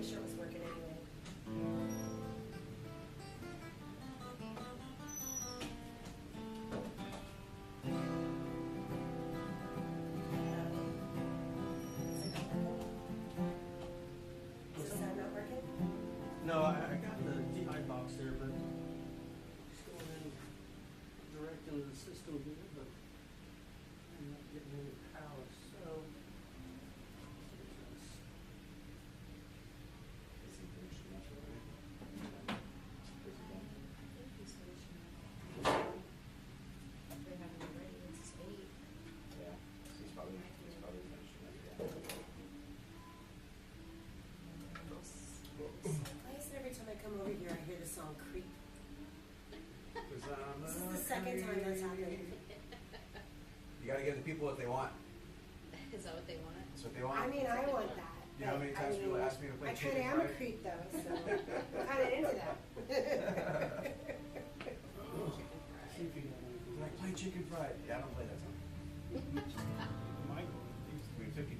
wish it was working anyway. Is the sound not working? No, I got the DI box there, but it's going in direct into the system here, but I'm not getting any power, so. Why is it every time I come over here I hear the song Creep? This is the second time that's happened. You gotta give the people what they want. Is that what they want? That's what they want. I mean, I want that. You know how many times people ask me to play I chicken kind of am a fried? creep though, so I'm kind of into that. See if you got anything. Can I play chicken fried? Yeah, I don't play that song. Michael, I mean, $50 is $50.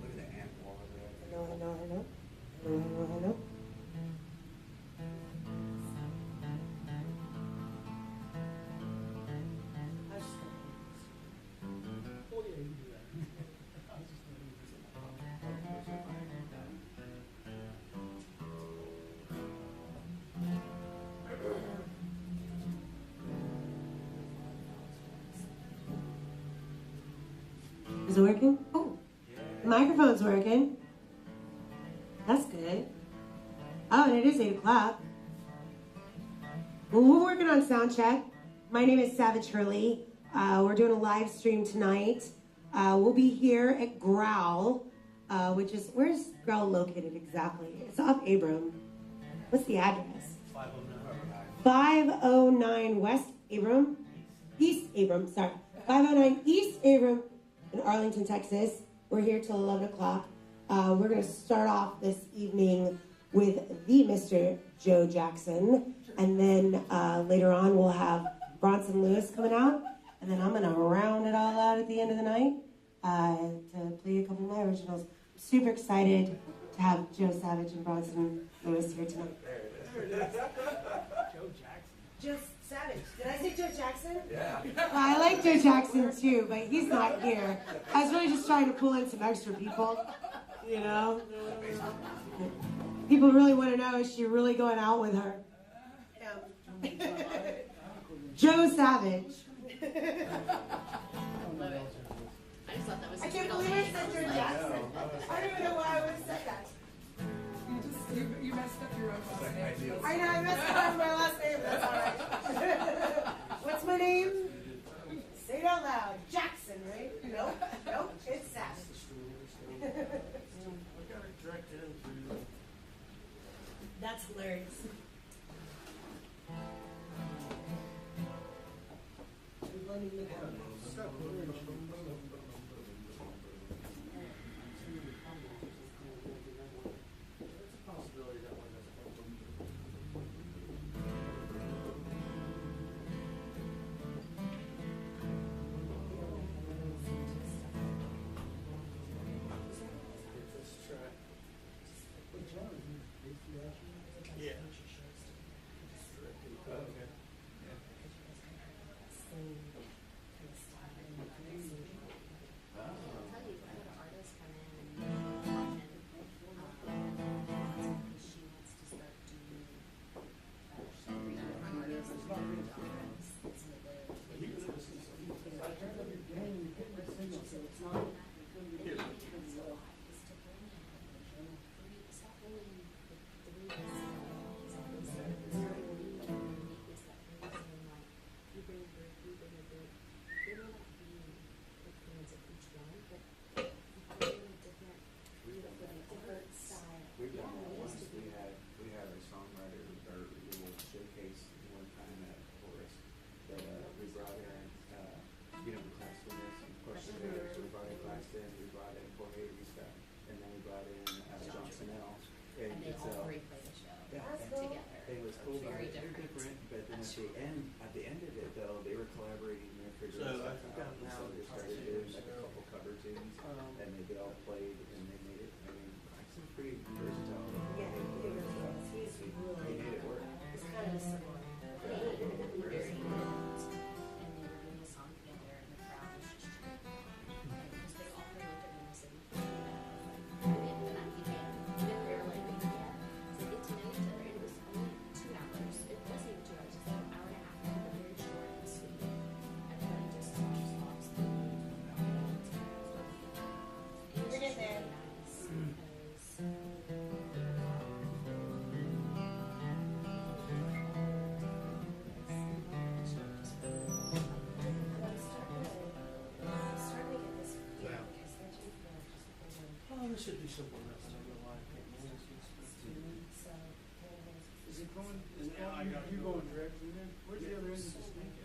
Look at the ant wall over there. Hello. I was just gonna- Oh, yeah, you can do that. I was just gonna visit my mom. Is it working? Oh, the microphone's working. That's good. Oh, and it is 8 o'clock. Well, we're working on sound check. My name is Savage Hurley. We're doing a live stream tonight. We'll be here at Growl, which is, where's Growl located exactly? It's off Abram. What's the address? 509 West Abram. East Abram, sorry. 509 East Abram in Arlington, Texas. We're here till 11 o'clock. We're going to start off this evening with the Mr. Joe Jackson. And then later on we'll have Bronson Louis coming out. And then I'm going to round it all out at the end of the night to play a couple of my originals. I'm super excited to have Joe Savage and Bronson Louis here tonight. Joe Jackson. Joe Savage. Did I say Joe Jackson? Yeah. I like Joe Jackson too, but he's not here. I was really just trying to pull in some extra people, you know? People really want to know, is she really going out with her? Joe Savage. I just thought that was I can't believe I said Joe Jackson. I don't even know why I would have said that. You messed up your own last name. I know, I messed up my last name, that's alright. What's my name? Say it out loud. Jackson, right? Nope, it's Savage. I got it directed into. That's hilarious. We've done that once. We had a songwriter or little showcase one time at Forest that we brought in, class with us and question there. So we brought in Claxton, we brought in Jorge Rista, and then we brought in Johnson L. And they all three played the show together. It was cool, Very they're different. different. But then at the end of it though, they were collaborating with figure So stuff I've got out. And now so they the started doing like a couple cover tunes, Um, and they all played, and they made it. I mean, Braxton's pretty versatile. Yeah, he really is. He's He really, made it work. he's kind of a similar. Very good. And they were doing a song together, and the crowd was just cheering. Because they all three looked at me and said, and I began, even they were like, yeah, to get to know each other. And it was only 2 hours. It wasn't even 2 hours, it was like an hour and a half. It was very short and sweet. Everybody just talks through. We're getting there. Oh, this should be simple enough to go like it. Is it going, you going directly in? Where's the other end of the snake?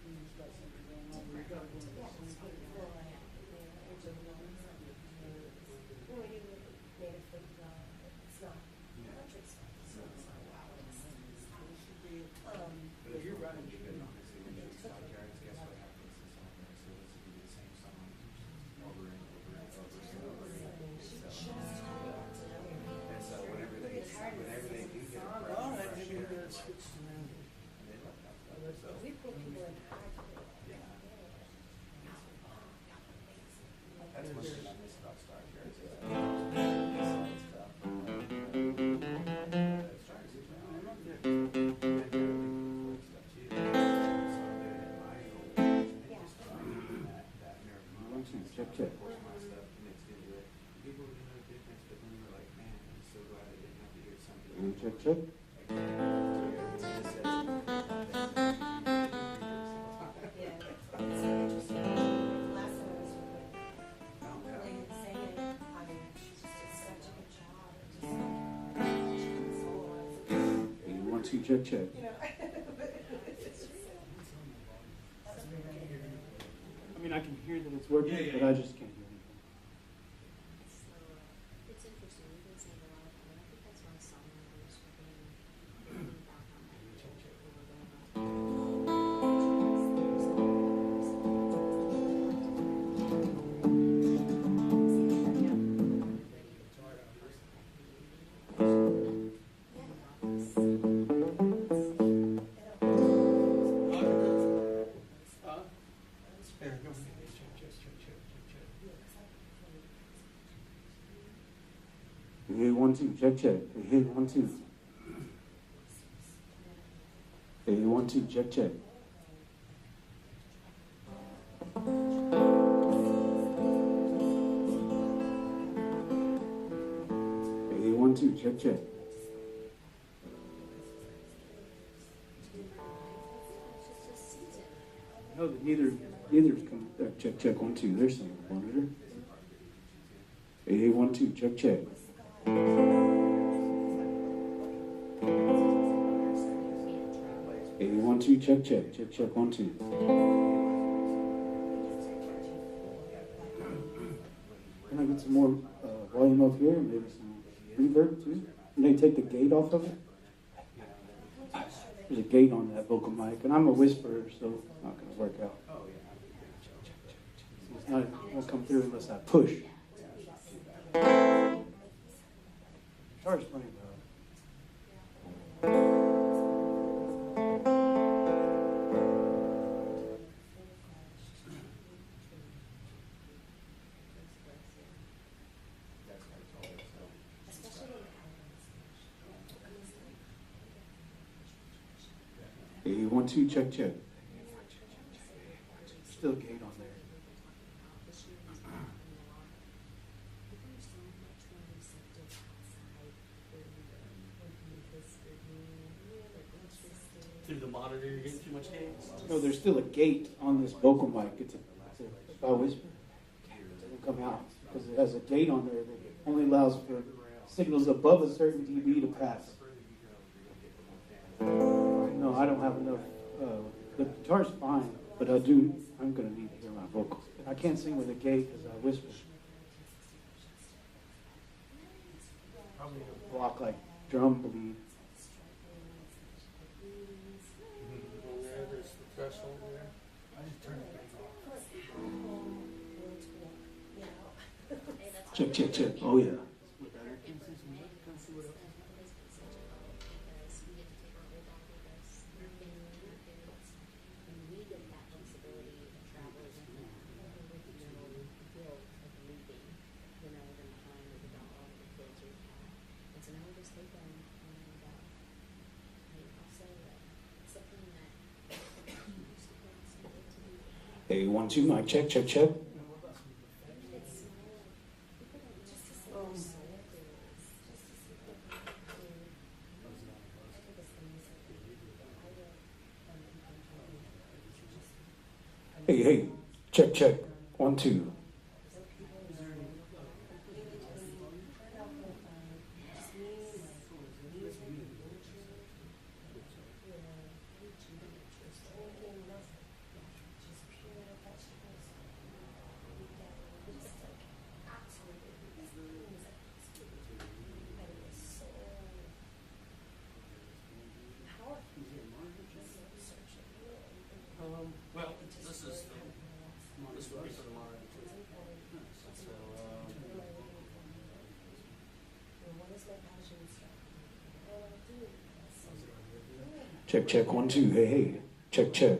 He's got something going on, we gotta go in the snake. But you're right. Because honestly, when you start guys, guess what happens? The songwriter still listen to the same song over and over and over and over again. And so whenever they do get a All right, fresh maybe air, that's switched around. they love that stuff. So, yeah. That's one thing I miss about Star Trek. Is that stuff. Star Trek is around. Check, check. Check, check. Hey, 1, 2, check, check. I mean, I can hear that it's working, but I just can't hear anything. So, it's interesting, you can save a lot of time. I think that's why songwriters were being back on that. Huh? There, go. Hey, 1, 2, check, check. Hey, 1, 2. Hey, 1, 2, check, check. Hey, 1, 2, check, check. No, that neither's coming. Check, check, 1, 2. There's some monitor. Hey, 1, 2, check, check. Hey, 1, 2, check, check, check, check, 1, 2. Can I get some more volume up here? Maybe some reverb too? Can they take the gate off of it? There's a gate on that vocal mic, and I'm a whisperer, so it's not going to work out. It's not, it won't come through unless I push. Guitar's playing though. Hey, 1, 2, check, check. Still a gate on there. Through the monitor, you're getting too much gain? No, there's still a gate on this vocal mic. If I whisper, it doesn't come out because it has a gate on there that only allows for signals above a certain dB to pass. No, I don't have enough. The guitar's fine, but I'm going to need to hear my vocals. I can't sing with a gate because I whisper. Probably a block like drum bleed. threshold there. I just turned it back off. Hey, that's Check, check, check. Oh, yeah. Hey, 1, 2, mic check, check, check. Hey, hey, check, check. 1, 2. Well, this would be for the monitor too. So, Check, check, 1, 2. Hey, hey. Check, check.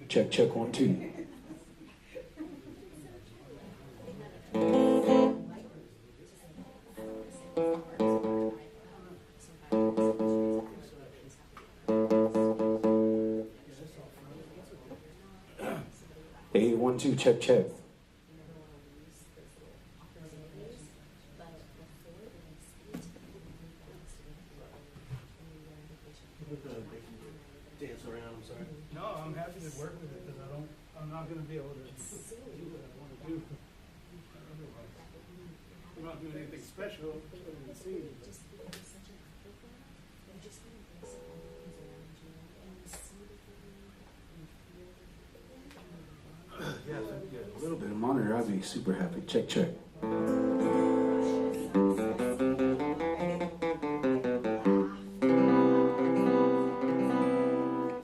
Check, check, 1, 2. Hey, 1, 2. Check, check. dance around, I'm sorry. No, I'm happy to work with it because I'm not going to be able to do what I want to do. Otherwise, I'm not doing anything special. It's going to be seen. Yeah, thank you. A little bit of monitor, I'd be super happy. Check, check. Is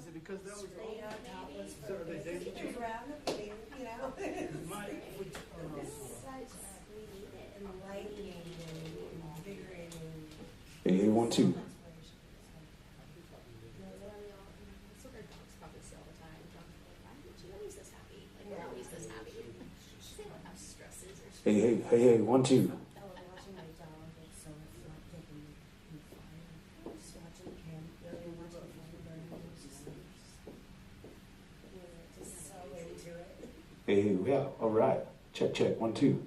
it because that was all? So are they dancing? My, Hey, 1, 2. So their dogs probably say all the time, why aren't you always this happy? Like, we're always this happy. They don't have stresses or Hey, hey, hey, hey, 1, 2. Hey, hey, yeah, all right. Check, check, 1, 2.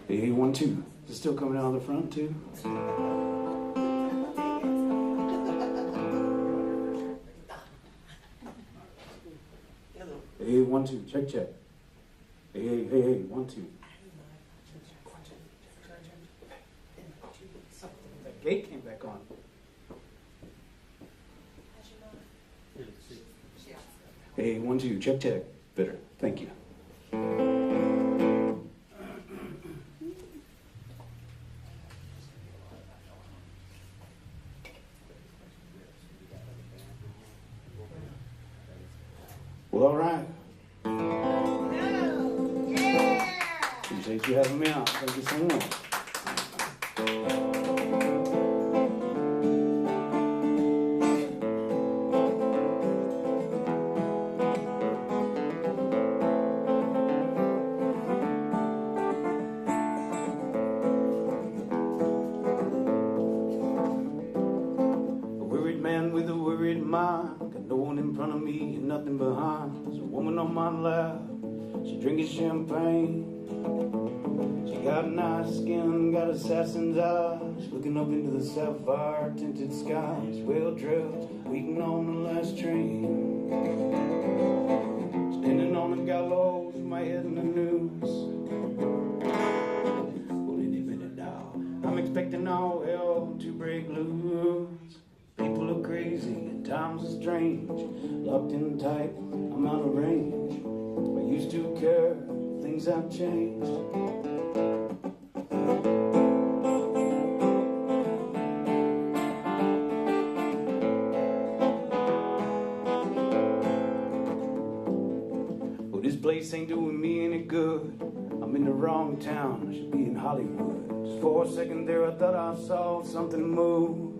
Hey, hey, 1, 2. Is it still coming out of the front, too? Hey, 1, 2. Check, check. Hey, hey, hey, hey, 1, 2. That gate came back on. Hey, 1, 2. Check, check. Better. Thank you. Well, all right. Appreciate you having me out. Thank you so much. A worried man with a worried mind. Got no one in front of me and nothing behind. There's a woman on my lap. She drinking champagne. She got nice skin, got assassin's eyes. Looking up into the sapphire tinted skies. Well dressed, waiting on the last train. Standing on the gallows with my head in the noose. Well, any minute now, I'm expecting all hell to break loose. People are crazy and times are strange. Locked in tight, I'm out of range. I used to care, things have changed. place ain't doing me any good. I'm in the wrong town, I should be in Hollywood. Just for a second there I thought I saw something move.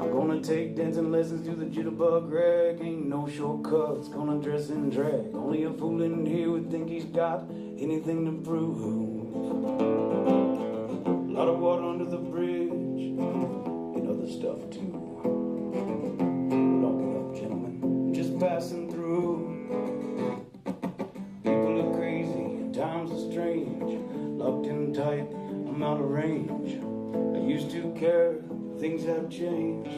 I'm gonna take dancing lessons to the jitterbug rag. Ain't no shortcuts, gonna dress in drag. Only a fool in here would think he's got anything to prove. A lot of water under the bridge, and other stuff too. Lock it up, gentlemen, I'm just passing through. People are crazy and times are strange. Locked in tight, I'm out of range. I used to care, things have changed.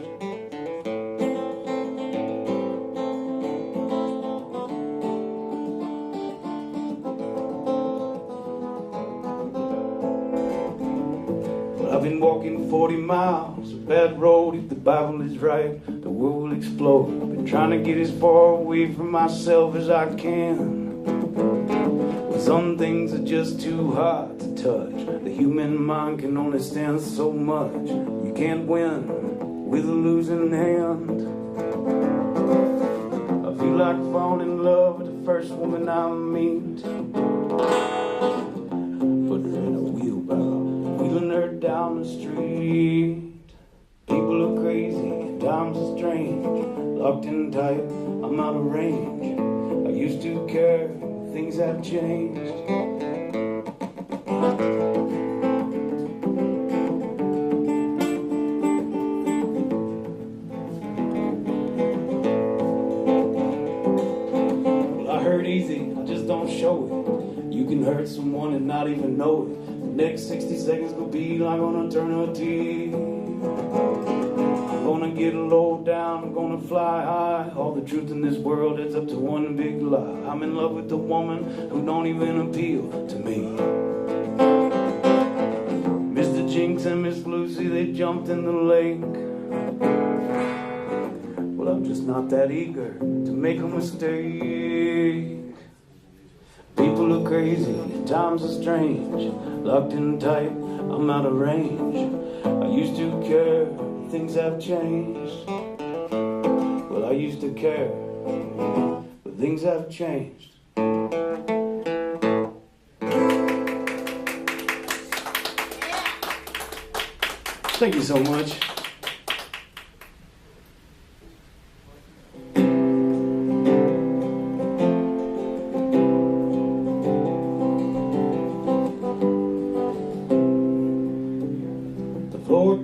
I've been walking 40 miles, a bad road. If the Bible is right, the world will explode. I've been trying to get as far away from myself as I can. But some things are just too hard to touch. The human mind can only stand so much. You can't win with a losing hand. I feel like falling in love with the first woman I meet. Put her in a wheelbarrow, wheeling her down the street. People are crazy, times are strange. Locked in tight, I'm out of range. I used to care, things have changed. Well, I hurt easy, I just don't show it. You can hurt someone and not even know it. The next 60 seconds will be like an eternity. I'm gonna get low down, I'm gonna fly high. All the truth in this world adds up to one big lie. I'm in love with a woman who don't even appeal to me. Mr. Jinx and Miss Lucy, they jumped in the lake. Well, I'm just not that eager to make a mistake. People are crazy, times are strange. Locked in tight, I'm out of range. I used to care, things have changed. Well, I used to care, but things have changed. Thank you so much.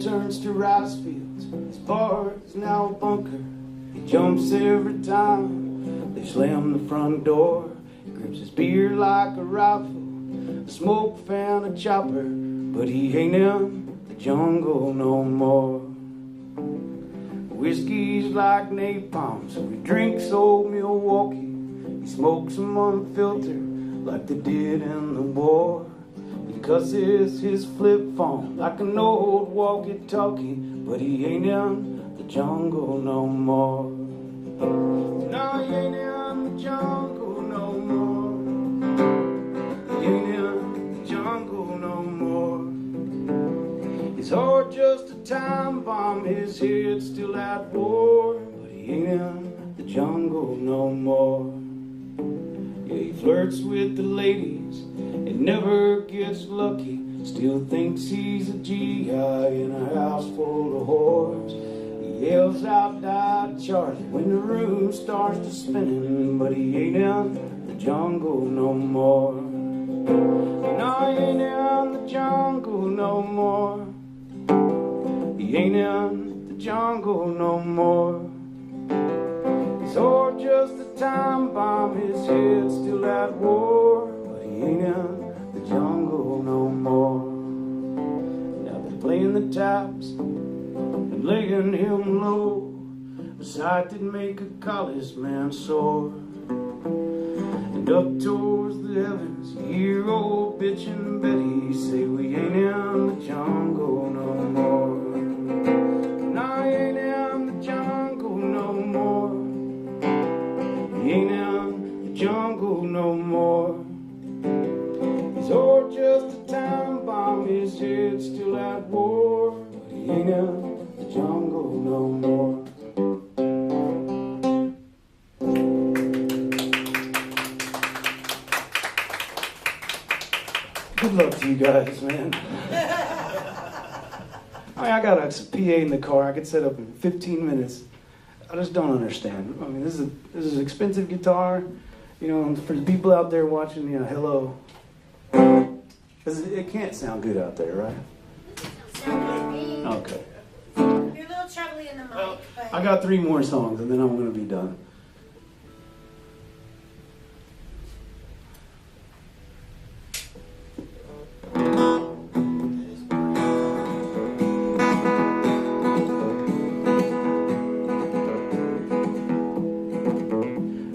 Turns to rice fields, his bar is now a bunker. He jumps every time they slam the front door. He grips his beer like a rifle, a smoke fan, a chopper. But he ain't in the jungle no more. Whiskey's like napalm, so he drinks old Milwaukee. He smokes them unfiltered like they did in the war. He cusses his flip phone like an old walkie-talkie, but he ain't in the jungle no more. No, he ain't in the jungle no more. He ain't in the jungle no more. His heart just a time bomb, his head still at war, but he ain't in the jungle no more. Yeah, he flirts with the ladies and never gets lucky. Still thinks he's a GI in a house full of whores. He yells out, "Die, Charlie," when the room starts to spinning. But he ain't in the jungle no more. No, he ain't in the jungle no more. He ain't in the jungle no more. His heart just a time bomb, his head still at war, but he ain't in the jungle no more. Now they're playing the taps and laying him low, a sight that make a college man sore. And up towards the heavens, you hear old bitchin' Betty say, "We ain't in the jungle no more." No, he ain't in the jungle no more. He ain't in the jungle no more. His heart just a time bomb, his head still at war, but he ain't in the jungle no more. guys, man. I mean, I got a PA in the car I could set up in 15 minutes. I just don't understand. I mean, this is an expensive guitar. You know, for the people out there watching, you know, hello. 'Cause it can't sound good out there, right? Okay. You're a little troubly in the mic, but I got 3 more songs, and then I'm going to be done.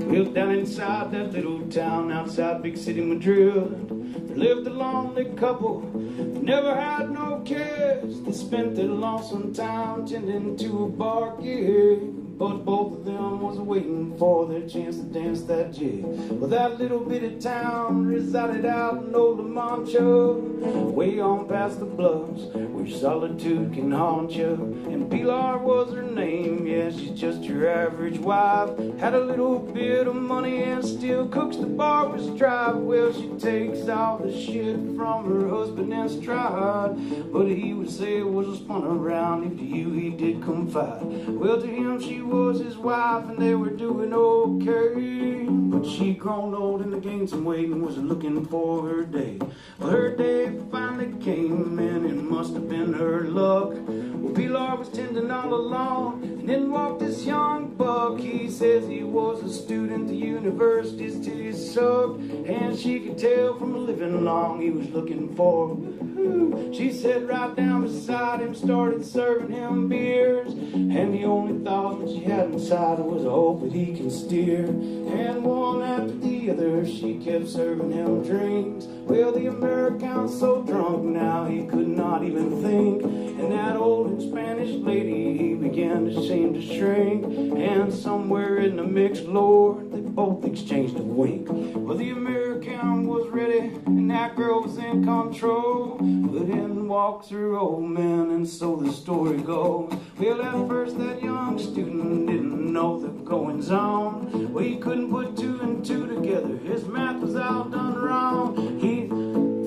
Well, down inside that little town outside big city Madrid, there lived a lonely couple that never had no cares. They spent their lonesome time tending to a bar gig, but both of them was waiting for their chance to dance that jig. Well, that little bitty town resided out in old La Mancha, way on past the bluffs where solitude can haunt you. And Pilar was her name, yeah, she's just your average wife. Had a little bit of money and still cooks the bar with stripe. Well, she takes all the shit from her husband in stride, but he would say it was a spun around if to you he did confide. Well, to him she was his wife and they were doing okay, but she grown old and gained some weight and was looking for her day. Well, her day finally came and it must have been her luck. Well, Pilar was tending all alone and then walked this young buck. He says he was a student, the university's titties sucked, and she could tell from living long he was looking for her. She sat right down beside him, started serving him beers, and the only thought that she had inside was a hope that he can steer. And one after the other she kept serving him drinks. Well, the American's so drunk now he could not even think, and that old and Spanish lady he began to seem to shrink. And somewhere in the mix, Lord, they both exchanged a wink. Well, the American was ready and that girl was in control, but in walks her old man, and so the story goes. Well, at first that young student didn't know the goings on. Well, he couldn't put 2 and 2 together, his math was all done wrong. He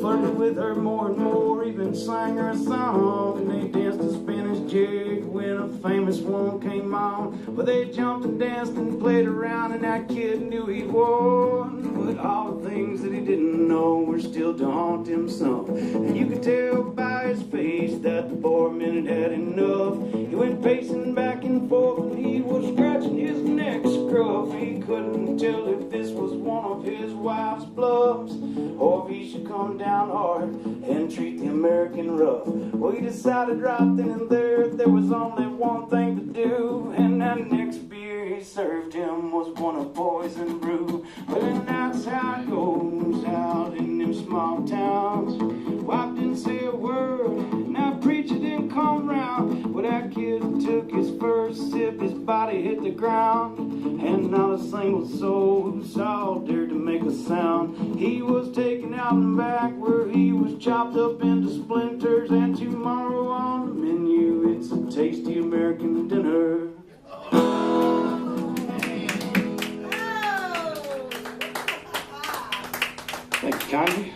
flirted with her more and more, even sang her a song, and they danced a Spanish jig when a famous one came on. Well, they jumped and danced and played around, and that kid knew he'd won, but all the things that he didn't know were still to haunt him some. And you could tell by his face that the poor man had had enough. He went pacing back and forth and he was scratching his neck scruff. He couldn't tell if this was one of his wife's bluffs, or if he should come down hard and treat the American rough. Well, he decided right then and there was only one thing to do, and that next beer he served him was one of poison brew. Well, and that's how it goes out in them small towns. Wife didn't say a word, now preacher didn't come round. Well, that kid took his first sip, his body hit the ground, and not a single soul who saw dared to make a sound. He was taken out and back where he was chopped up into splinters, and tomorrow on the menu it's a tasty American dinner. Thanks, kindly.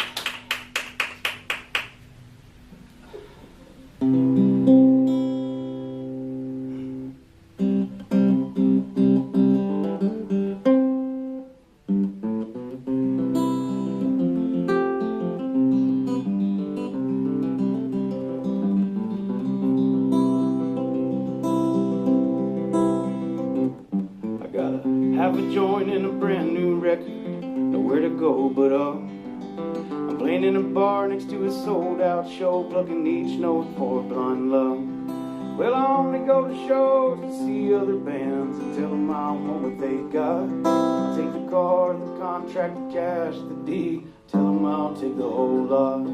I gotta have a joint in a brand new record, nowhere to go but up. I'm playing in a bar next to a sold-out show, plucking each note for blind love. Well, I only go to shows to see other bands and tell them I want what they got. I'll take the car, the contract, the cash, the deed, tell them I'll take the whole lot.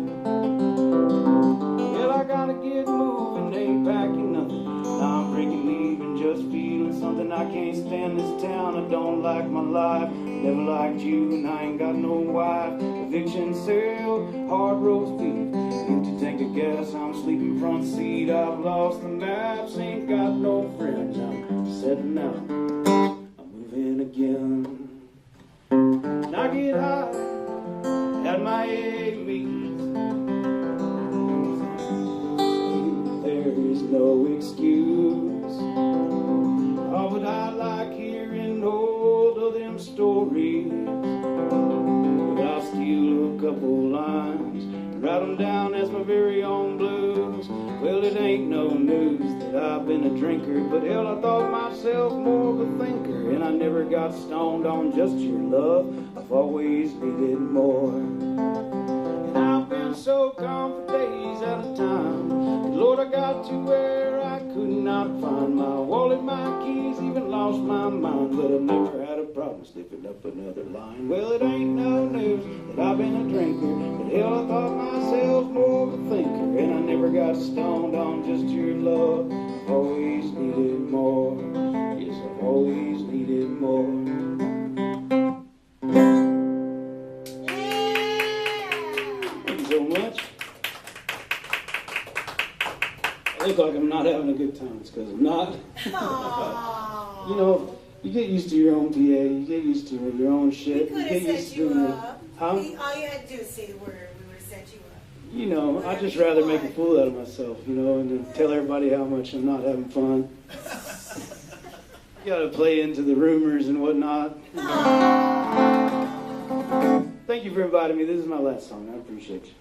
Well, I gotta get moving, ain't packing nothing. Now I'm breaking leaving, just feeling something. I can't stand this town, I don't like my life. Never liked you and I ain't got no wife. Eviction sale, hard roast beef, empty tank of gas, I'm sleeping front seat. I've lost the maps, ain't got no friends. I'm setting out, I'm moving again. And I get high at my AA meetings, no excuse. Oh, but I like hearing old of them stories. But I'll steal a couple lines and write them down as my very own blues. Well, it ain't no news that I've been a drinker, but hell, I thought myself more of a thinker, and I never got stoned on just your love. I've always needed more. And I've been so gone for days at a time, and Lord, I got to where I could not find my wallet, my keys, even lost my mind, but I've never had a problem slipping up another line. Well, it ain't no news that I've been a drinker, but hell, I thought myself more of a thinker, and I never got stoned on just your love. I've always needed more. Yes, I've always needed more. Thank you so much. I look like I'm not having a good time. It's because I'm not. Aww. You know, you get used to your own PA, you get used to your own We shit. could You have get set used you to up. Huh? All you had to do is say the word. We would have set you up. You know, I'd just rather make a fool out of myself, you know, and then tell everybody how much I'm not having fun. You gotta play into the rumors and whatnot. Thank you for inviting me. This is my last song. I appreciate you.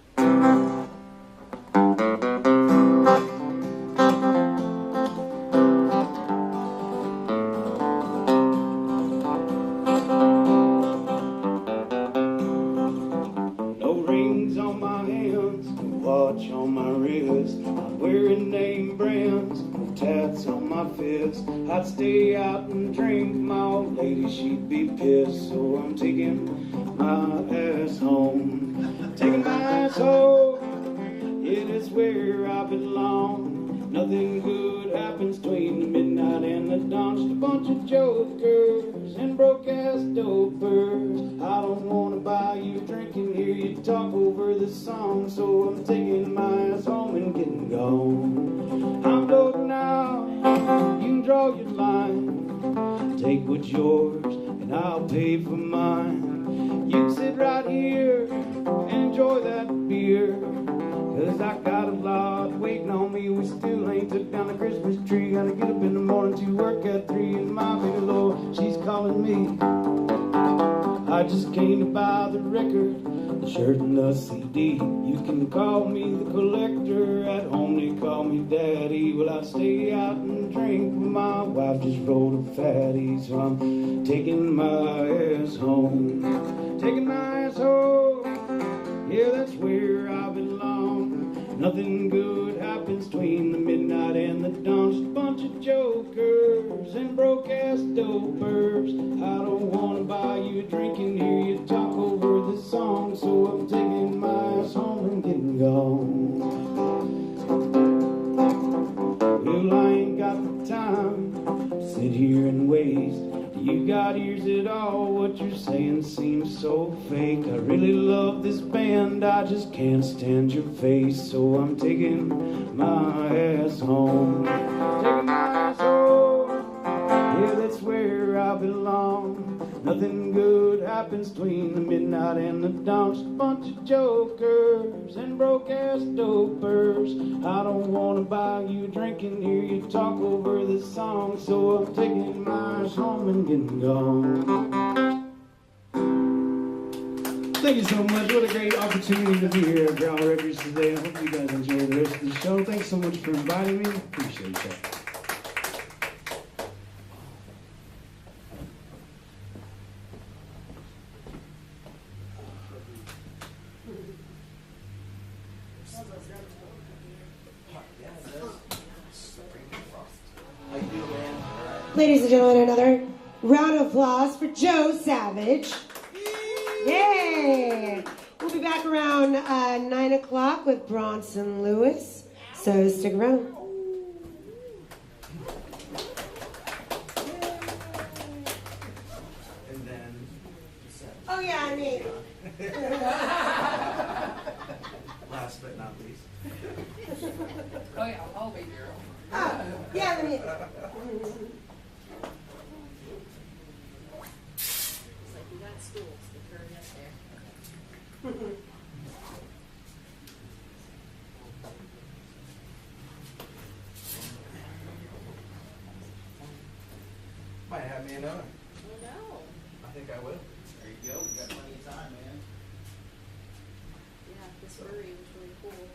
No rings on my hands, no watch on my wrist. I'm wearing name brands, no tats on my fist. I'd stay out and drink, my old lady, she'd be pissed. So I'm taking my ass home. Taking my ass home, yeah, that's where I belong. Nothing good happens between the midnight and the dawn. Just a bunch of jokers and broke-ass dopers. I don't want to buy you a drink and hear you talk over the song, so I'm taking my ass home and getting gone. I'm broke now, you can draw your line. Take what's yours and I'll pay for mine. You can sit right here and enjoy that beer, 'cause I got a lot waiting on me. We still ain't took down the Christmas tree. Gotta get up in the morning to work at 3, and my baby Lord, she's calling me. I just came to buy the record, the shirt and the CD. You can call me the collector, at home they call me daddy. Well, I stay out and drink, my wife just rolled a fatty. So I'm taking my ass home. Taking my ass home, yeah, that's where I belong. Nothing good happens between the midnight and the dawn. Just a bunch of jokers and broke-ass dopers. I don't want to buy you a drink and hear you talk over the song, so I'm taking my ass home and getting gone. Well, I ain't got the time to sit here and waste. You got ears at all, what you're saying seems so fake. I really love this band, I just can't stand your face, so I'm taking my ass home. Taking my ass home, yeah, that's where I belong. Nothing good happens between the midnight and the dawn. Just a bunch of jokers and broke-ass dopers. I don't want to buy you a drink and hear you talk over this song, so I'm taking my ass home and getting gone. Thank you so much. What a great opportunity to be here at Growl Records today. I hope you guys enjoy the rest of the show. Thanks so much for inviting me. Appreciate that. Ladies and gentlemen, another round of applause for Joe Savage. Yay! We'll be back around 9 o'clock with Bronson Louis, so stick around. And then, Oh, yeah, me. last but not least. Oh yeah, I'll be here. Oh, yeah, let me. It's like, we got schools, the current up there. might have me another. Well, no. I think I will. There you go, we got plenty of time, man. Yeah, this brewery was really cool.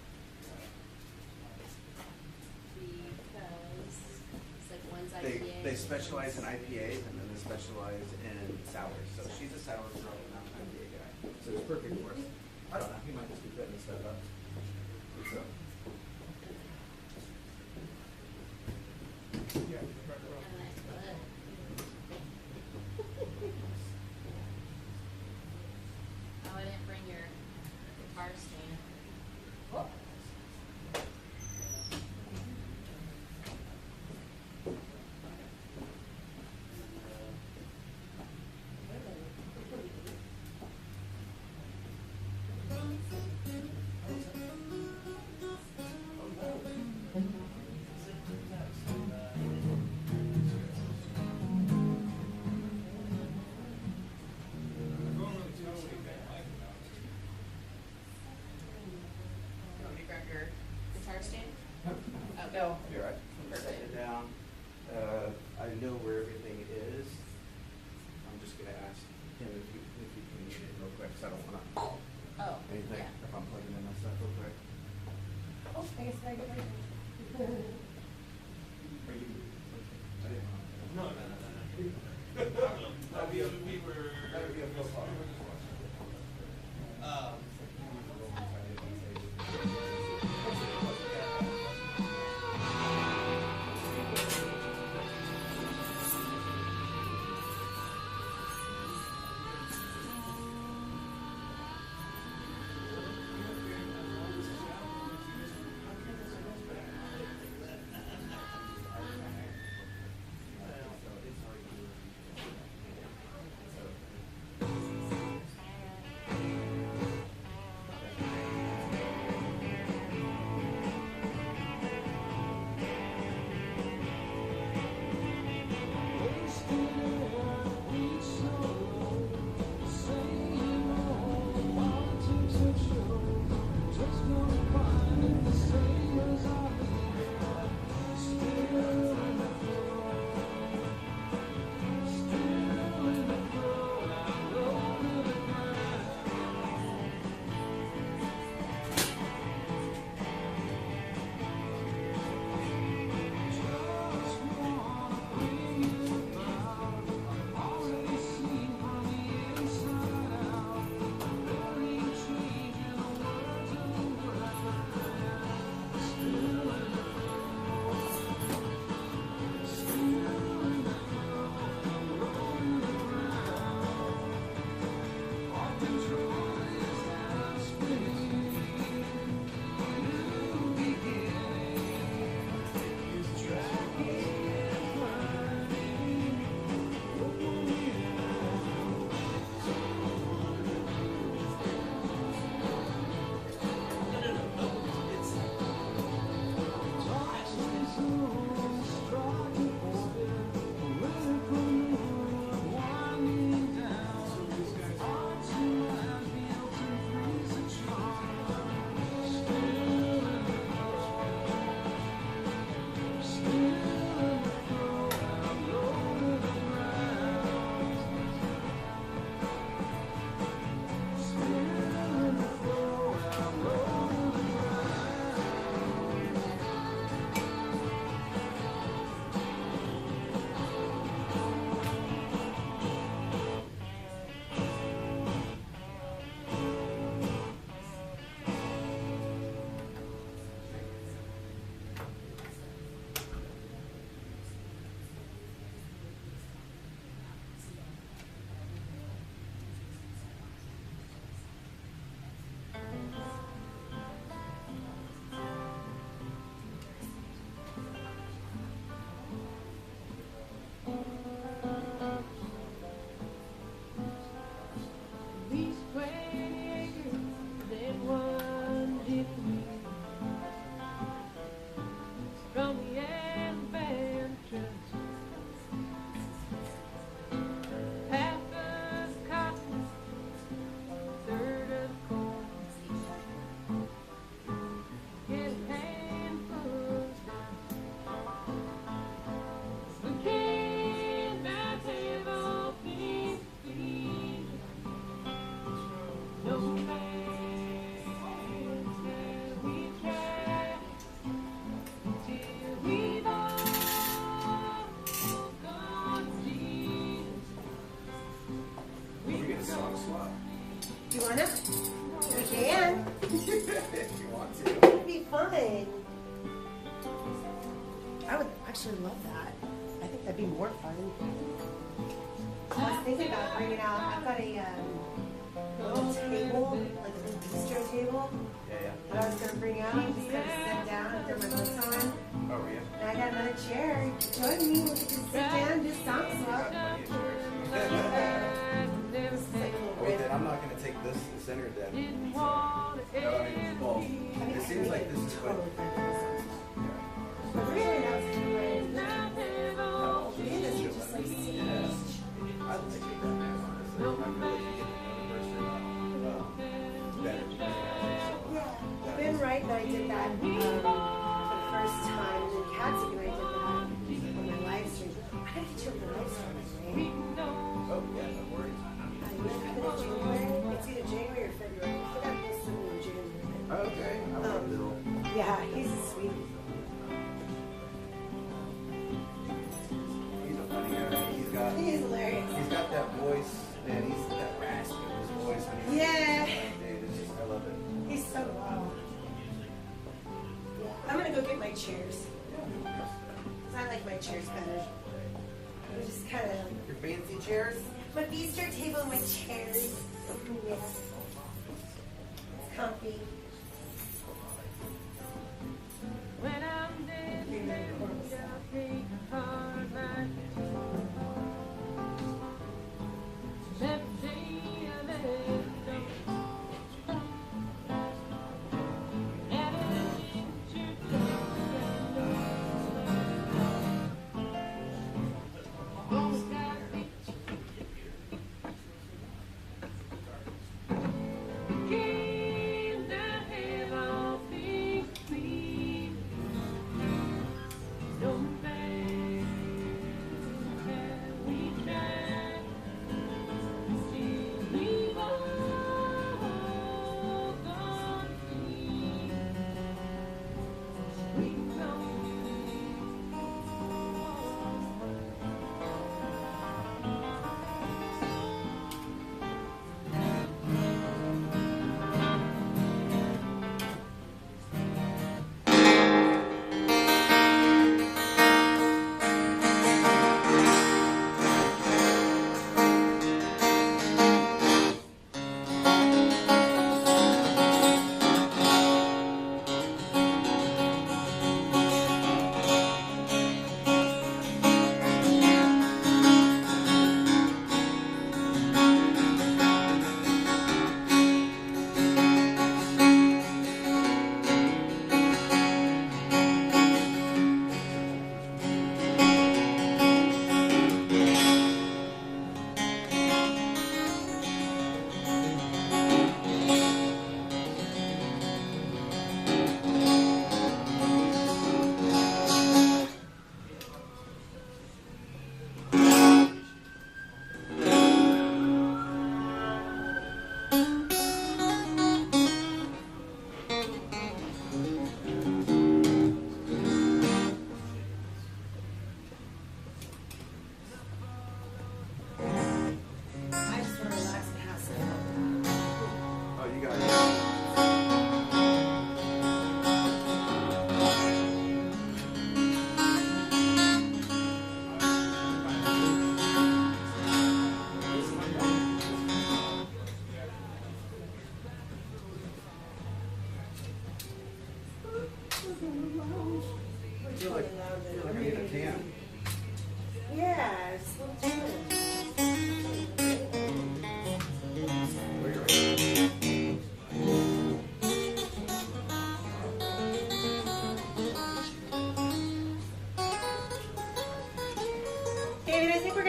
Because it's like one's IPA. They specialize in IPAs and then they specialize in sours. So she's a sour girl and I'm an IPA guy. So it's perfect for us. I don't know, he might just be putting this stuff up. So. Yeah, right, Got a nice butt. Oh, I didn't bring your guitar stand. Oh. You want me to grab your guitar stand? Oh, No, you're right. Set Perfect. it down. I know where everything is. I'm just gonna ask him if you can use it real quick, so I don't wanna Oh, anything yeah. if I'm plugging in my stuff real quick. Oh, I guess I get right. Are you? I didn't know. No. We were. That would be a full call. actually love that. I think that'd be more fun. I was thinking about bringing out, I've got a little table, like a little bistro table, Yeah, that I was gonna bring out, just kind of sit down and throw my books on. yeah. Oh, yeah. And I got another chair. Join me, we could just sit down, just song swap. This is like a little Wait, rib. then I'm not gonna take this to center then. No, I mean, well, it seems like this is what. Totally fine with this. But really, that was kind of my idea. This is just like sitting. I like it that way, honestly. I feel like you get another person better. Yeah, I've been right, and I did that for the first time. And then Katsik and I did that on my live stream. I gotta get you on the live stream, right? Oh, yeah, no worries. January. It's either January or February. I forgot this something in June. Oh, okay. I want a little. Yeah, he's a sweetie. He's a funny guy. He's hilarious. He's got that voice, man. He's that raspy in his voice. When he's Yeah. Dude, it's just, I love it. He's so wow. I'm gonna go get my chairs. Cause I like my chairs better. I'm just kind of Your fancy chairs? my bistro table and my chairs. Yeah. It's comfy.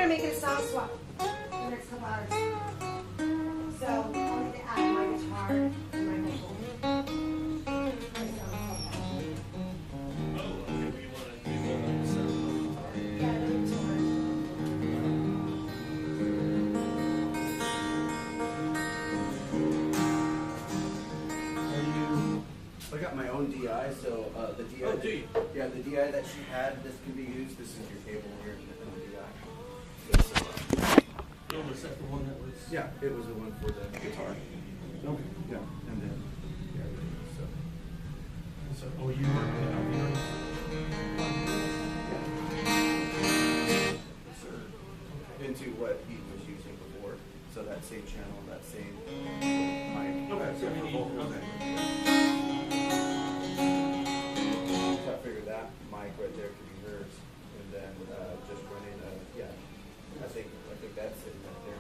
gonna make it a song swap in the next couple hours. So I'll need to add my guitar and my vocal. Yeah, that'd be too hard. I got my own DI, so the DI. Oh, do you? Yeah, the DI that she had, this can be used. This is your cable here. The DI. Oh, was that the one that was? Yeah, it was the one for the guitar. Okay. Yeah, and then yeah, so. So, oh, you worked it out here? Yeah. that same channel, that same mic. Okay, so for we need, vocals. okay. So I figured that mic right there could be hers, and then just running I think that's it right there.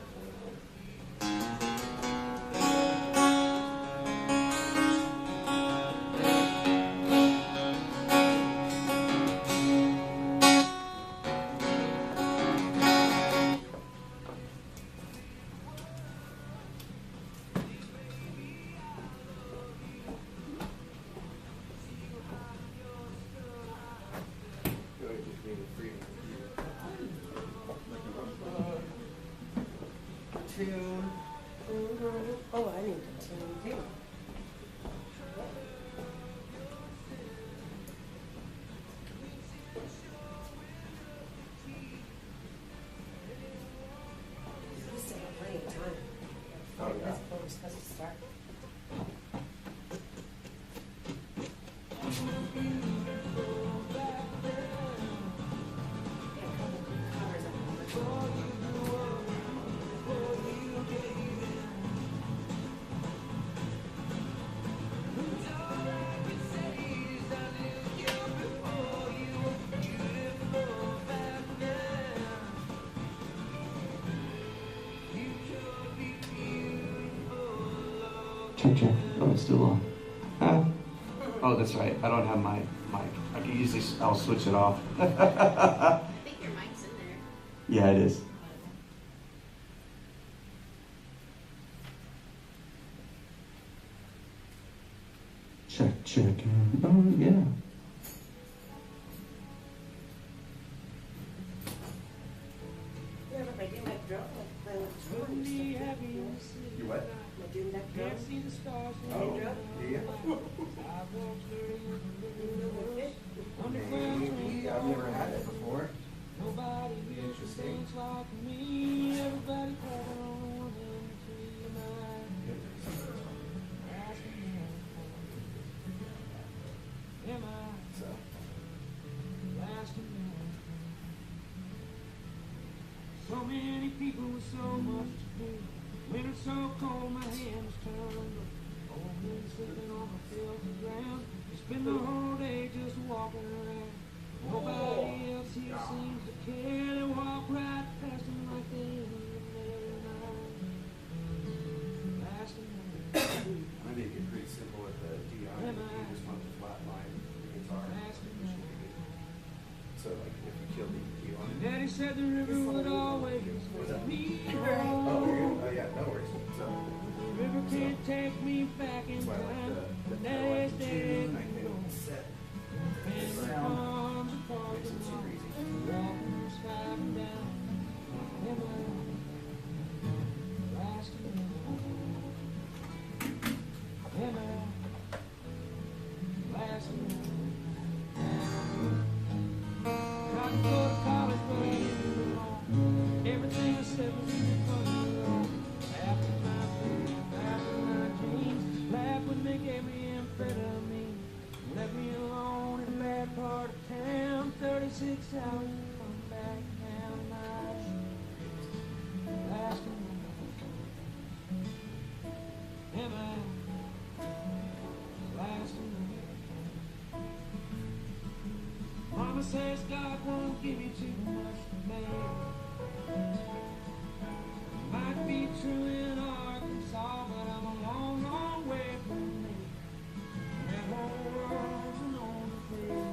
Just being free tune. Oh, I need to tune too. We still have plenty of time. Oh, yeah. That's before we're supposed to start. Yeah, a couple covers of it. Check. Oh, it's still on. Huh? Oh, that's right. I don't have my mic. I can usually, I'll switch it off. I think your mic's in there. Yeah, it is. Check. Oh, yeah. Yeah, but my doing that drum, my drum and stuff. You what? My doing that drum. Oh, drum. yeah. Maybe. I've never had it before. Be interesting. So. So many people with so much to do. When it's so cold, my hands turn. Old men sleeping on the filthy ground. You spend the whole day just walking around. Nobody else here seems to care. They walk right past them like they never mind. Last night. I make it pretty simple with the DI. You just want the flat line guitar. So like if you kill the EQ on it. Daddy said the river would always What's that? me. Oh, you're good? Oh yeah, no worries. So The river can't take me back in that's why I time. like the Daddy's like dead. tune. I can set And the the sound. arms apart Makes it super easy. walking, sliding down. Am I last minute? Am I last minute? Tried to go to college, but I didn't belong. Everything I said was funny wrong. After my dreams, laughed when they gave me amphetamine. Left me alone in a bad part of town. 36 hours to come back down my last night. Am I last night? Mama says God won't give you too much to bear. Might be true in Arkansas, but I'm a long, long way from there. That whole world's an older picture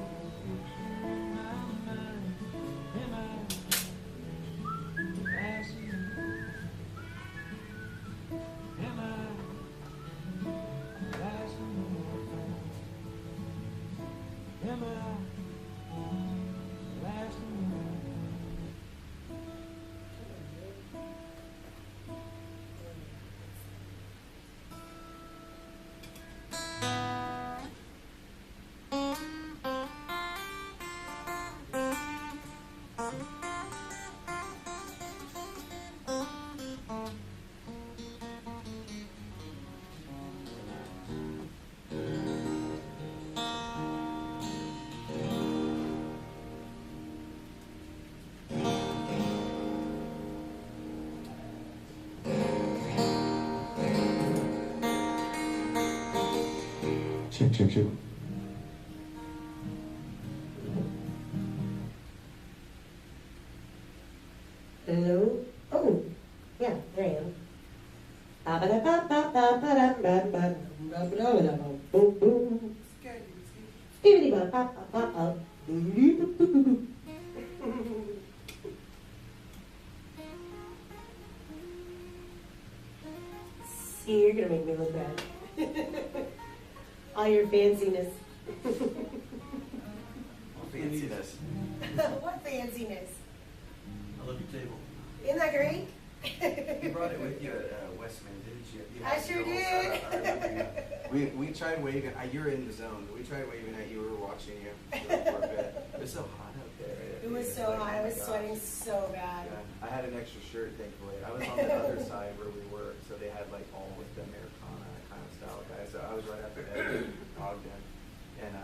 in my mind. Am I last night? Am I last night? Am I last night? Check, check, check. Hello? Oh, yeah, there I am. See, you're gonna make me look bad. All your fanciness. Fanciness. What fanciness? I love your table. Isn't that great? You brought it with you at Westman, didn't you? You I had sure your whole did. setup. I remember you. We tried waving. You were in the zone. We tried waving at you. We were watching you for a bit. It was so hot out there. It was so like, hot. oh I was my sweating gosh. so bad. Yeah, I had an extra shirt, thankfully. I was on the other side where we were, so they had like all with the Americana kind of style guys. So I was right after Ed Ogden, and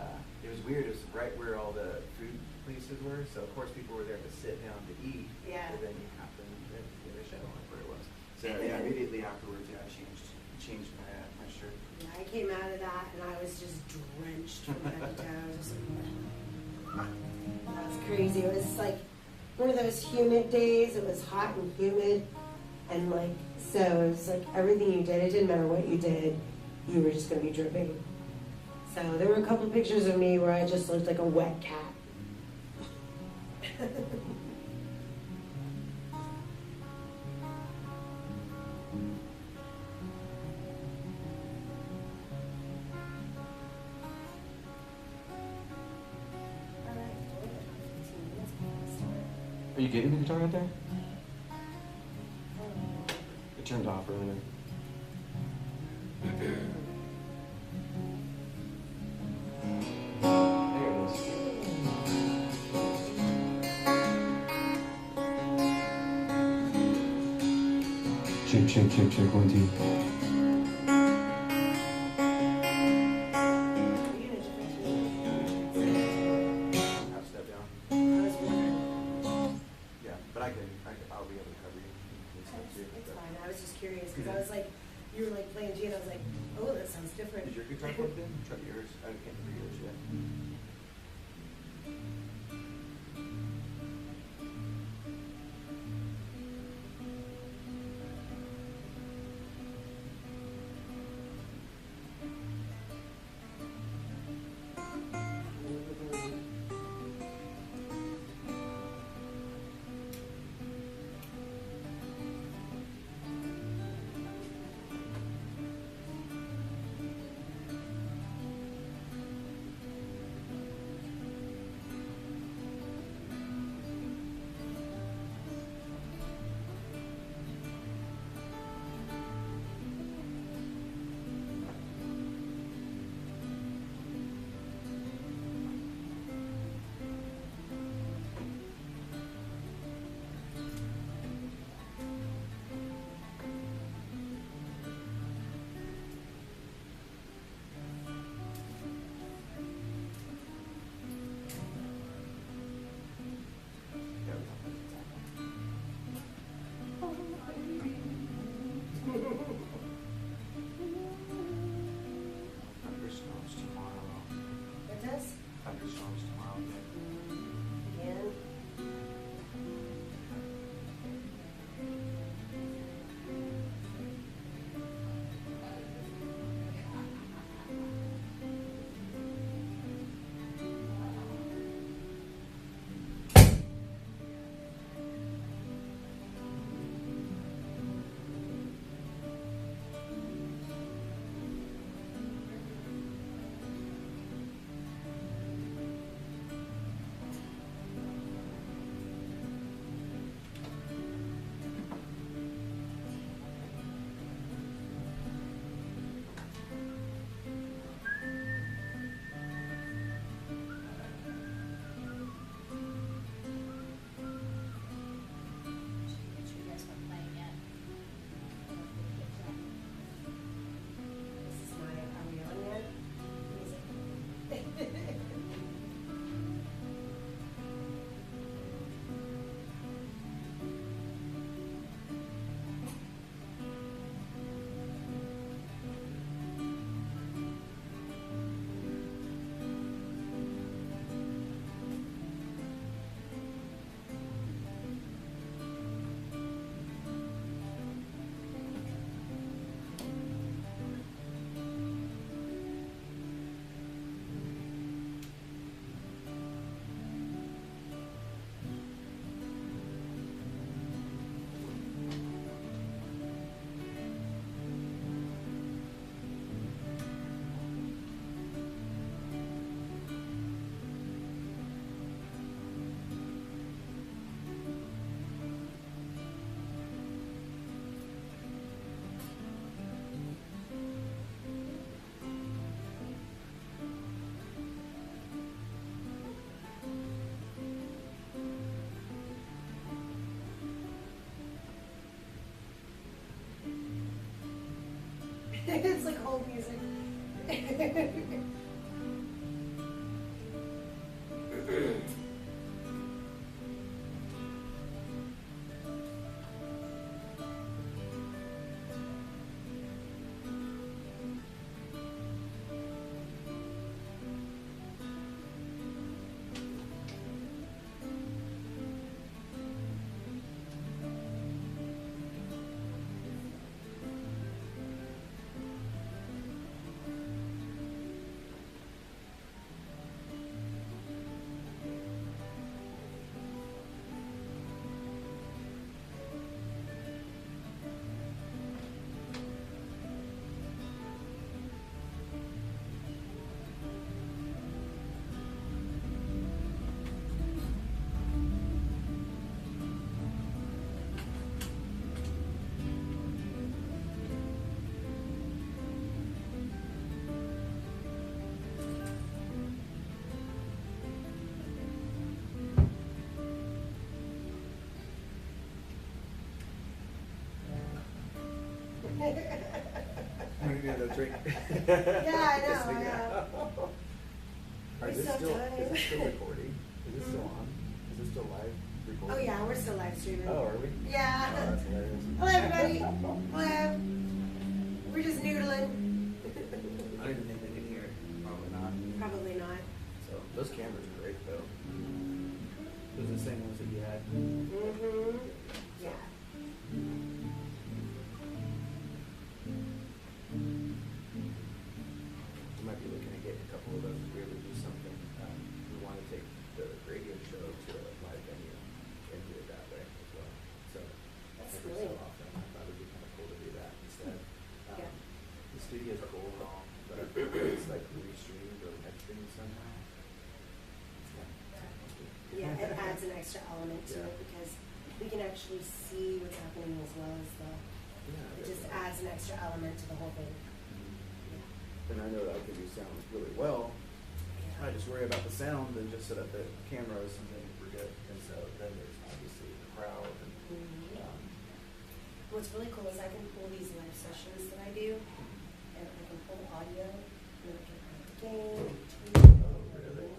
it was weird. It was right where all the food places were. So of course people were there to sit down to eat. Yeah. And then you happen to get a show like where it was. So yeah, immediately afterwards, yeah, I changed my shirt. Yeah, I came out of that and I was just drenched from head to toe. I was just like, that was crazy. It was like one of those humid days. It was hot and humid, and like so it was like everything you did. It didn't matter what you did, you were just gonna be dripping. So there were a couple pictures of me where I just looked like a wet cat. Are you getting the guitar out there? It turned off earlier. There it is. Check, check, check, check, 1, 2. Half step down. Yeah, but I'll be able to cover you. It's up to you. It's fine. I was just curious because I was like, you were like playing G, and I was like, oh, that sounds different. Is your guitar plugged in? Try yours. I can't hear yours yet. It's like old music. I'm gonna get a drink. Yeah, I know. Is We're this so still, tired. is this still recording? Is this still on? Is this still live recording? Oh yeah, we're still live streaming. Oh, are we? Yeah. Oh, that's hilarious. Hello everybody. Hello. We're just noodling. I don't even think they can hear it. Probably not. Probably not. So, those cameras are great though. Those are the same ones that you had? Mm-hmm. Yeah. We might be looking at getting a couple of those to really do something. We want to take the radio show to a live venue and do it that way as well. So That's every great. so often, I thought it'd be kind of cool to do that instead. Yeah. The studio's cool and all, but I think it's like restreamed or live streamed somehow. It's kind of Yeah, it adds an extra element to Yeah. it because we can actually see what's happening as well as the. Yeah, It just definitely. adds an extra element to the whole thing. And I know that I can do sound really well. I just worry about the sound and just set up the cameras and then we're good. And so then there's obviously the crowd and What's really cool is I can pull these live sessions that I do, and I can pull audio, and I can add the game, Oh, really?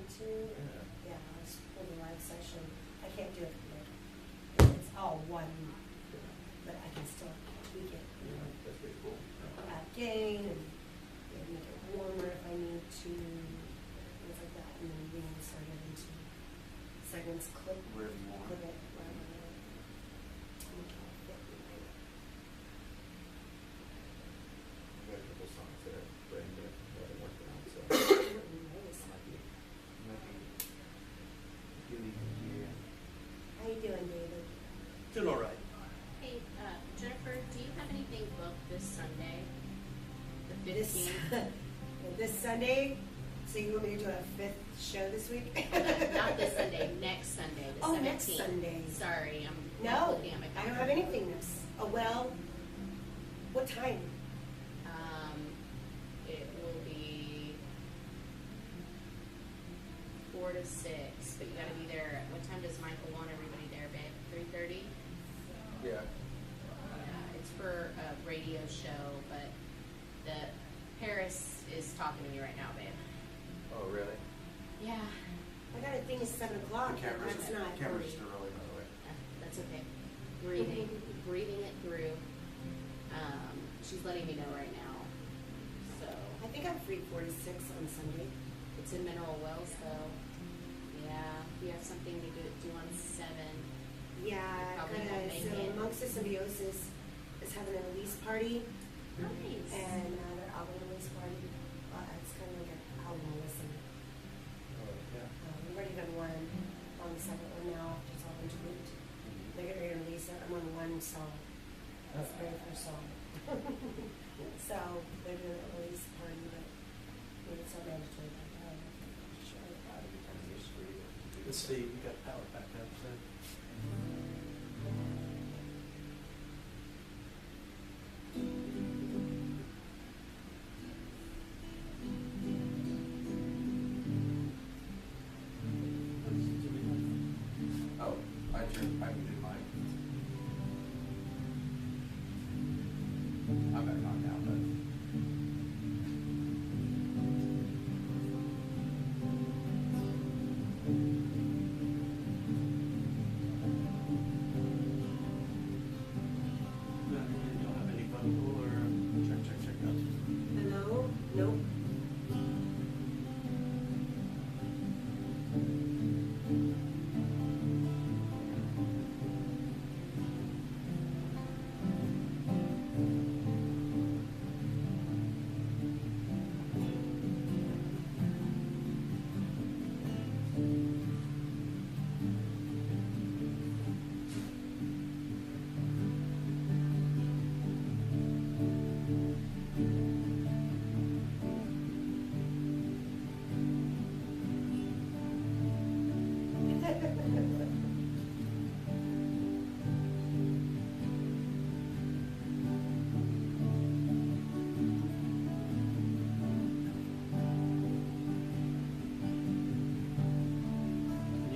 Yeah, I'll just pull the live session. I can't do it like, it's all one, but I can still tweak it. That's pretty cool. Add gain and make it warmer if I need to, things like that, and then we can start it into segments, clip Wherever you want. it, wherever I want. Make it all fit in there. I've got a couple songs that are brand new that I'm working on, so Nice. might be really here. How you doing, David? Doing all right. Hey, Jennifer, do you have anything booked this Sunday? The This, 15th? this Sunday, so you want me to do a fifth show this week? Not this Sunday, next Sunday, the 17th. Oh, next Sunday. Sorry, I'm No, looking at my I don't calendar. have anything next. Oh, well, what time? It will be 4 to 6, but you gotta be there. What time does Michael want everybody there, babe? 3:30? Yeah. Yeah, it's for a radio show, but Paris is talking to me right now, babe. Oh, really? Yeah, I got a thing at 7 o'clock. The cameras, That's not cameras early. are early, by the way. that's okay. Breathing it through. She's letting me know right now. So I think I'm free 4 to 6 on Sunday. it's in Mineral Wells, though. Yeah, we have something to do on 7. Yeah, Probably won't make so it. Monks of Symbiosis is having a release party, Nice. and their album release party. It's kind of like an album listen. Oh, yeah. We've already done one on the second one now, after it's all been tweaked. They're getting ready to release it. I'm on one song. That's the very first song. So they're doing a release party, but it's not mandatory. But sure. Let's see, we got power back up, so. Oh, I can do mine. I'm back on now, but You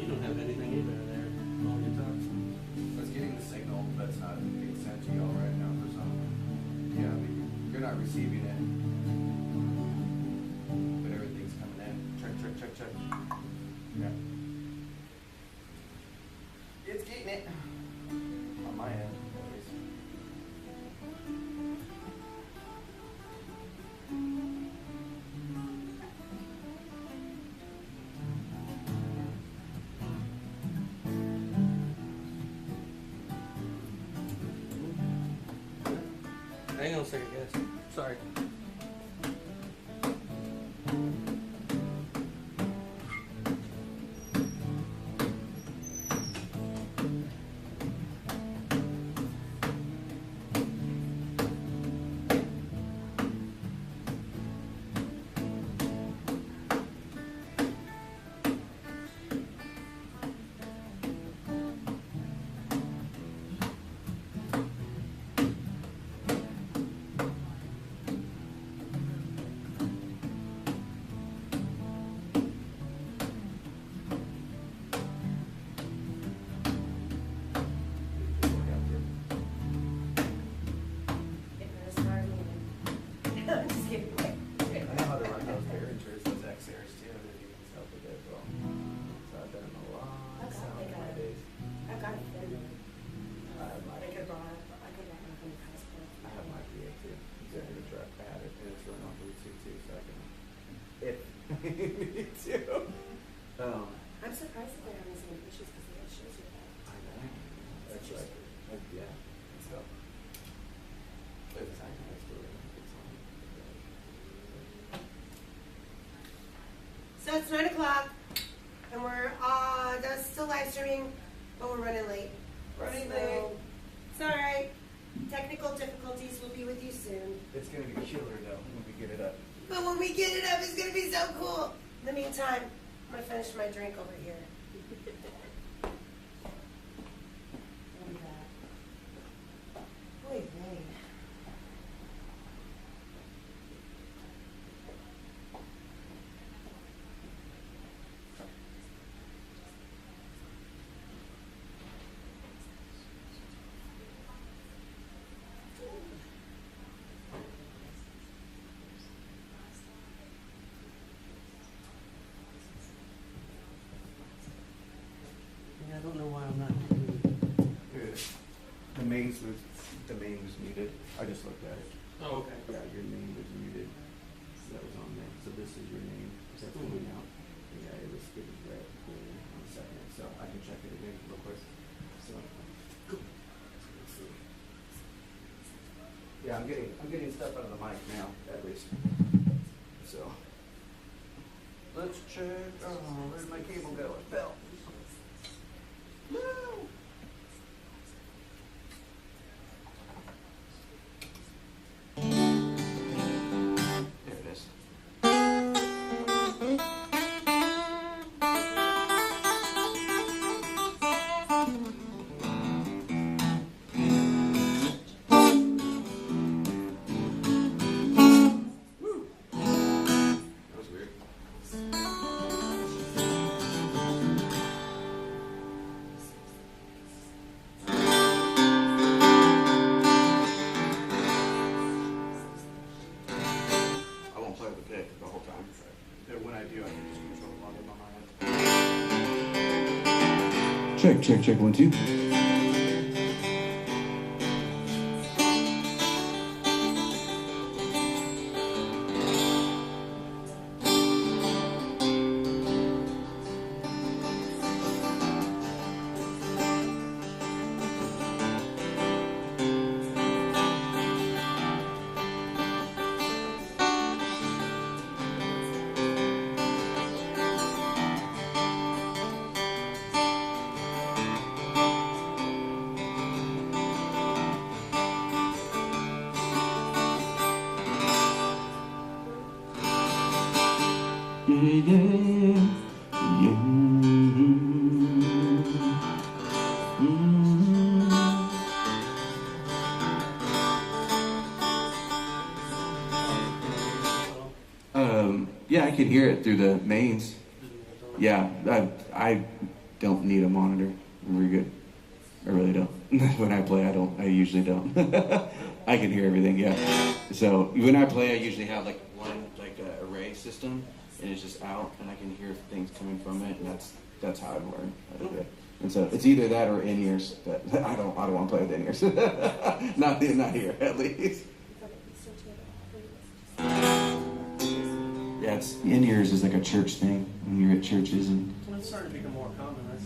don't have anything either there, all guitar. It's getting the signal, but it's not being sent to y'all right now for some. Yeah, I mean, you're not receiving it. But everything's coming in. Check. Yeah. It's getting it. On my end, at least. Hang on a second, guys. Sorry. I'm just kidding. I know how to run those Behringers, those X-Airs too, and it even help with it as well. So I've done a lot of sound in my days. I've got it there. I have my I could brought my phone to passport. I have my PA too. Executive direct. I have it, and it's running on Bluetooth too, so I can. If me too. I'm surprised that they're having so many issues because they have shows with that. I know. That's right. Yeah. So. It's nice to it's on. So it's 9 o'clock, and we're that's still live streaming, but we're running late. Running So, late. It's all right. Technical difficulties will be with you soon. It's gonna be killer though when we get it up. But when we get it up, it's gonna be so cool. In the meantime, I'm gonna finish my drink over here. Oy vey. Yeah, I don't know why I'm not doing Good. The main was muted. I just looked at it. Oh, okay. Yeah, your name was muted. That was on there. So this is your name. That's going out. Yeah, it was getting red on a second. So I can check it again real quick. So let's see. Yeah, I'm getting stuff out of the mic now, at least. So let's check. Oh, where'd my cable go? It fell. No. There it is. Woo. That was weird. I won't play the pick the whole time. But when I do, I can just control the volume on my end. Check, 1, 2. can hear it through the mains. Yeah, I don't need a monitor. We're good. I really don't. When I play, I usually don't. I can hear everything, yeah. So when I play, I usually have like one array system, and it's just out, and I can hear things coming from it, and that's how I learn how to do it. And so it's either that or in-ears, but I don't want to play with in-ears. not here, at least. Yeah, it's in-ears is like a church thing when you're at churches and. Well, it's starting to become more common. It's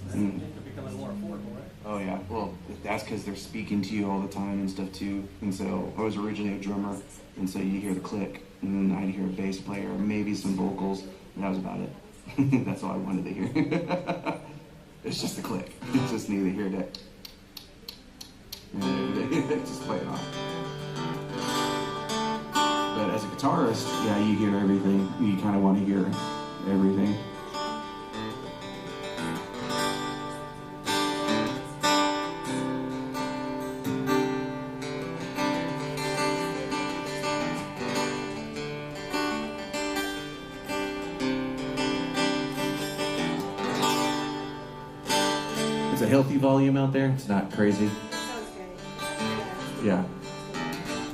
becoming more affordable, right? Oh yeah, well that's because they're speaking to you all the time and stuff too. And so I was originally a drummer, and so you hear the click, and then I'd hear a bass player, maybe some vocals, and that was about it. That's all I wanted to hear. It's just a click. It's just neither here nor there. Just play it off. But as a guitarist, yeah, you hear everything. You kind of want to hear everything. It's a healthy volume out there. It's not crazy. Sounds good. Yeah.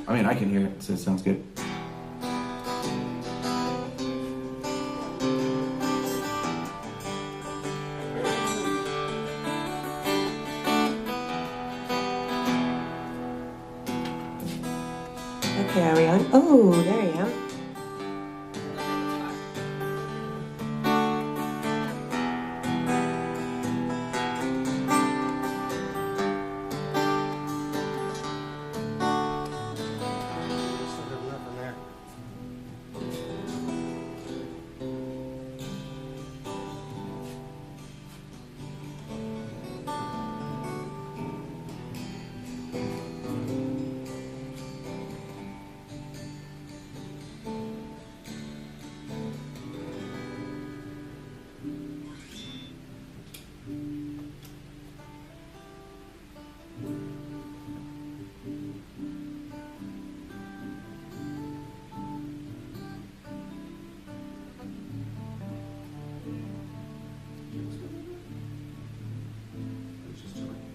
I mean, I can hear it, so it sounds good. Okay, are we on? Oh, there I am. Still got nothing there.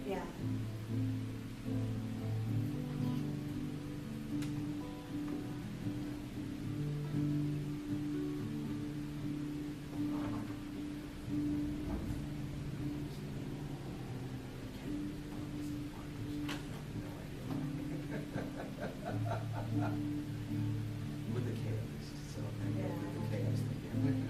Yeah. With the chaos, so with the chaos thing.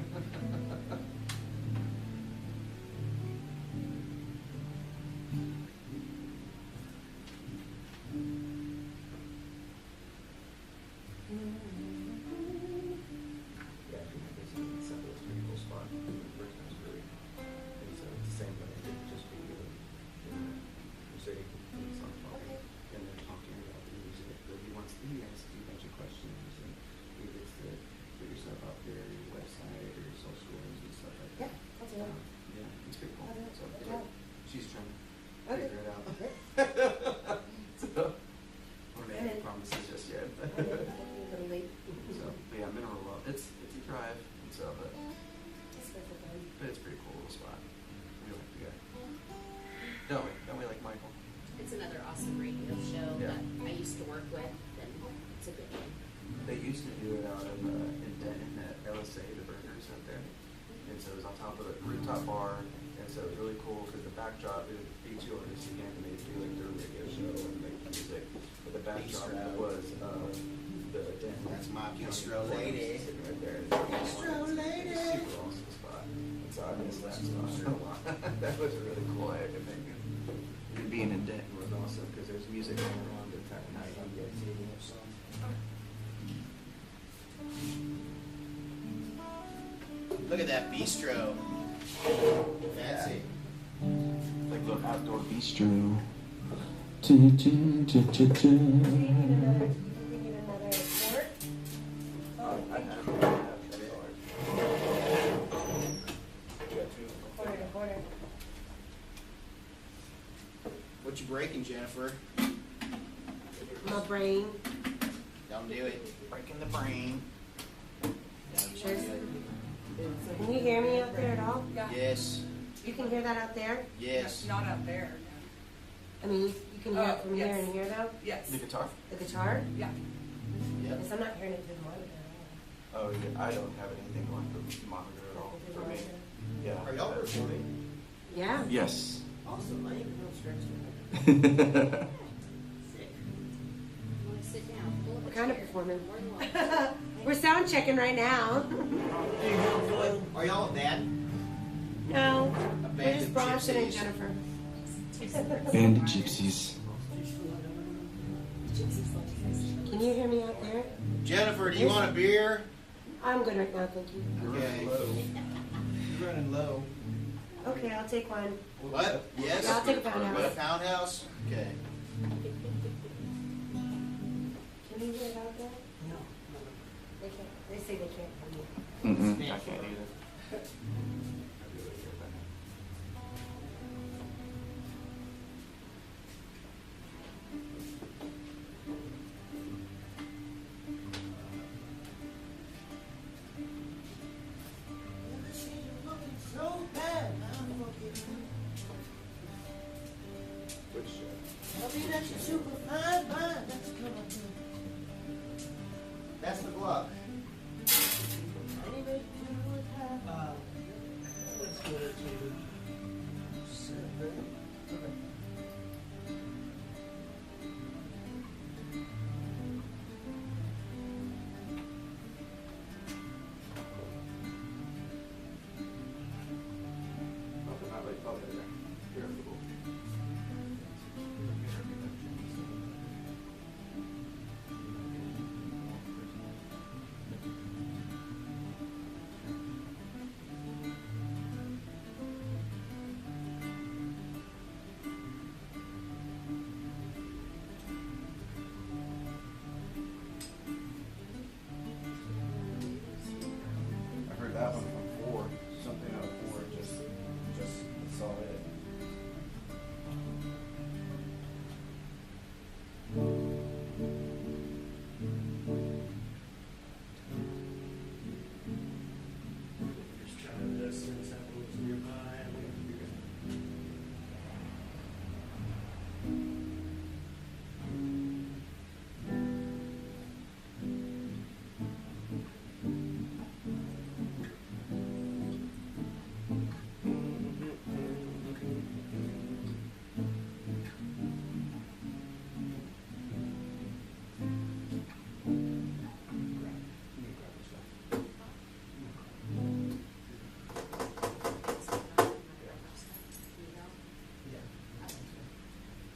Yeah, I think this is a pretty cool spot. The first time was really, and so it's the same, but it didn't just be music, it's on talking, and then talking about the music. But he wants to ask you a bunch of questions, and he gets to put yourself out there, your website or your socials and stuff like that. Yeah, I'll do it. Yeah, it's pretty cool. I'll do it. So Yeah. she's trying to Okay. figure it out. Okay. So, we're making promises just yet. Little late. So, but yeah, Mineral Well, it's a drive, and so, but it's a pretty cool little spot. We like the guy. Don't we like Michael? It's another awesome radio show Yeah. that I used to work with, and it's a good one. They used to do it out of in Denton at LSA, the burgers out there, and so it was on top of a rooftop bar, and so it was really cool because the backdrop it would be two artists again, and they'd do like their radio show and make music, but the backdrop Bistro. was the Denton. That's my County bistro Park lady. sitting right there. Bistro lady. It's a super awesome spot. And so I missed that spot a lot. That was a really cool I think. And being in Denton was awesome because there's music going around the entire night. Look at that bistro. Fancy. Like the outdoor bistro. We need another fork. Quarter. What you breaking, Jennifer? My brain. Don't do it. Breaking the brain. Cheers. Can you hear me out there at all? Yeah. Yes, You can hear that out there? yes. Not out there. I mean, you can hear it from here yes. and here though? Yes. The guitar? The guitar? Yeah. Yep. Because I'm not hearing it through the monitor. Oh, yeah, I don't have anything going for the monitor at all, Through for the me. monitor. Yeah. Are y'all recording? Yeah. Yes. Awesome, I ain't no stretch. You wanna sit down, pull up a We're kind of chair. performing. More than one. We're sound checking right now. Are y'all a band? No. A We're band just of Bronson and gypsies? Jennifer. Band of gypsies. Can you hear me out there? Jennifer, do you want a beer? I'm good right now, thank you. Okay. You're running low. Okay, I'll take one. What? Yes? Yeah, I'll take a pound What, a house. pound house? Okay. Can you hear it out there? No. They can't. They say they can't hear me. Mm-mm. I can't either. Which That's the Glock. Let's go to 7. not like other irritable. I heard that one from 4, something out of 4, just saw it. Just trying to sense that was nearby. I mean,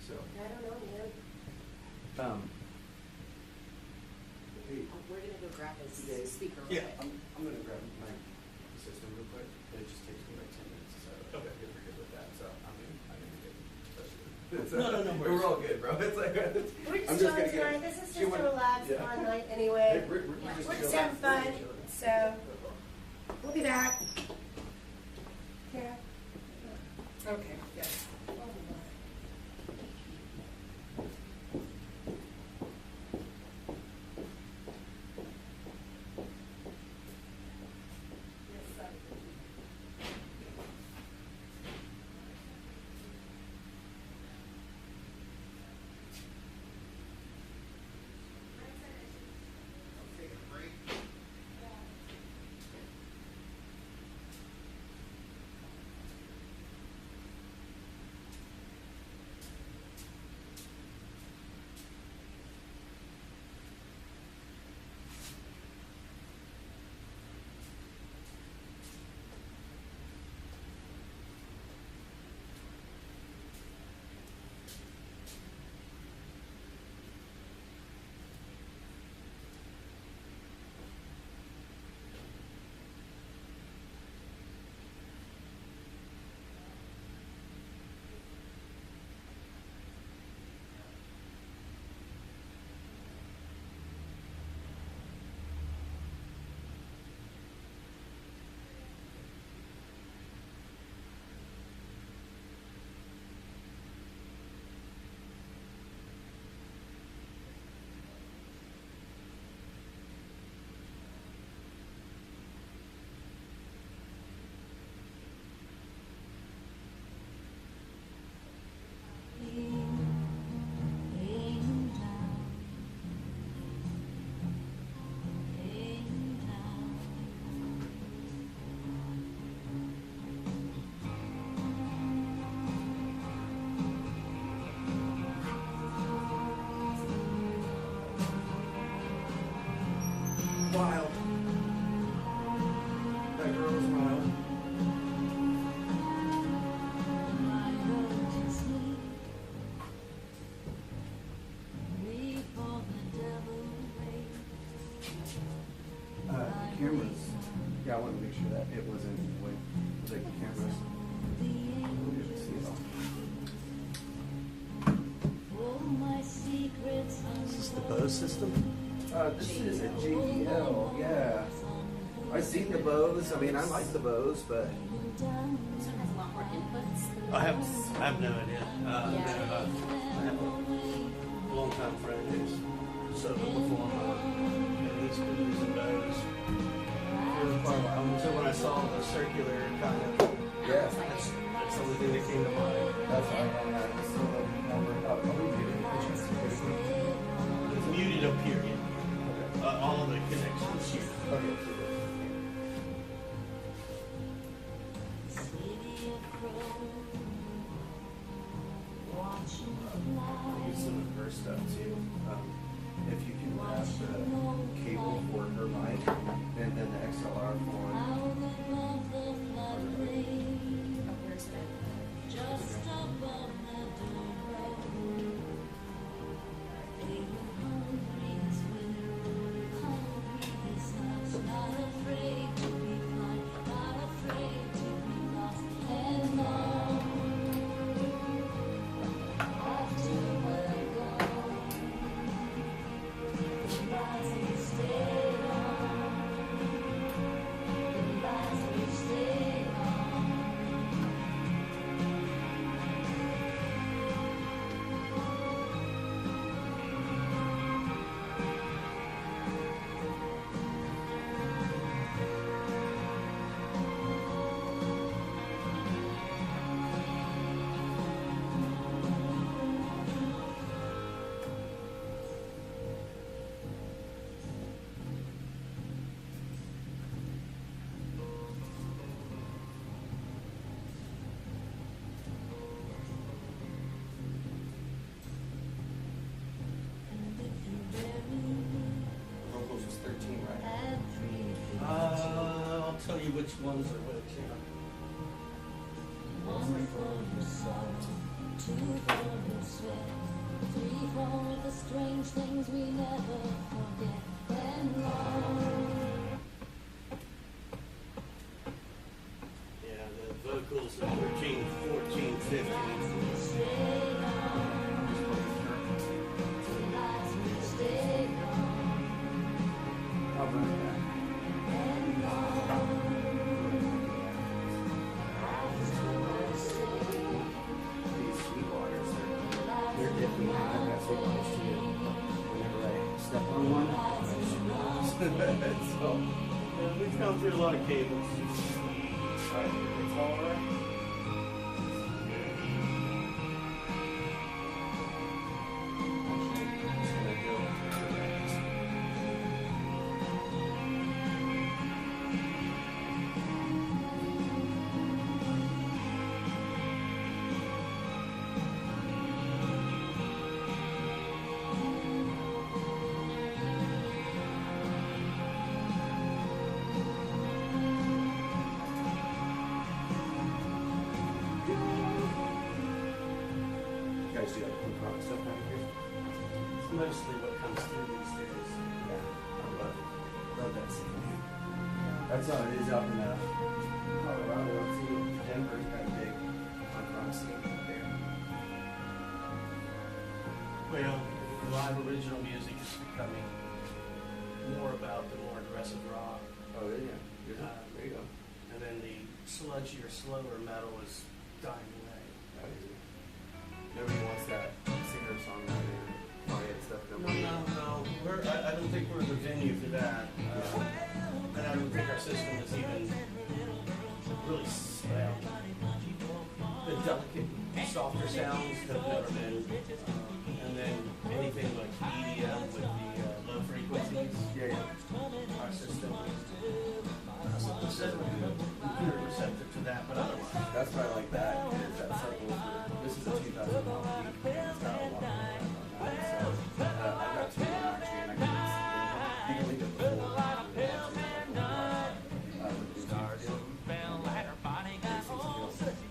So, I don't know, man. hey, We're gonna go grab his Yeah. speaker. real yeah, quick. I'm gonna grab my system real quick, but it just takes me like 10 minutes, so okay, if we're good with that, so I'm gonna get, No, worries. we're all good, bro. It's like, We're I'm just just chilling gonna get. tonight. This is she just a went- relaxed, yeah. fun night Hey, anyway. we're just We're just chilling. having fun. We're chilling. So we'll be back. Kara. Okay, yes. Take a break. sure that it wasn't like the cameras. We didn't see it all. Is this the Bose system? This is a JBL, yeah. I've seen the Bose. I mean, I like the Bose, but This one has a lot more inputs than the I have others. no idea. I have a longtime friend who's solo performer, and he's been using Bose for quite a while. So when I saw the circular kind of, yeah, that's the only thing that came to mind. that's why I'm still remember. I'll read it. It's muted up here. All of the connections here. Okay, super. I'll use some of her stuff too. If you can grab the cable for her mic and then the XLR for Oh, where's that? vocals was 13, right? I'll tell you which ones are which. Yeah. Strange things we never forget and Yeah, the vocals are 13, 14, 15. I'll run it back. These Sweetwaters, they're different. I've got Sweetwaters too. Whenever I step on one, so, We've gone through a lot of cables. it's all right. Just gonna go to the next. You guys do like punk rock stuff down here? It's mostly what comes through these days. Yeah, I love that scene. That's how it is up in Colorado too. Denver's got a big punk rock scene up there. Well, live original music is becoming more about the more aggressive rock. Oh, yeah. There you go. And then the sludgy or slower metal is dying away. Nobody wants that singer-songwriter quiet stuff. No. I don't think we're the venue for that. And I don't think our system is even really the delicate, softer sounds have never been. And then anything like EDM with the low frequencies. Yeah. Our system is receptive to that, but otherwise. That's why I like that. Is that circle. This is a 2000 model. It's got a lot of on that. So I've got two of them actually, and I can you can leave it before.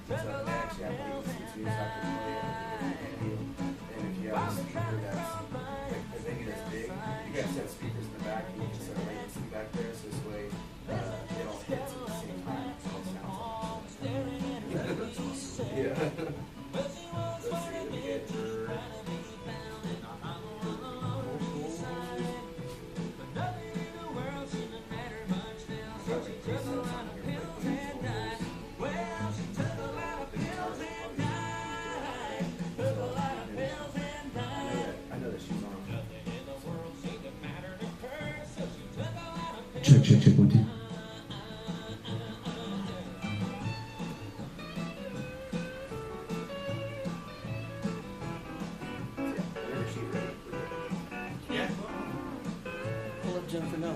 So they actually have lead CTs I can play it. And if you have a speaker that's like the thing is big, you guys have speakers in the back, and you can set a latency back there, so this way they don't hit to the same Check, check, check, 1, 2. Yeah. Pull up Jennifer now.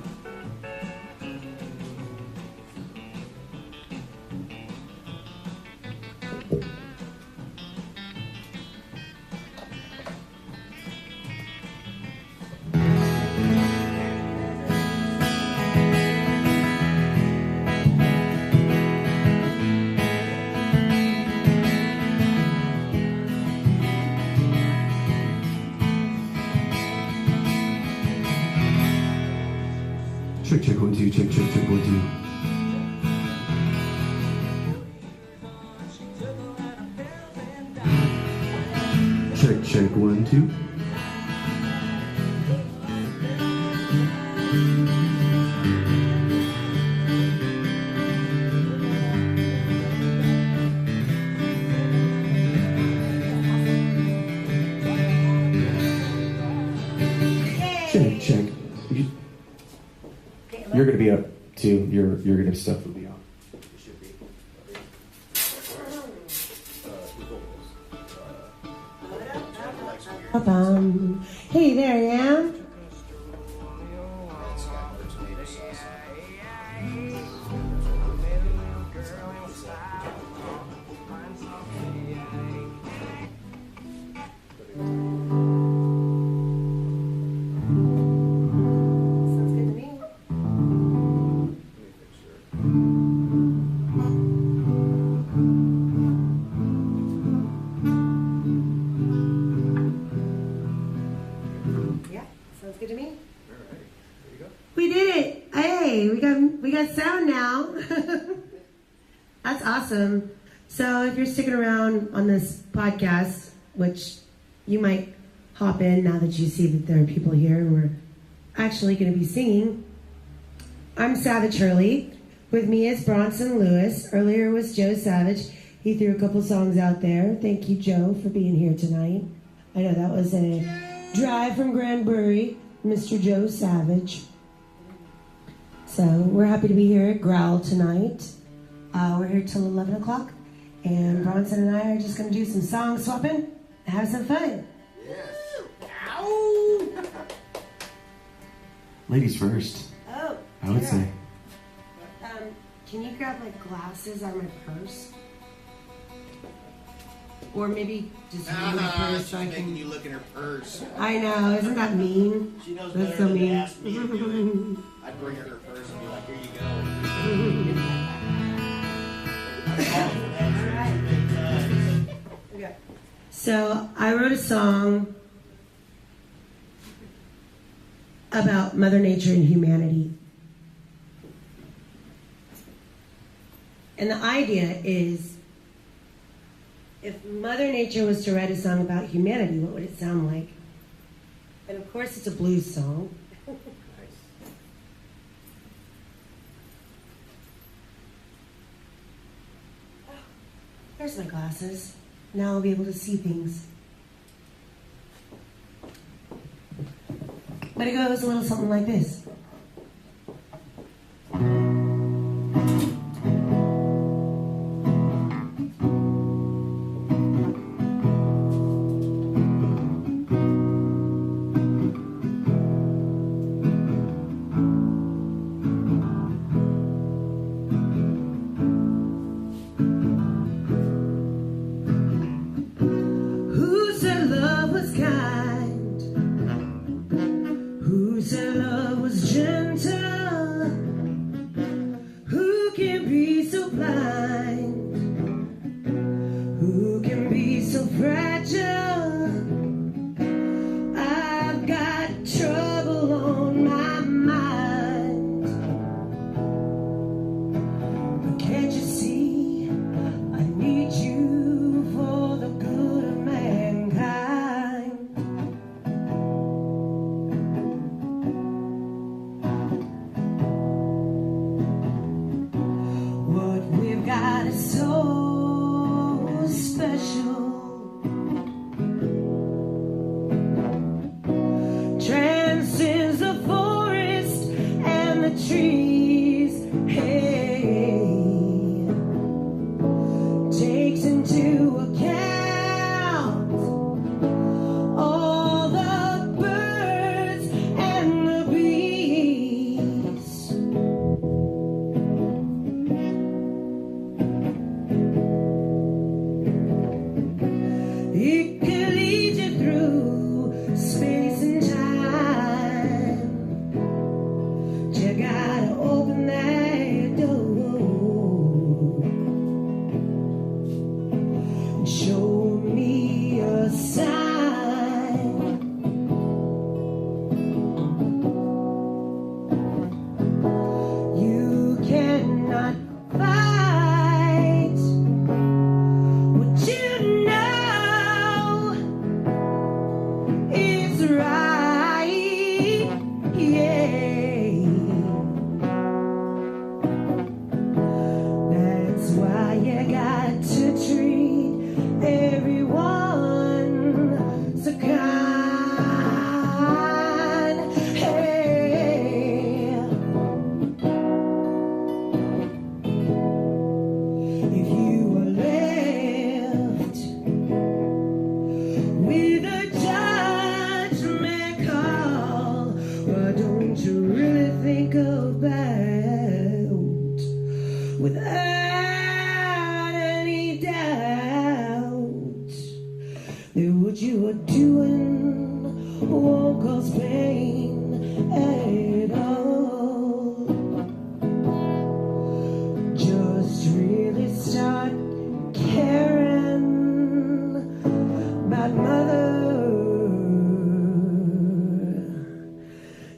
Check, check, 1, 2, check, check, check, 1, 2. Check, check, 1, 2. Check, check. You're gonna be up too. Your stuff will be on. It should be. Hey there, yeah? Sounds good to me. Yeah, sounds good to me. We did it! Hey, we got sound now. That's awesome. So if you're sticking around on this podcast, which you might hop in now that you see that there are people here and we're actually going to be singing. I'm Savage Hurley. With me is Bronson Louis. Earlier was Joe Savage. He threw a couple songs out there. Thank you, Joe, for being here tonight. I know that was a drive from Granbury, Mr. Joe Savage. So we're happy to be here at Growl tonight. We're here till 11 o'clock. And Bronson and I are just going to do some song swapping and have some fun. Ladies first, Oh, I would say. Can you grab my glasses out of my purse? Or maybe just hold my purse so I She's making can... you look in her purse. I know, isn't that mean? She knows That's better so than to mean. ask me to do it. I'd bring her her purse and be like, here you go. Okay. So I wrote a song about Mother Nature and humanity. And the idea is, if Mother Nature was to write a song about humanity, what would it sound like? And of course it's a blues song. There's my glasses. Now I'll be able to see things. But it goes a little something like this. Who said love was kind? Who said love was trees. Hey, takes into account all the birds and the bees. It can lead you through space and time. You gotta open that door. Show me a sign. You cannot fight what you know is right. Yeah, that's why you got to treat everyone so kind. Hey, if you were left with a judgment call, why don't you really think about without any doubt that what you are doing won't cause pain at all? Just really start caring about Mother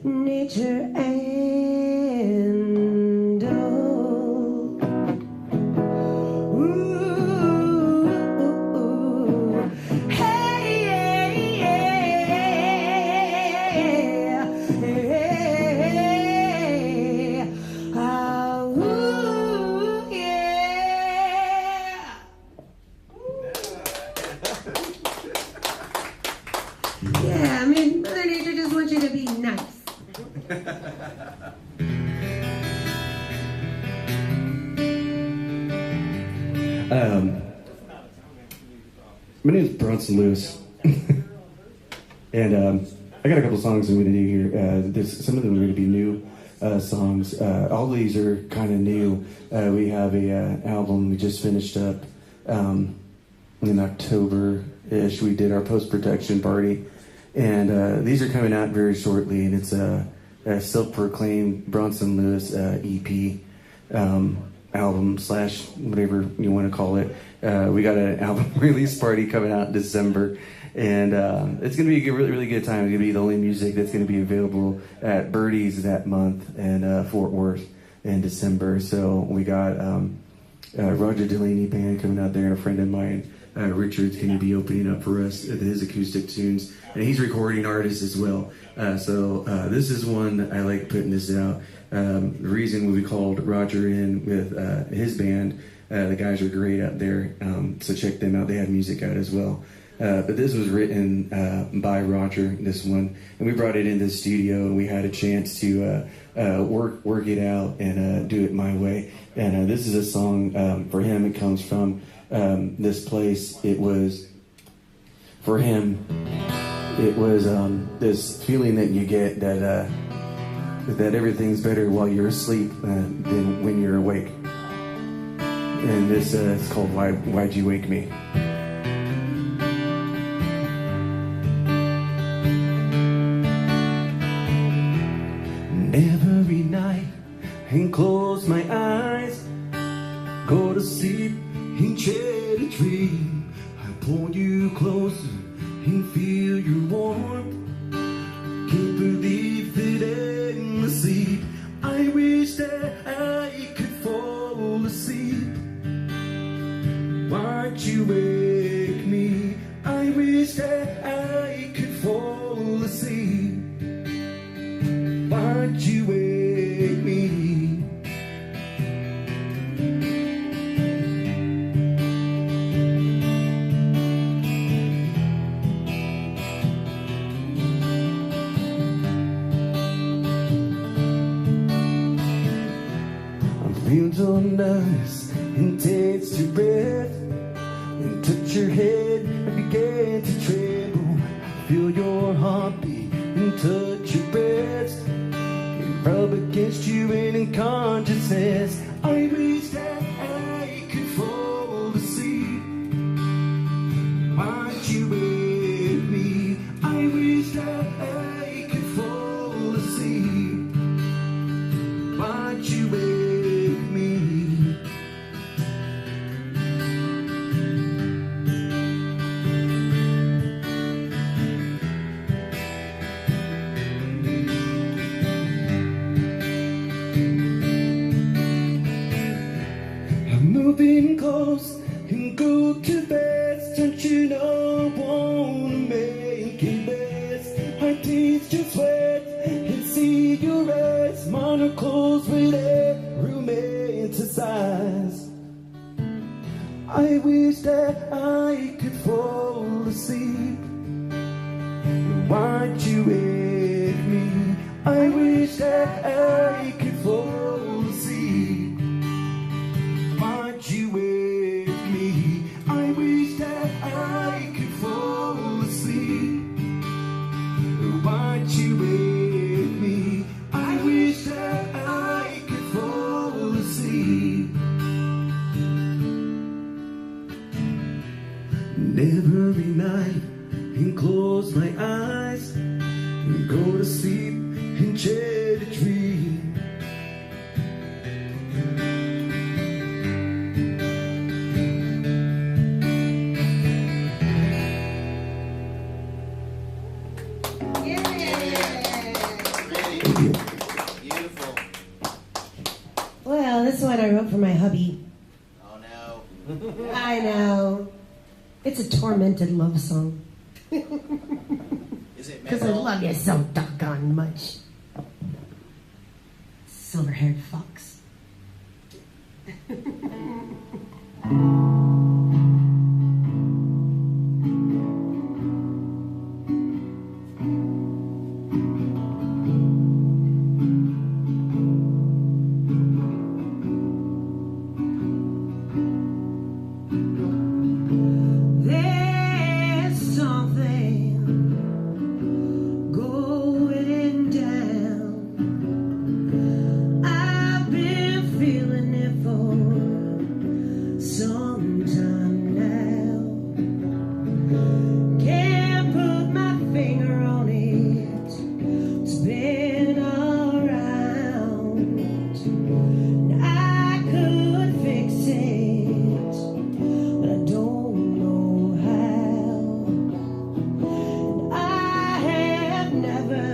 Nature and all. Ooh, hey, hey, ooh, yeah. Yeah, I mean, Mother Nature just wants you to be nice. My name is Bronson Louis, and I got a couple songs I'm going to do here. Some of them are going to be new songs. All these are kind of new. We have a album we just finished up in October-ish. We did our post-production party, and these are coming out very shortly, and it's a self-proclaimed Bronson Louis EP. Album / whatever you want to call it. We got an album release party coming out in December, and it's going to be a really, really good time. It's going to be the only music that's going to be available at Birdie's that month in Fort Worth in December. So we got Roger Delaney Band coming out there, and a friend of mine, Richard's going to be opening up for us at his acoustic tunes, and he's recording artist as well. So this is one I like putting this out. The reason we called Roger in with his band, the guys are great out there, so check them out. They have music out as well. But this was written by Roger, this one, and we brought it into the studio, and we had a chance to work it out and do it my way. And this is a song for him. It comes from this place. It was, for him, it was this feeling that you get that everything's better while you're asleep than when you're awake. And this is called Why'd You Wake Me? Every night and close my eyes, go to sleep and try to dream. I pull you closer and feel your warmth. Can't believe that I'm asleep. I wish that I could fall asleep. Why'd you wake me? I wish that I could fall asleep. Why'd you wake me? nice and taste your breath and touch your head and began to tremble. Feel your heartbeat and touch your breast and rub against you in consciousness. I wish that I could fall asleep. Aren't you with me? I wish that I could fall asleep. Aren't you with me? I'm moving close and go too fast. Don't you know I wanna make it last? I taste your sweat and see your eyes. Mine are closed with a romanticize. I wish that I could fall asleep. Aren't you with me? I wish that I could fall asleep. Aren't you with me? I wish that I could fall asleep. Aren't you with me? I wish that I could fall asleep. And every night and close my eyes and go to sleep and share a dream. Beautiful. Well, this one I wrote for my hubby. Oh no. I know. It's a tormented love song. Is it Because I metal? love you so doggone much. Silver-haired fox. There's something going down. I've been feeling it for some time now. Can't put my finger on it. It's been around. And I could fix it, but I don't know how. And I have never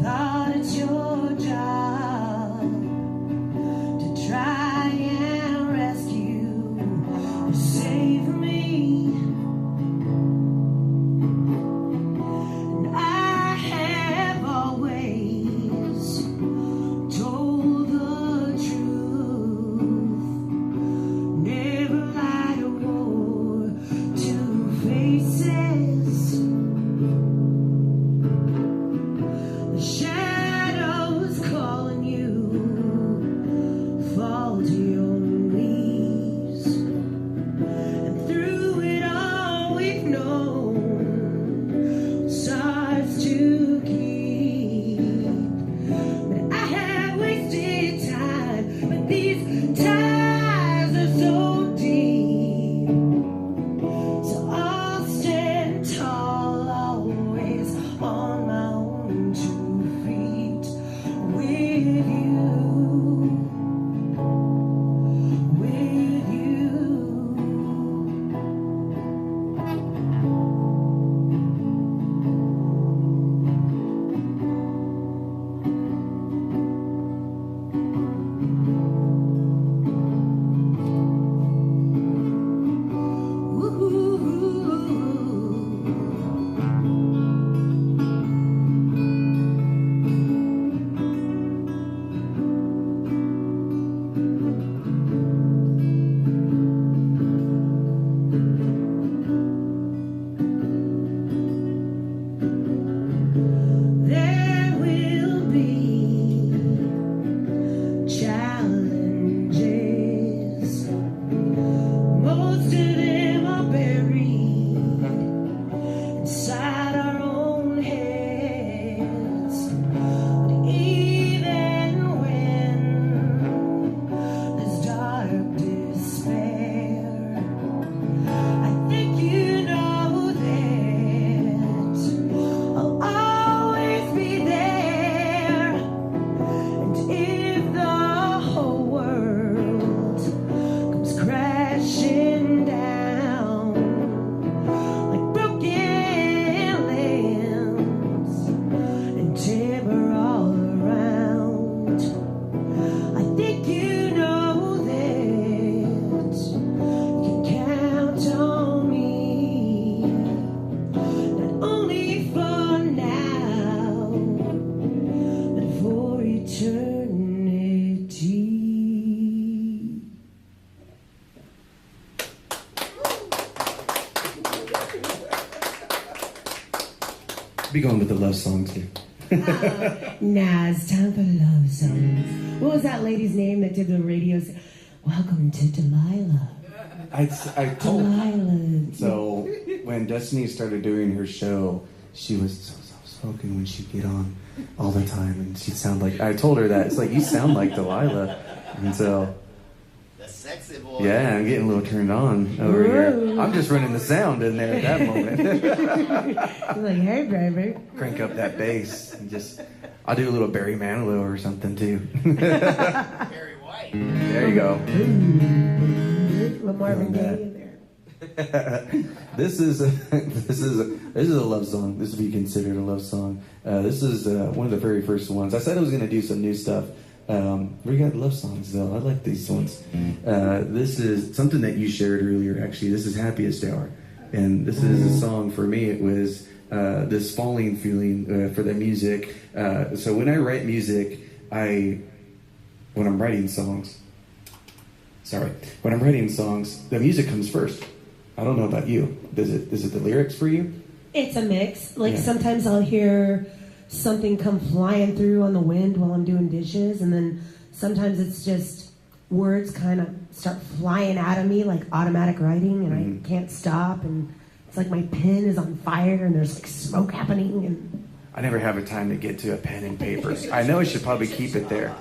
thought it's your job to try and rescue or save me. And I have always told the truth, never lied or wore two faces. The shadows calling you, fall to your knees. And through it all we've known stars to keep. But I have wasted time, but these ties are so deep. So I'll stand Be going with the love songs here. Nah, it's time for love songs. What was that lady's name that did the radio? Welcome to Delilah. I told. Delilah. So when Destiny started doing her show, she was so soft-spoken when she'd get on all the time, and she'd sound like, I told her that, it's like, you sound like Delilah. And so, The sexy boy. yeah, I'm getting a little turned on over here. I'm just running the sound in there at that moment. I'm like, hey, baby. Crank up that bass and just, I'll do a little Barry Manilow or something too. Barry White. There you go. What Marvin Gaye in there. This is a love song. This would be considered a love song. This is one of the very first ones. I said I was going to do some new stuff. We got love songs though. I like these ones. This is something that you shared earlier. Actually, this is Happiest Hour, and this is a song for me. It was this falling feeling for the music. So when I write music, when I'm writing songs, the music comes first. I don't know about you. Is it the lyrics for you? It's a mix. Like sometimes I'll hear something come flying through on the wind while I'm doing dishes, and then sometimes it's just words kind of start flying out of me like automatic writing, and I can't stop, and it's like my pen is on fire and there's like smoke happening, and I never have a time to get to a pen and paper. I know I should probably keep it there,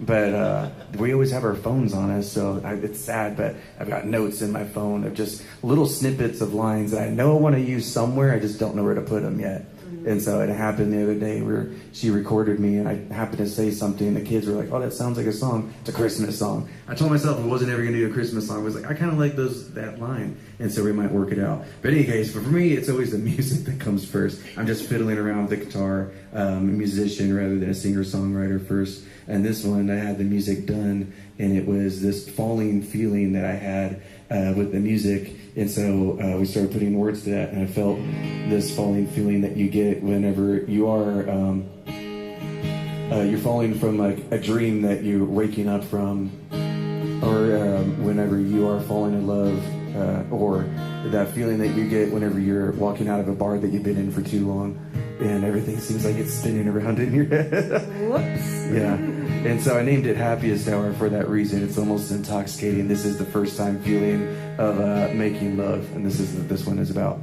but we always have our phones on us, so it's sad, but I've got notes in my phone of just little snippets of lines that I know I want to use somewhere, I just don't know where to put them yet. And so it happened the other day where she recorded me and I happened to say something and the kids were like, oh, that sounds like a song. It's a Christmas song. I told myself I wasn't ever going to do a Christmas song. I was like, I kind of like that line. And so we might work it out. But in any case, for me, it's always the music that comes first. I'm just fiddling around with the guitar, a musician rather than a singer-songwriter first. And this one, I had the music done, and it was this falling feeling that I had with the music. And so we started putting words to that, and I felt this falling feeling that you get whenever you are you're falling from like a dream that you're waking up from, or whenever you are falling in love, or that feeling that you get whenever you're walking out of a bar that you've been in for too long, and everything seems like it's spinning around in your head. whoops. Yeah. And so I named it Happiest Hour for that reason. It's almost intoxicating. This is the first time feeling of making love, and this is what this one is about.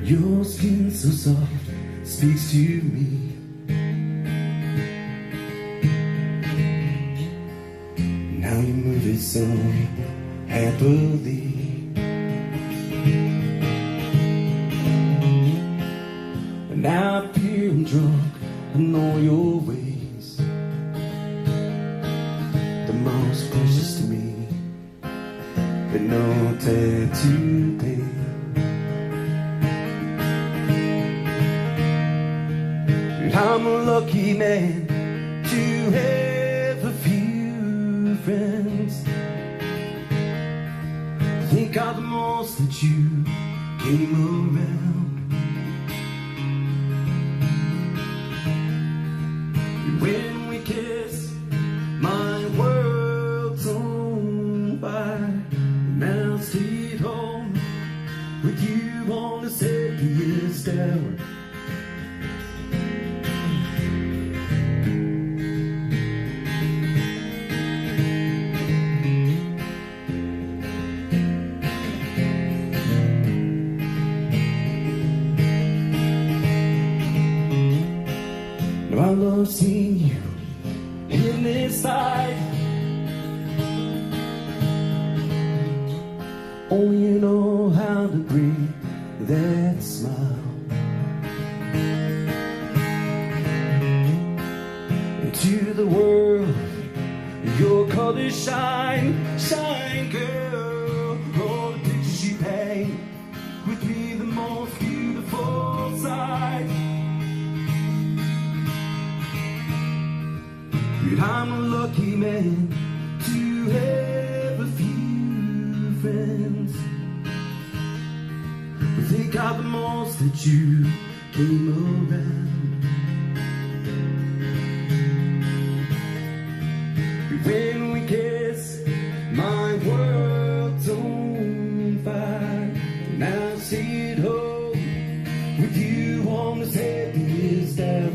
Your skin so soft speaks to me. Now you move it so happily. And now I feel I'm drunk in all your ways. The most precious to me, but no tattoo pay. I'm a lucky man to have a few friends. Think of the most that you came around. When we kiss, my world's on fire. Now I'll stay at home with you on the happiest hour. I love seeing you in this light. Only you know how to breathe that smile. Into the world, your colors shine, shine, girl. All the pictures you paint with me, the most beautiful sight. I'm a lucky man to have a few friends who think of the most that you came around. When we kiss, my world's on fire, and I see it all with you on this happiest hour.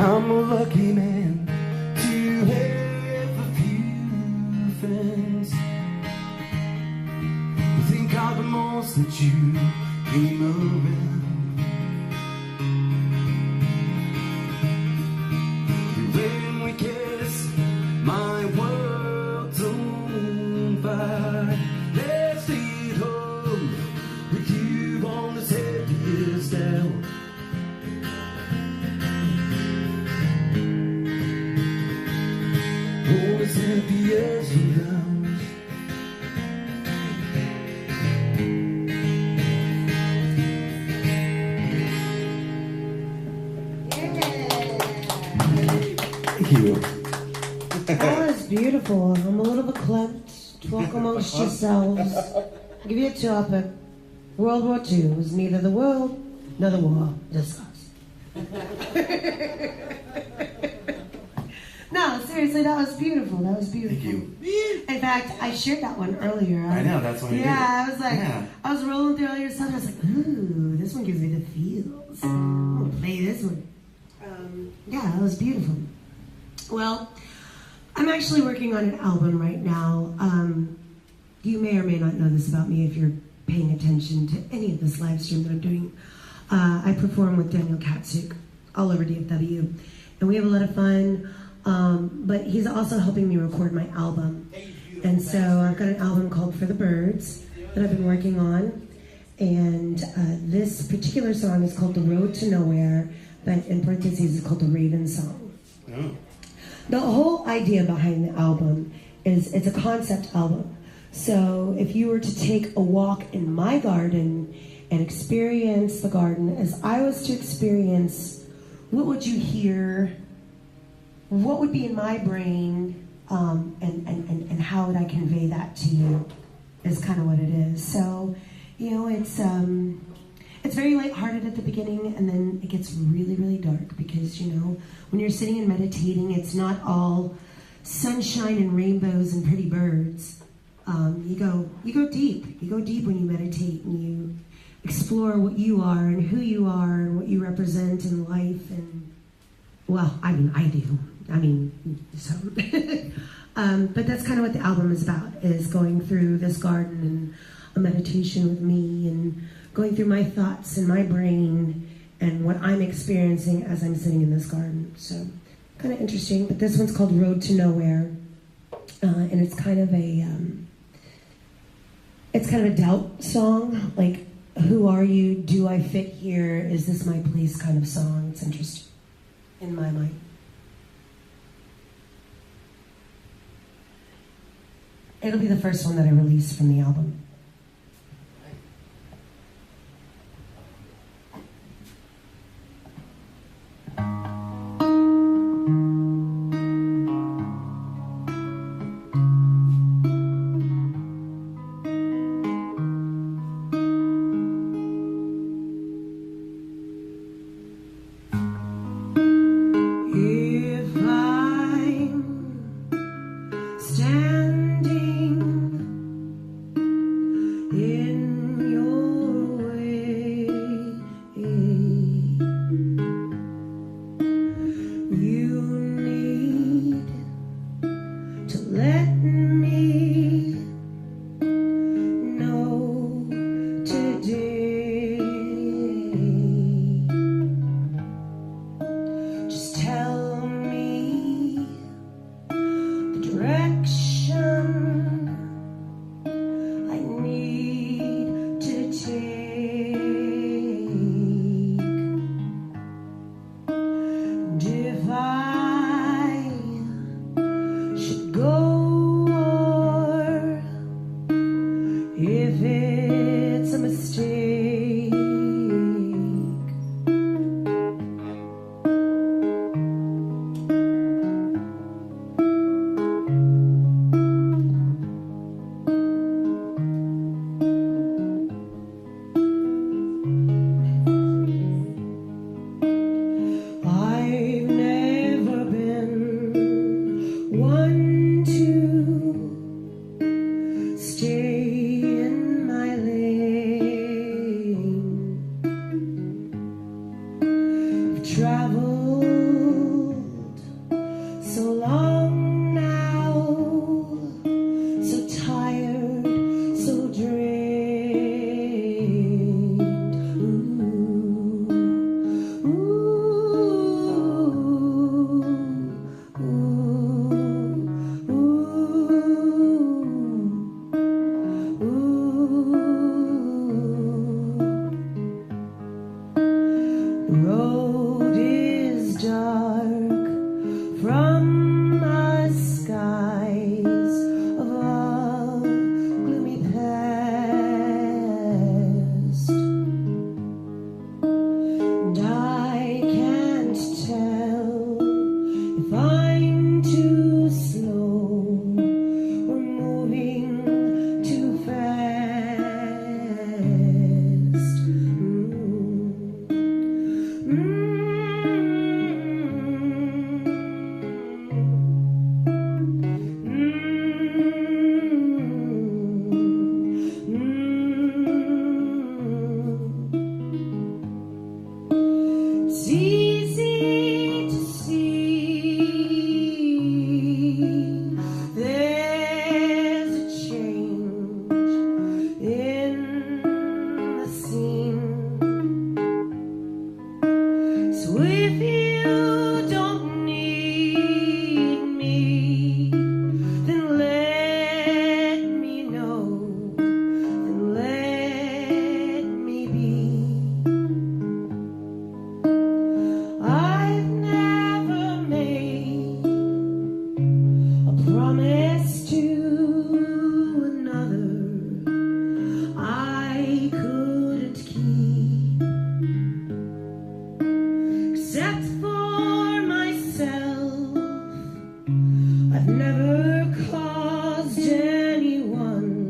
I'm a lucky man to have a few friends who think of the most that you came around. And when we kiss, my world's on fire. Let's stay at home with you on this happiest hour. Oh, as happy as you are. Thank you. That was beautiful. I'm a little bit clamped. Talk amongst yourselves. I'll give you a topic. World War II was neither the world nor the war. Just us. No, seriously, that was beautiful. That was beautiful. Thank you. In fact, I shared that one earlier. I know, that's why I did it. Yeah, I was like, Yeah. I was rolling through all your stuff. I was like, ooh, this one gives me the feels. I'm gonna play this one. Yeah, that was beautiful. Well, I'm actually working on an album right now. You may or may not know this about me if you're paying attention to any of this live stream that I'm doing. I perform with Daniel Katsuk all over DFW, and we have a lot of fun. But he's also helping me record my album. And so I've got an album called For the Birds that I've been working on. And this particular song is called The Road to Nowhere, but in parentheses it's called The Raven Song. Oh. The whole idea behind the album is it's a concept album. So if you were to take a walk in my garden and experience the garden as I was to experience, what would you hear? What would be in my brain, and how would I convey that to you is kind of what it is. So, you know, it's very lighthearted at the beginning, and then it gets really, really dark because, you know, when you're sitting and meditating, it's not all sunshine and rainbows and pretty birds. You go deep. You go deep when you meditate and you explore what you are and who you are and what you represent in life. And, well, I mean, I do. So, but that's kind of what the album is about, is going through this garden and a meditation with me and going through my thoughts and my brain and what I'm experiencing as I'm sitting in this garden. So, kind of interesting. But this one's called Road to Nowhere, and it's kind of a doubt song, like, who are you? Do I fit here? Is this my place? Kind of song. It's interesting in my mind. It'll be the first one that I release from the album. If I'm standing in your way, you need to let me know today. Just tell me the direction I need to take. And if I If I'm too slow or moving too fast. It's easy to see there's a change in the scene. So if you don't need me, then let me know, then let me be. I've never made a promise to another I couldn't keep, except for myself. I've never caused anyone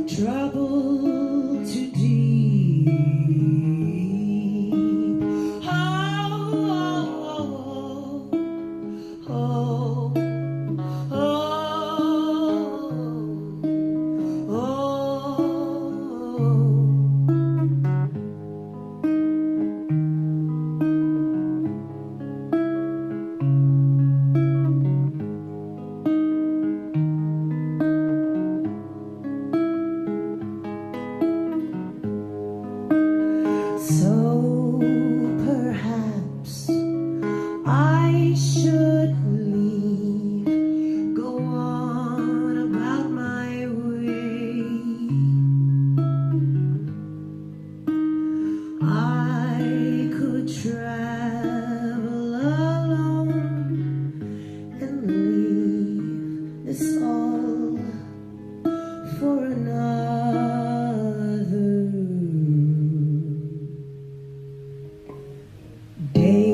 trouble too deep. So perhaps I should leave, go on about my way. I could travel alone and leave this all for another day.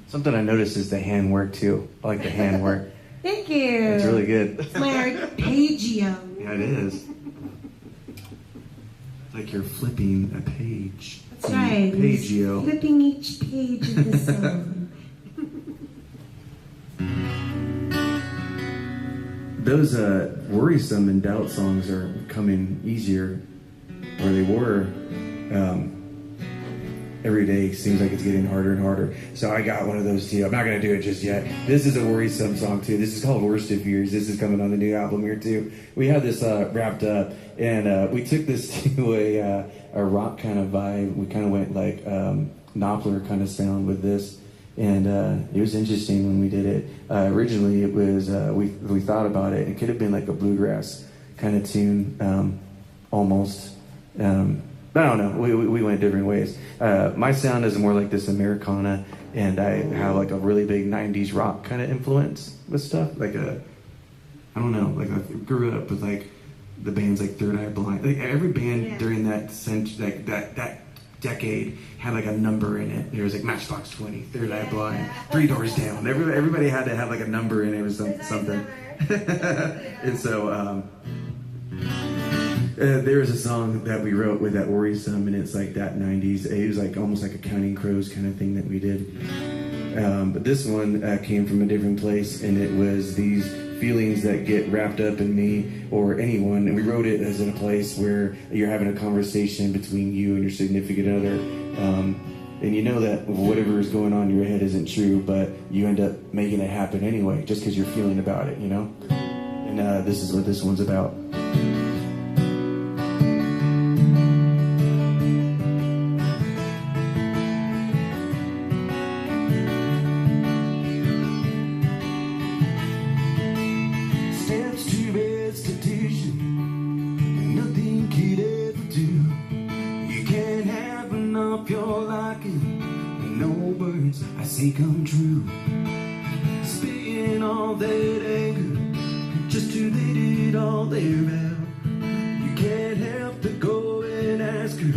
Something I noticed is the hand work too. I like the hand work. Thank you. It's really good. It's my arpeggio. Yeah, it is. Like you're flipping a page. That's right. Arpeggio. Flipping each page of the song. Those worrisome and doubt songs are coming easier, or they were. Every day seems like it's getting harder and harder. So I got one of those too. I'm not going to do it just yet. This is a worrisome song too. This is called Worst of Years. This is coming on the new album here too. We had this wrapped up, and we took this to a rock kind of vibe. We kind of went like Knopfler kind of sound with this. And it was interesting when we did it. Originally it was, we thought about it. It could have been like a bluegrass kind of tune, almost. I don't know. We went different ways. My sound is more like this Americana, and I have like a really big 90s rock kind of influence with stuff. Like I don't know, like I grew up with like the bands like Third Eye Blind. Like every band during that century, like that decade had like a number in it. There was like Matchbox 20, Third Eye Blind, Three Doors Down. Everybody had to have like a number in it or something. And so there was a song that we wrote with that worrisome, and it's like that 90s. It was like almost like a Counting Crows kind of thing that we did. But this one came from a different place, and it was these feelings that get wrapped up in me or anyone. And we wrote it as in a place where you're having a conversation between you and your significant other. And you know that whatever is going on in your head isn't true, but you end up making it happen anyway, just because you're feeling about it, you know? And this is what this one's about. fantasy come true. Spitting all that anger just to let it all there out. You can't help to go and ask her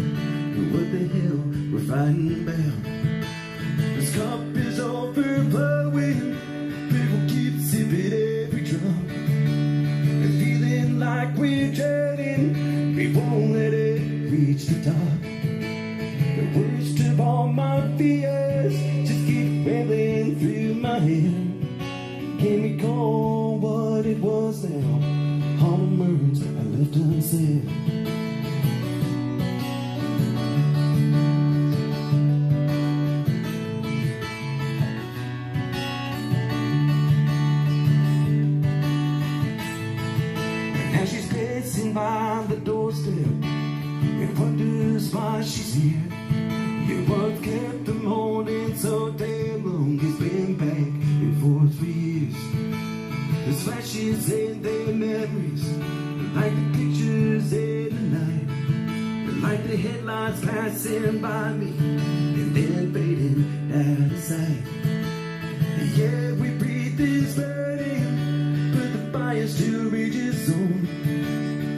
what the hell we're fighting about. This cup is overflowing, people keep sipping every drop. And feeling like we're drowning, we won't let it reach the top. The worst of all my fears just keep rambling through my head. Can't recall what it was now, all the words I left unsaid. Now she's pacing by the doorstep and wonders why she's here. Yeah, what kept them holding so damn long? It's been back and forth for years. There's flashes in their memories, like the pictures in the night, like the headlights passing by me and then fading out of sight. Yeah, we breathe this burning, but the fire still rages on.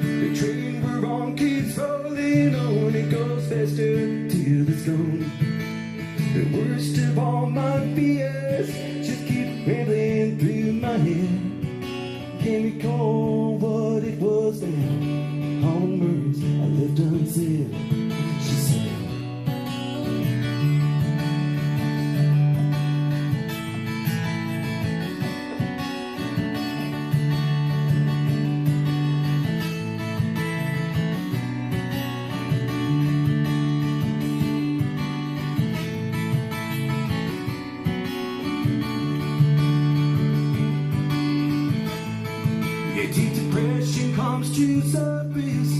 The train we're on keeps rolling on, it goes faster till it's gone. The worst of all my fears just keep rambling through my head. Can't recall what it was now, all the words I left unsaid. She said, deep depression comes to surface.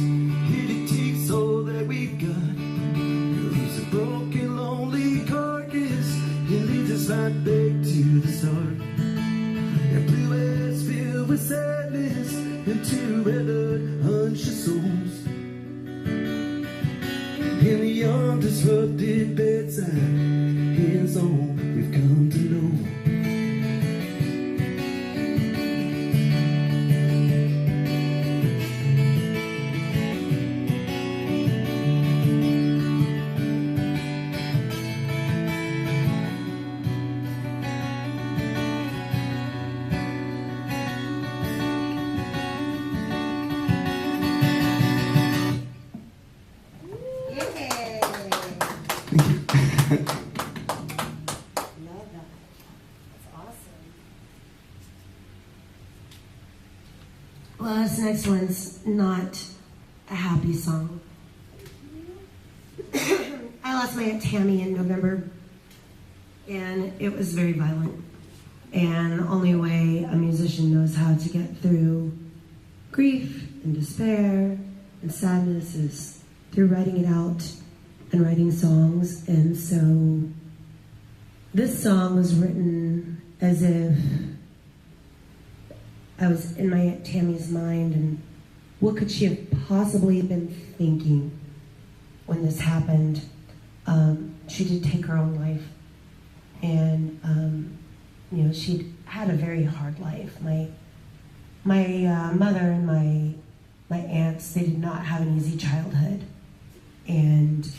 It takes all that we've got. It leaves a broken, lonely carcass. It leads us right back to the start. And blue eyes filled with sadness, and two weathered, anxious souls. In the undisrupted bedside, hands on, we've come to know. Well, this next one's not a happy song. I lost my Aunt Tammy in November, and it was very violent. And the only way a musician knows how to get through grief and despair and sadness is through writing it out and writing songs. And so this song was written as if I was in my Aunt Tammy's mind, and what could she have possibly been thinking when this happened? She did take her own life, and you know, she'd had a very hard life. My mother and my aunts, they did not have an easy childhood, and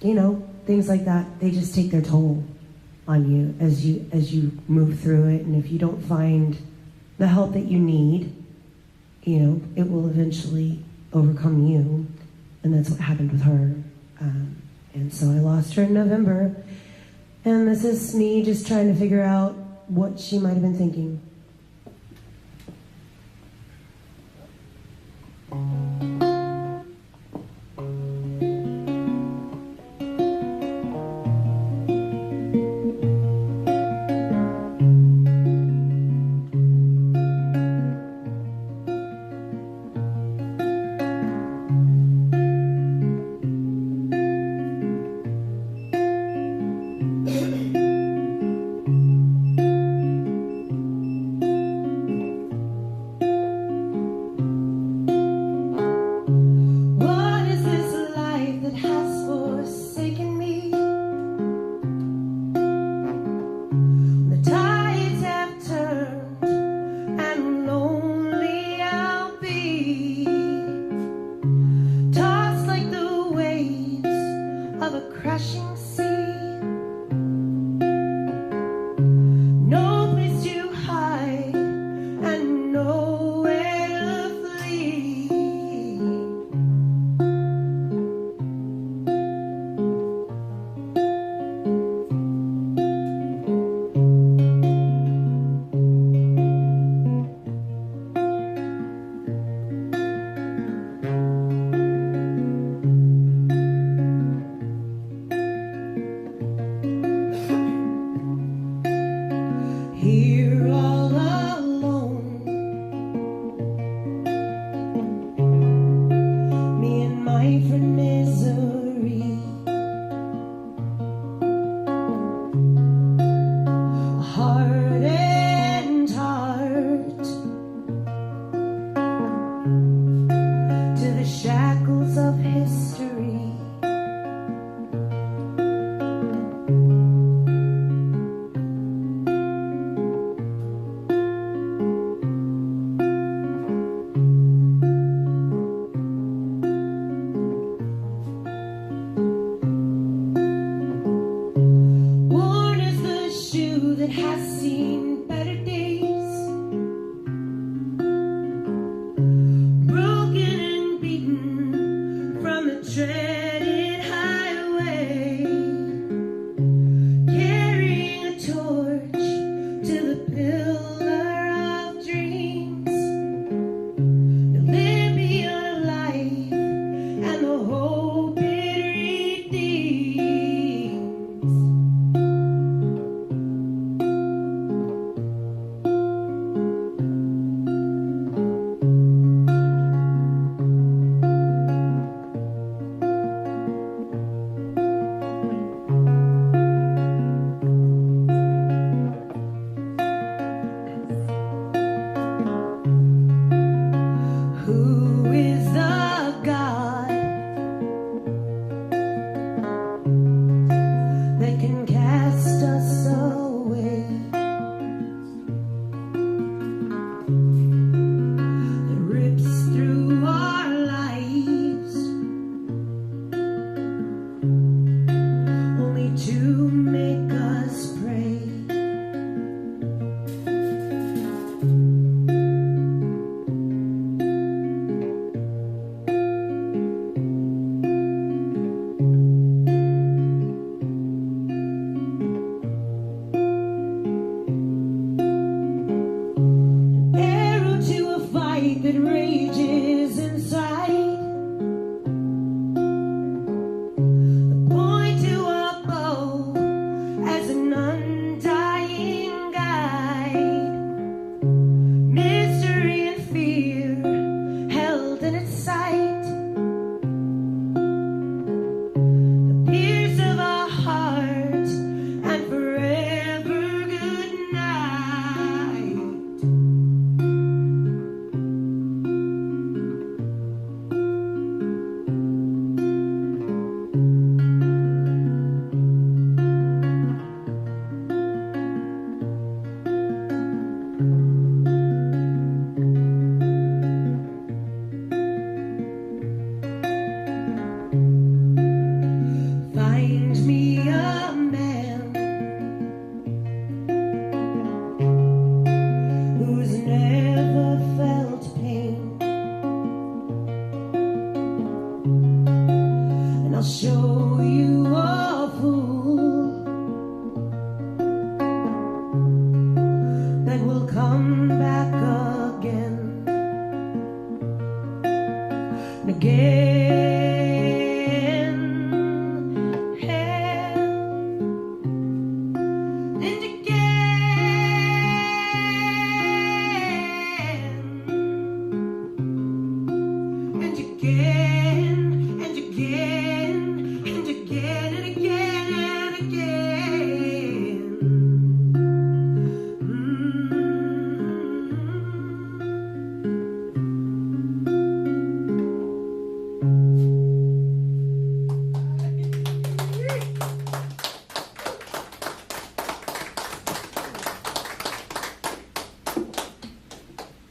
you know, things like that, they just take their toll on you as you move through it. And if you don't find the help that you need, you know, it will eventually overcome you. And that's what happened with her. And so I lost her in November. And this is me just trying to figure out what she might have been thinking.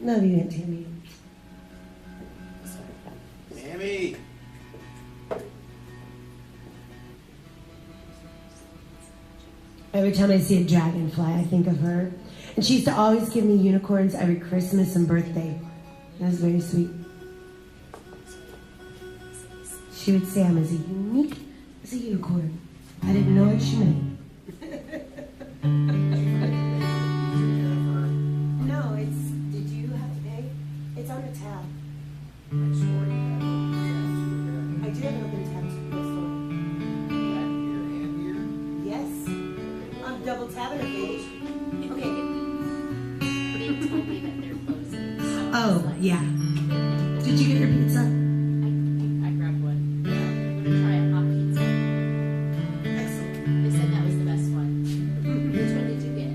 Love you, Aunt Tammy. Tammy. Every time I see a dragonfly, I think of her. And she used to always give me unicorns every Christmas and birthday. It was very sweet. She would say I'm as unique as a unicorn. I didn't know what she meant. No, did you have to pay? It's on the tab. I do have an open tab to the store. Yes. I'm double tabbing it, baby. Okay. They told me that they're closing. So Oh, yeah. Did you get your pizza? I grabbed one. I'm gonna try a hot pizza. Excellent. They said that was the best one. Which one did you get?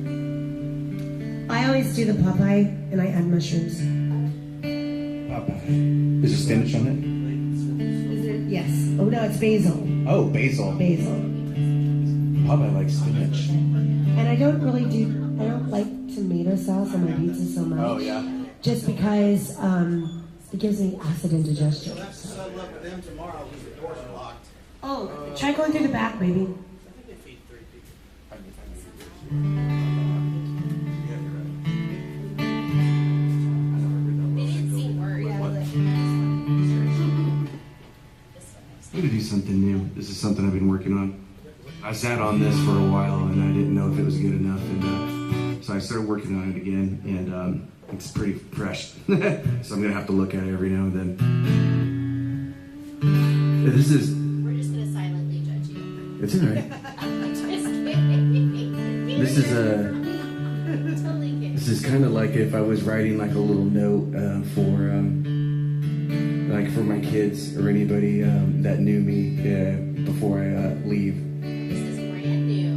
I always do the Popeye, and I add mushrooms. Is there spinach on it? Is it? Yes. Oh, no, it's basil. Oh, basil. Basil. Popeye likes spinach. And I don't like tomato sauce on my pizza so much. Oh, yeah. Just because it gives me acid indigestion. We'll have to settle up with them tomorrow because the doors are locked. Oh, try going through the back, baby. I think they feed 3 people. They didn't seem worried. I'm gonna do something new. This is something I've been working on. I sat on this for a while and I didn't know if it was good enough, and so I started working on it again, and it's pretty fresh. So I'm gonna have to look at it every now and then. This is. We're just gonna silently judge you. It's alright. Just kidding. This is Totally kidding. This is kind of like if I was writing like a little note for my kids or anybody that knew me before I leave. This is brand new.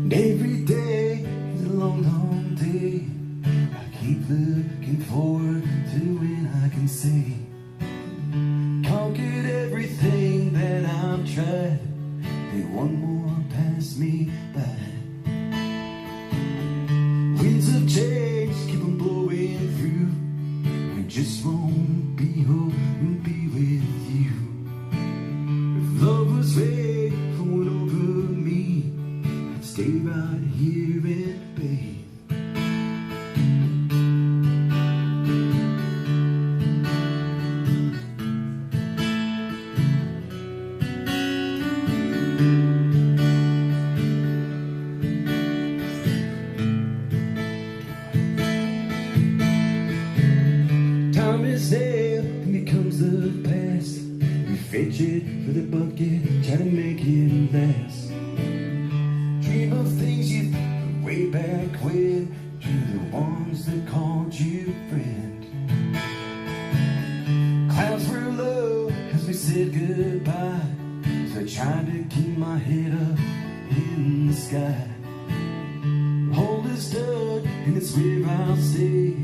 And every day is a long, long day. I keep looking forward to when I can say conquered everything that I've tried. They one more pass me by. Winds of change keep on blowing through. I just won't be home and be with you. If love was fate flowing over me, I'd stay right here and bathe. Time is there and it comes the past. We fetch it for the bucket, try to make it last. Dream of things you thought way back when, to the ones that called you friend. Clouds were low as we said goodbye, so I tried to keep my head up in the sky. Hold is dug and it's where I'll stay.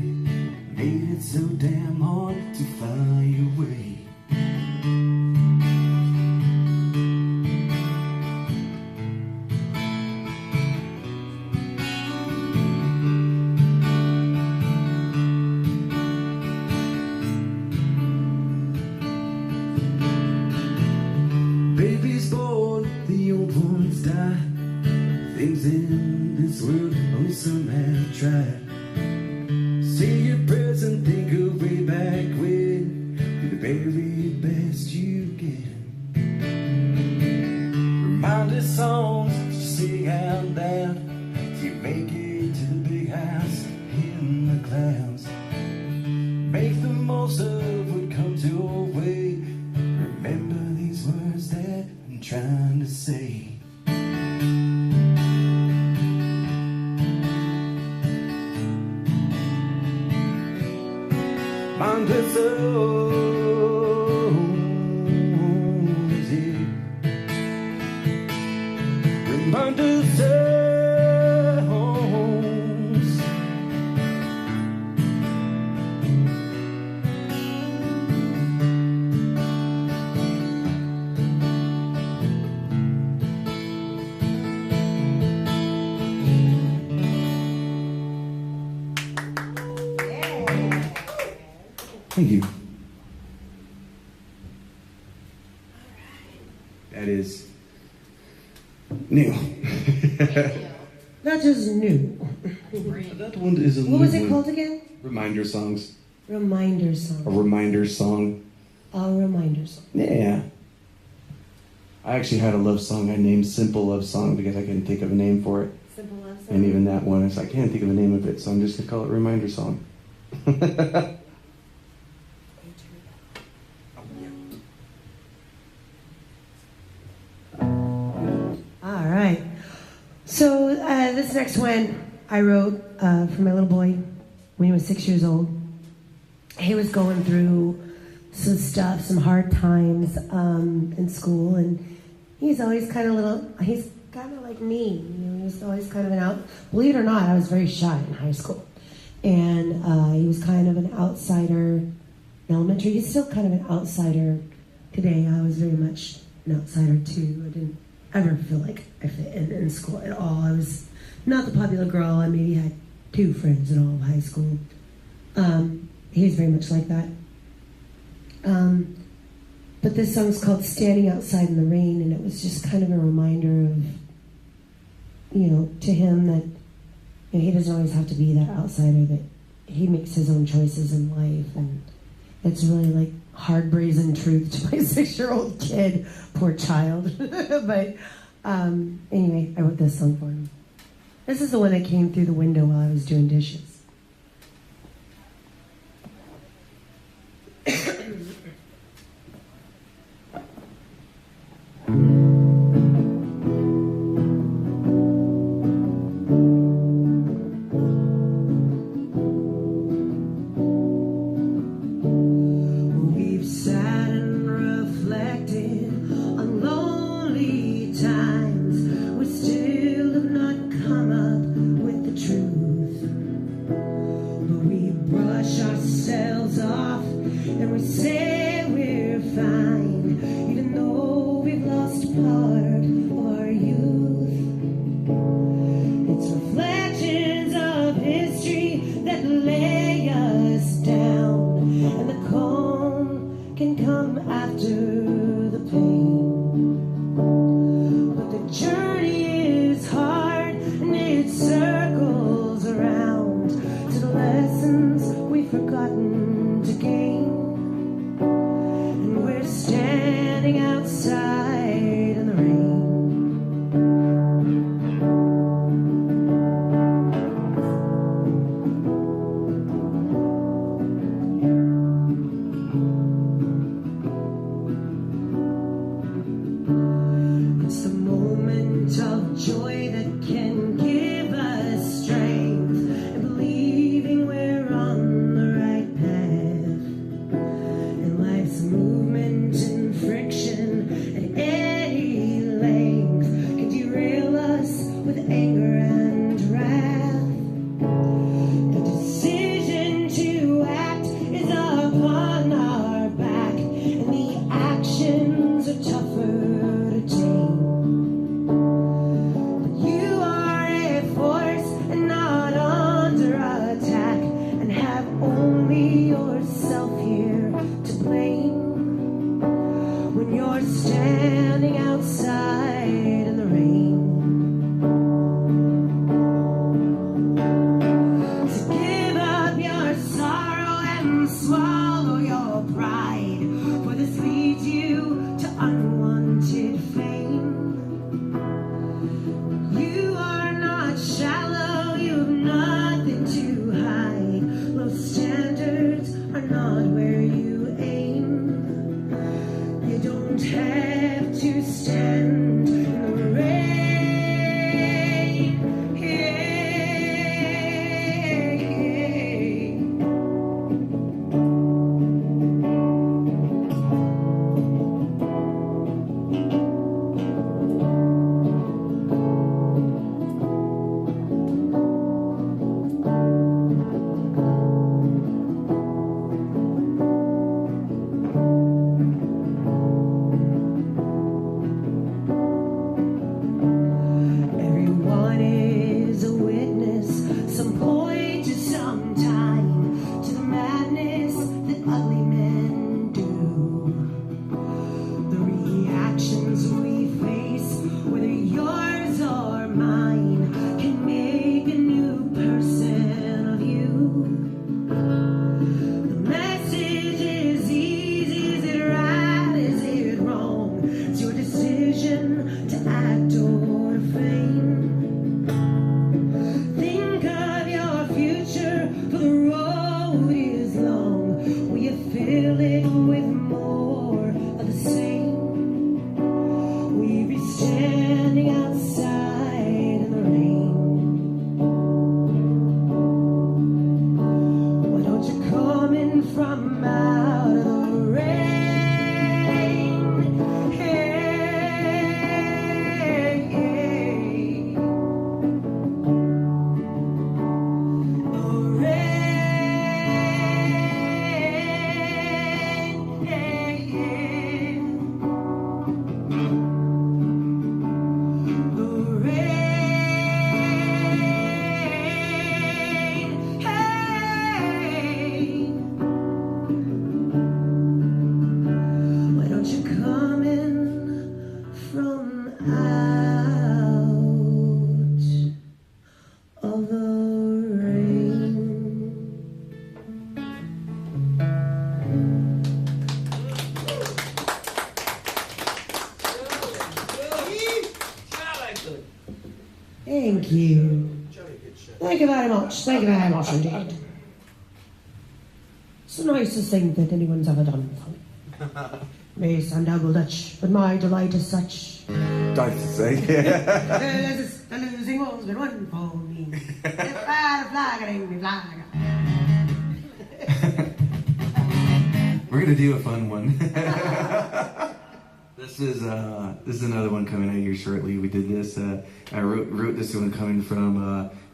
Made it so damn hard to fly away. Babies born, the old ones die. Things in this world only some have tried. See your prayers and think of way back when. Do the very best you can. Reminder songs to sing out loud till you make it to the big house in the clouds. Make the most of what comes your way. Remember these words that I'm trying to say. Mind the souls, yeah. Remind the souls. Thank you. That is new. Not just new. That one is a What new was it one. called again? Reminder songs. Reminder A song. reminder song. A reminder song. Yeah. I actually had a love song I named Simple Love Song because I couldn't think of a name for it. Simple love song. And even that one is I can't think of the name of it, so I'm just gonna call it Reminder Song. All right. So this next one I wrote for my little boy when he was 6 years old. He was going through some stuff, some hard times in school, and he's always kind of like me. You know, he was always kind of an out. Believe it or not, I was very shy in high school, and he was kind of an outsider in elementary. He's still kind of an outsider today. I was very much an outsider too. I didn't ever feel like I fit in school at all. I was not the popular girl. I maybe had 2 friends in all of high school. He was very much like that. But this song's called Standing Outside in the Rain, and it was just kind of a reminder of, you know, to him that, you know, he doesn't always have to be that outsider, that he makes his own choices in life, and it's really like hard brazen truth to my 6-year-old kid, poor child. But anyway, I wrote this song for him. This is the one that came through the window while I was doing dishes. We've sat and reflected on lonely times. We still have not come up with the truth. of the rain. Thank you. Thank you very much. Thank you very much indeed. It's the nicest thing that anyone's ever done for me. May sound double Dutch, but my delight is such. Nice to say. The losing one's been one for me. We're gonna do a fun one. This is another one coming out here shortly. We did this. I wrote this one coming from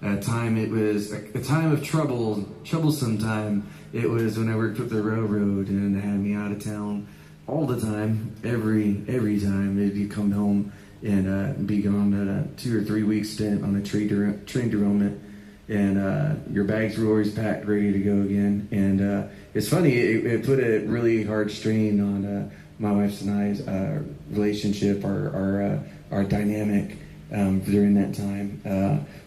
a time. It was a time of troublesome time. It was when I worked with the railroad and they had me out of town all the time, every time. You'd come home and be gone at a 2 or 3 week stint on a train derailment, and your bags were always packed, ready to go again. And it's funny, it put a really hard strain on my wife's and I's relationship, our dynamic during that time.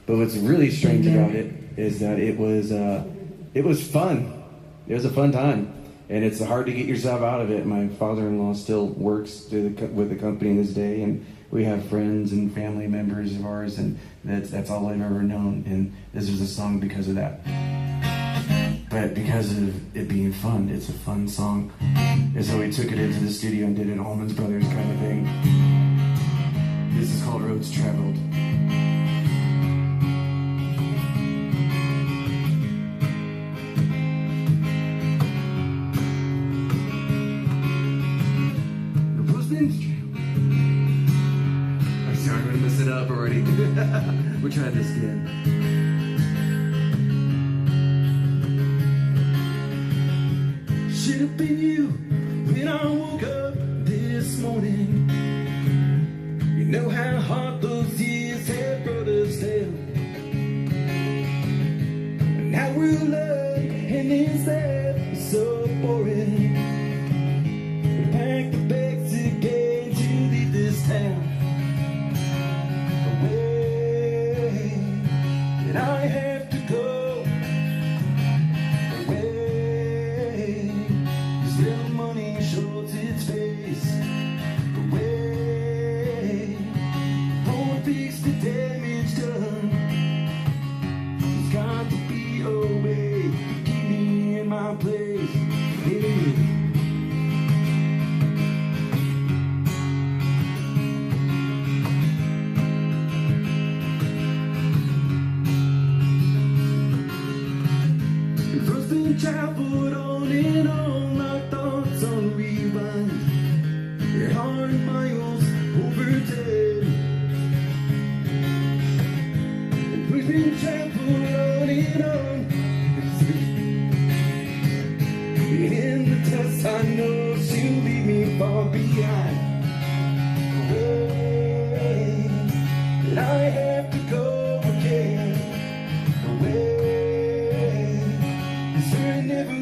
But what's really strange about it is that it was fun. It was a fun time, and it's hard to get yourself out of it. My father-in-law still works with the company this day, and we have friends and family members of ours, and that's all I've ever known. And this was a song because of that. But because of it being fun, it's a fun song. And so we took it into the studio and did an Allman Brothers kind of thing. This is called Roads Traveled. I'm sorry, I'm gonna mess it up already. We'll try this again. Should have been you when I woke up this morning. You know how hard those years have brought us down. And now we're alone, and is that so boring? We packed the bags again to leave this town. Away, and I have to go. Traveled on and on, my thoughts on rewind. Your heart miles over 10. And we've been traveled on and on. In the dust, I know she'll leave me far behind. Away, and I have to go again. Away. Never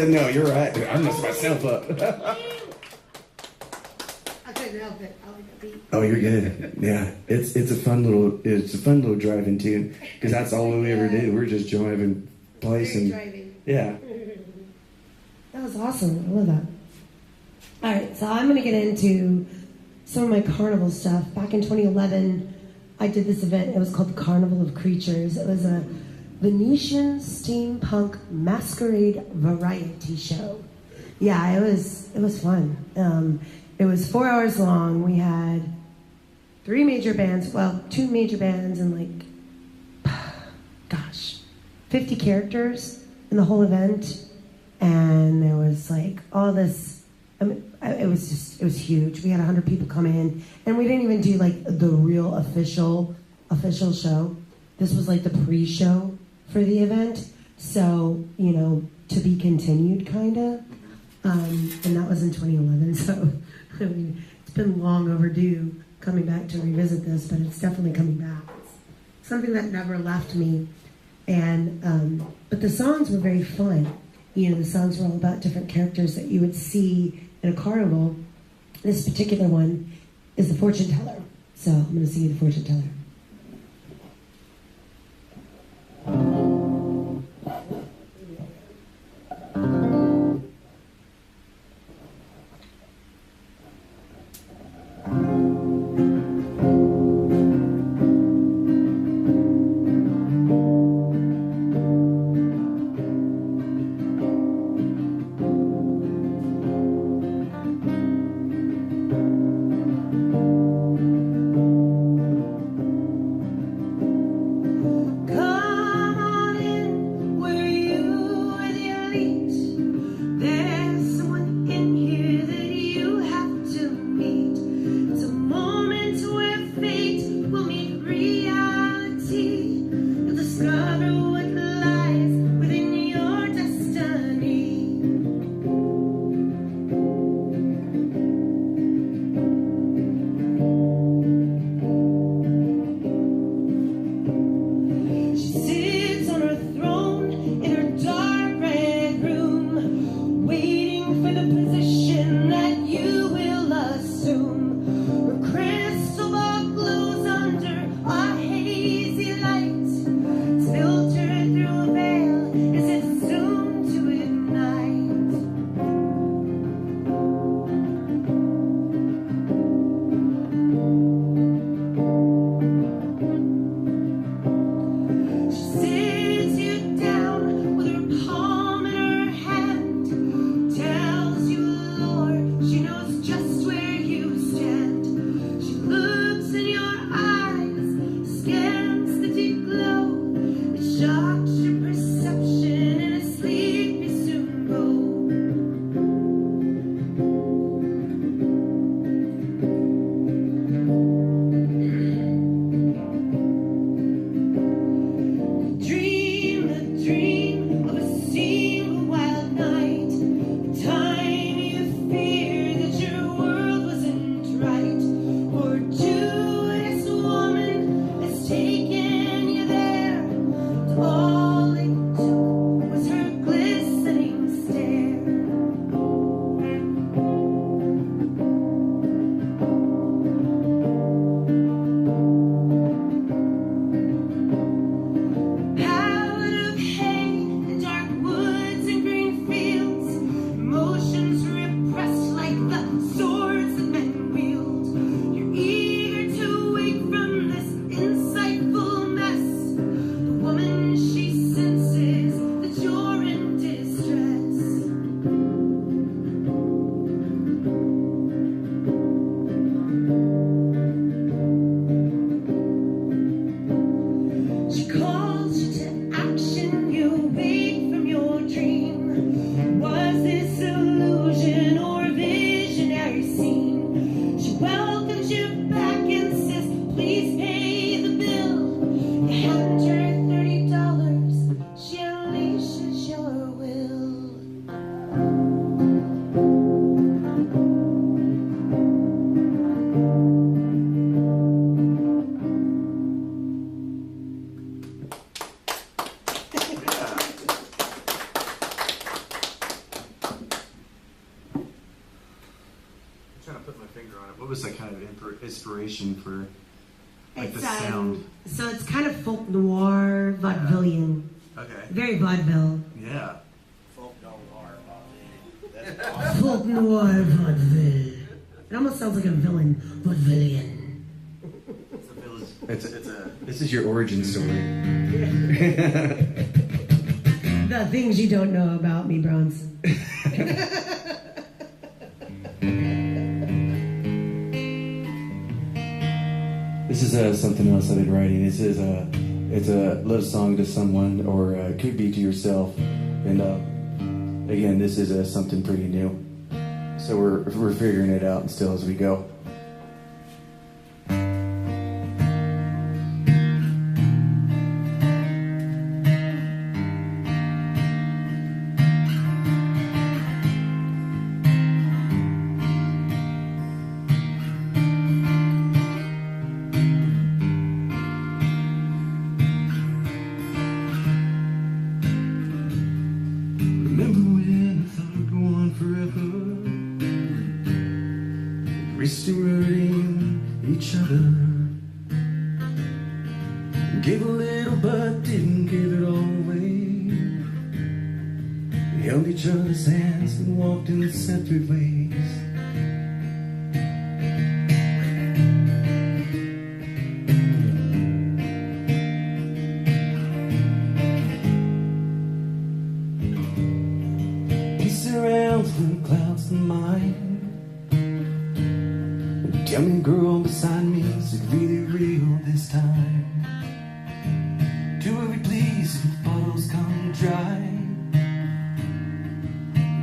No, you're right. I messed myself up. I couldn't help it. I like the beat. Oh, you're good. Yeah, it's a fun little driving tune because that's all we ever did. We were just driving place and Driving. yeah. That was awesome. I love that. All right, so I'm going to get into some of my carnival stuff. Back in 2011, I did this event. It was called the Carnival of Creatures. It was a Venetian steampunk masquerade variety show. Yeah, it was fun. It was 4 hours long. We had 2 major bands and 50 characters in the whole event. And there was like all this, it was huge. We had 100 people come in, and we didn't even do like the real official show. This was like the pre-show for the event. So, to be continued kind of. And that was in 2011. So, I mean, it's been long overdue coming back to revisit this, but it's definitely coming back. It's something that never left me. And, but the songs were very fun. The songs were all about different characters that you would see in a carnival. This particular one is the fortune teller. So I'm going to sing you the fortune teller. inspiration for like It's the sound? so it's kind of folk noir, vaudevillian, Okay. very vaudeville. Yeah. Folk noir, that's awesome. Folk noir vaudeville. It almost sounds like a villain, vaudevillian. This is your origin story. The things you don't know about me, Bronson. This is something else I've been writing. It's a love song to someone, or it could be to yourself. And again, this is something pretty new. So we're figuring it out still as we go. Each other, gave a little but didn't give it all away. We held each other's hands and walked in separate ways. Peace surrounds the clouds of mine. Tell me, girl beside me, is it really real this time? Do what we please if bottles come dry.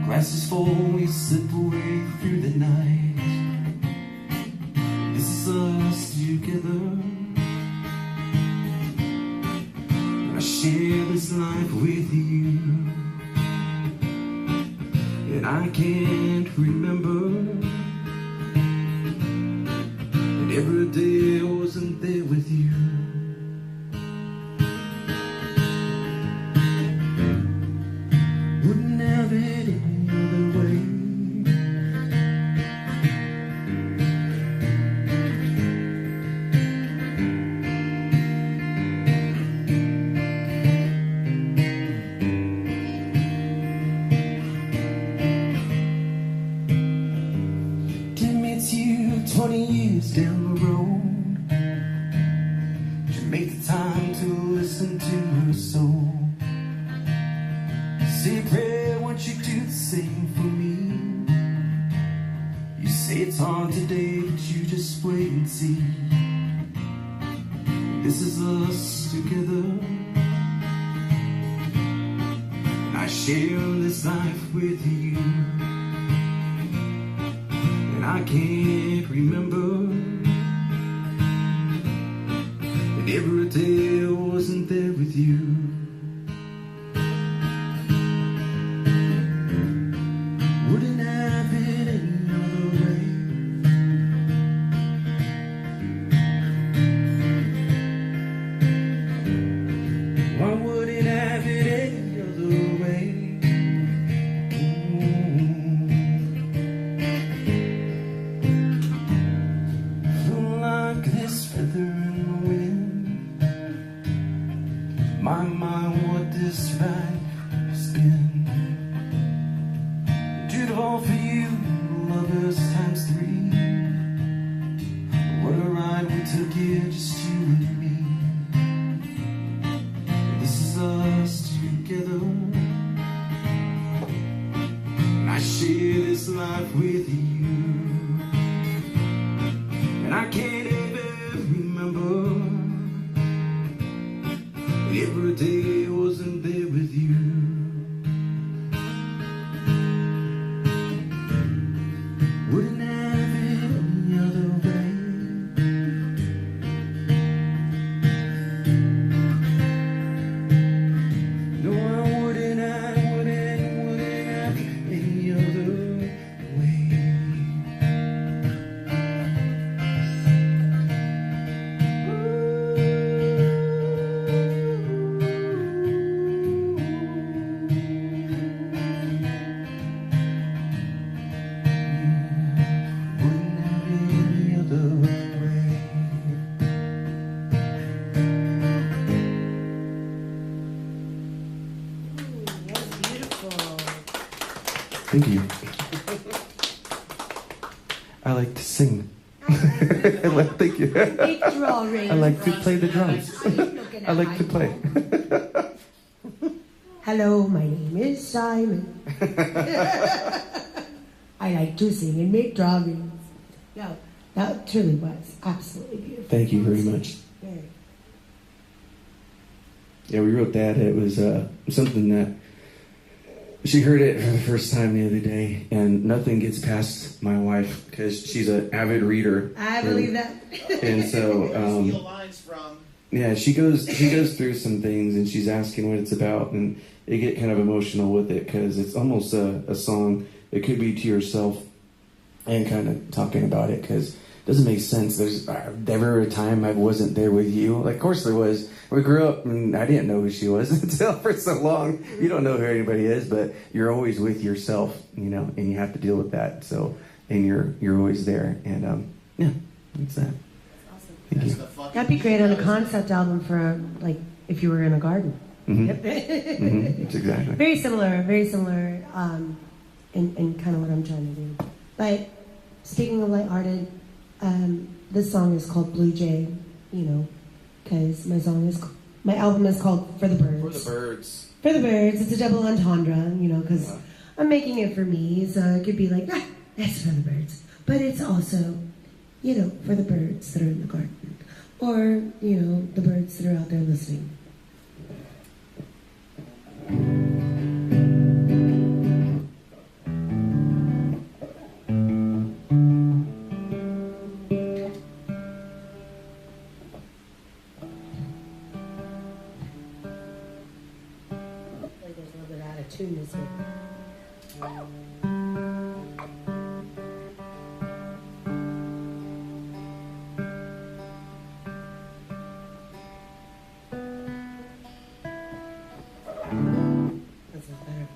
Grass is full, we slip away through the night. This is us together. I share this life with you, and I can't remember every day I wasn't there with you. Wouldn't have it any other way. Didn't meet you 20 years down the road. To make the time to listen to her soul. Say a prayer, want you to do the same for me. You say it's hard today, but you just wait and see. This is us together. I share this life with you, and I can't remember that every day I wasn't there with you. Wouldn't have it any other way. Why wouldn't have it any other way? Feel like this feather in the wind. My mind, what this ride has been. Do it all for you, lovers times 3. What a ride we took here, just you and me. This is us together. And I share this life with you, and I can't ever remember that every day I wasn't there with you. Wouldn't have it any other way. No, I wouldn't have any other way. Thank you. I like to sing. Thank you. I like to play the drums. I like to play. Hello, my name is Simon. I like to sing and make drawings. No, that truly was absolutely beautiful. Thank you very much. Very. Yeah, we wrote that. It was something that she heard it for the first time the other day, and nothing gets past my wife because she's an avid reader. I believe that. And so, Steal lines from. yeah, she goes through some things, and she's asking what it's about, and they get kind of emotional with it because it's almost a song that could be to yourself and kind of talking about it because it doesn't make sense. There's never a time I wasn't there with you. Like, of course there was. We grew up and I didn't know who she was until for so long. You don't know who anybody is, but you're always with yourself, you know, and you have to deal with that. So, and you're always there. And yeah, that's that. Awesome. Thank you. That'd be great on a concept album for like if you were in a garden. Mm-hmm. Yep. That's exactly. Very similar, in kind of what I'm trying to do. But speaking of lighthearted, this song is called Blue Jay, you know, because my album is called For the Birds. For the birds. For the Birds. It's a double entendre, you know, because I'm making it for me, so it could be like, that's for the birds. But it's also, you know, for the birds that are in the garden. Or, you know, the birds that are out there listening. Tune this way. This is better.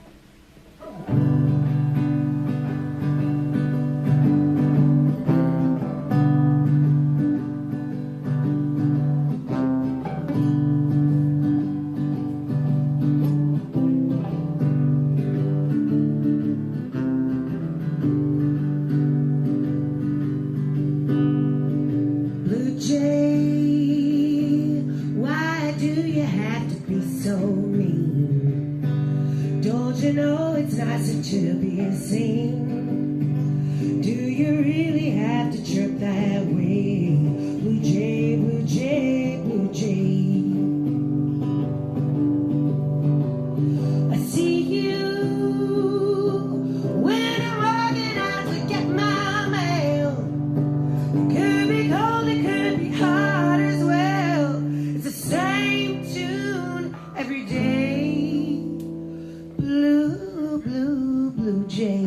Blue Jay, why do you have to be so mean? Don't you know it's nicer to be seen? Do you really have to chirp that way? Blue Jay, Blue Jay, Blue Jay. I see you when I'm walking out to get my mail. Could be cold, it could be hot as well. It's the same tune every day. Blue, blue, blue jay.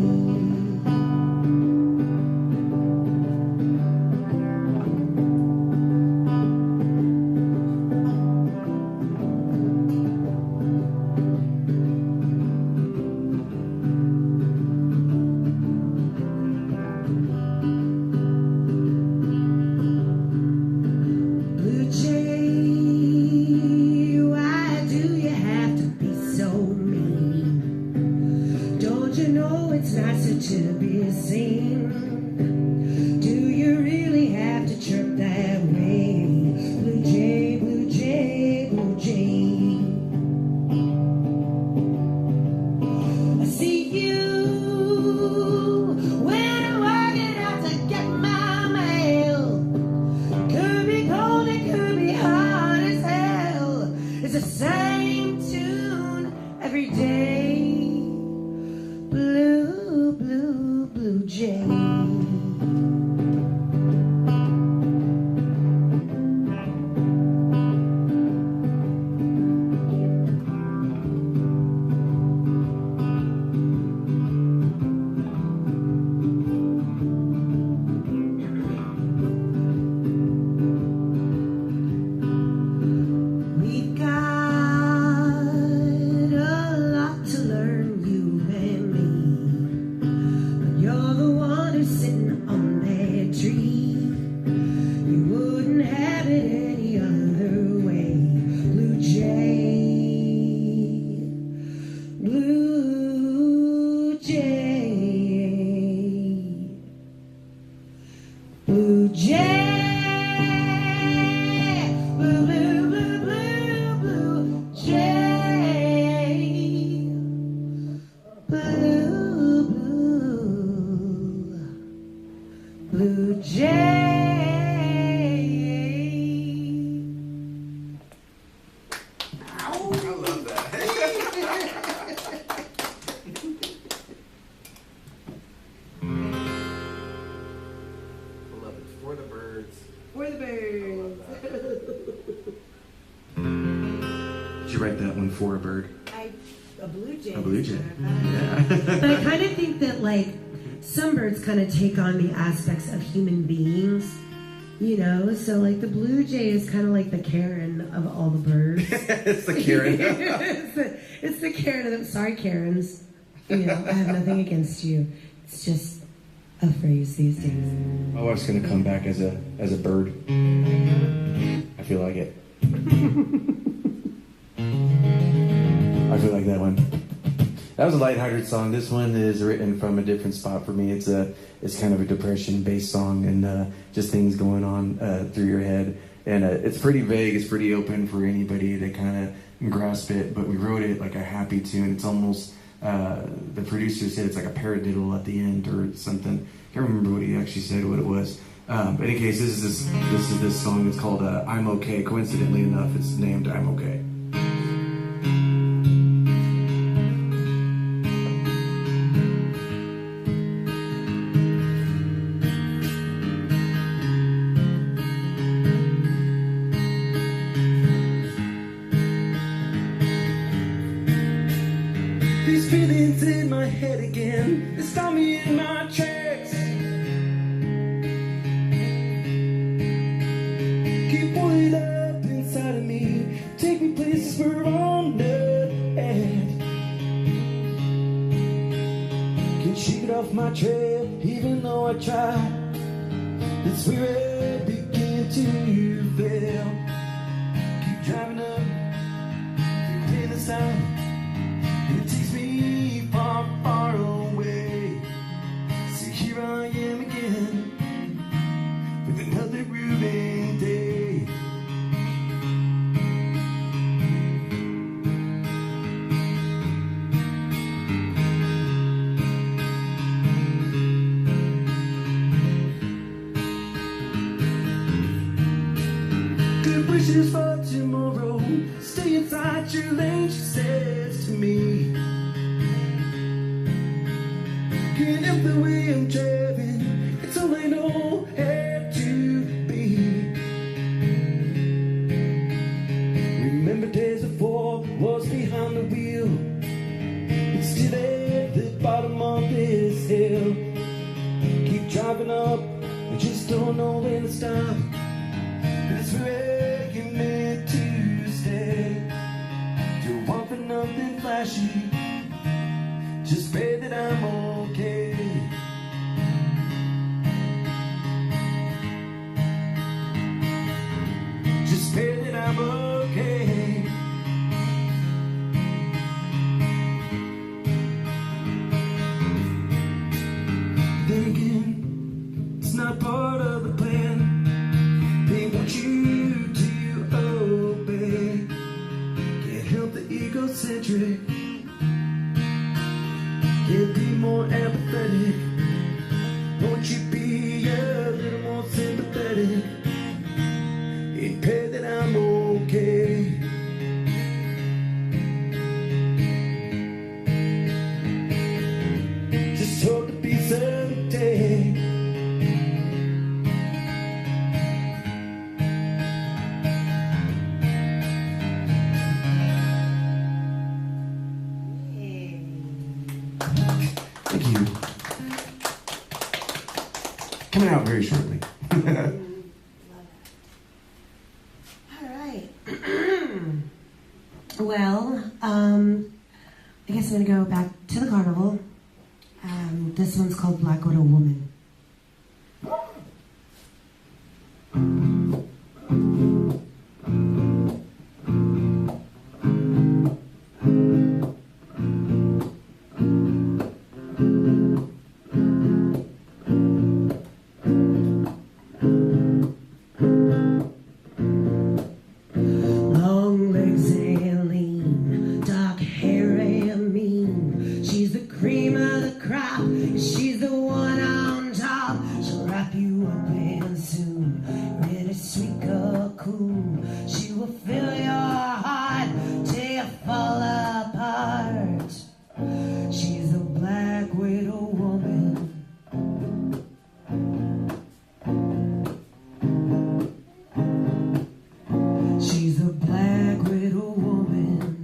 you write that one for, a bird? A blue jay. A blue jay. Yeah. But I kind of think that, like, some birds kind of take on the aspects of human beings, you know? So, like, the blue jay is kind of like the Karen of all the birds. It's the Karen. it's the Karen of them. Sorry, Karens. You know, I have nothing against you. It's just a phrase these days. My wife's going to come back as a bird. I feel like it. I feel like that one. That was a lighthearted song. This one is written from a different spot for me. It's kind of a depression-based song, and just things going on through your head. And it's pretty vague. It's pretty open for anybody to kind of grasp it. But we wrote it like a happy tune. It's almost the producer said it's like a paradiddle at the end or something. I can't remember what he actually said, what it was. But in any case, this is this song. It's called "I'm Okay." Coincidentally enough, it's named "I'm Okay." These feelings in my head again, they stop me in my tracks. Keep boiling up inside of me, take me places where I'm not at. Can't shake it off my trail, even though I try. That's where I begin to fail. Keep driving up, in the sound. It takes me far, far away. So here I am again, with another grooving day. Good wishes for tomorrow. Stay inside your lane, she says to me. Can't help the way I'm driving, it's all I know how to be. Remember days before was behind the wheel, it's still at the bottom of this hill. Keep driving up, I just don't know when to stop. It's where you're meant to stay. Don't want for nothing flashy, just pray that I'm okay. Just pray that I'm okay. Then again, it's not part of the plan. They want you to obey. Can't help the egocentric. Can't be more empathetic. Won't you be a little more sympathetic? And pray that I'm okay. Just hope to be someday. Thank you. Coming out very shortly. All right. Well, I guess I'm gonna go back to the carnival. This one's called Black Widow Woman. Long legs and lean, dark hair and mean. She's the cream of the crop. She's the one on top. She'll wrap you up in soon, in a sweet cocoon. She will fill your heart till you fall apart. She's a black widow woman. She's a black widow woman.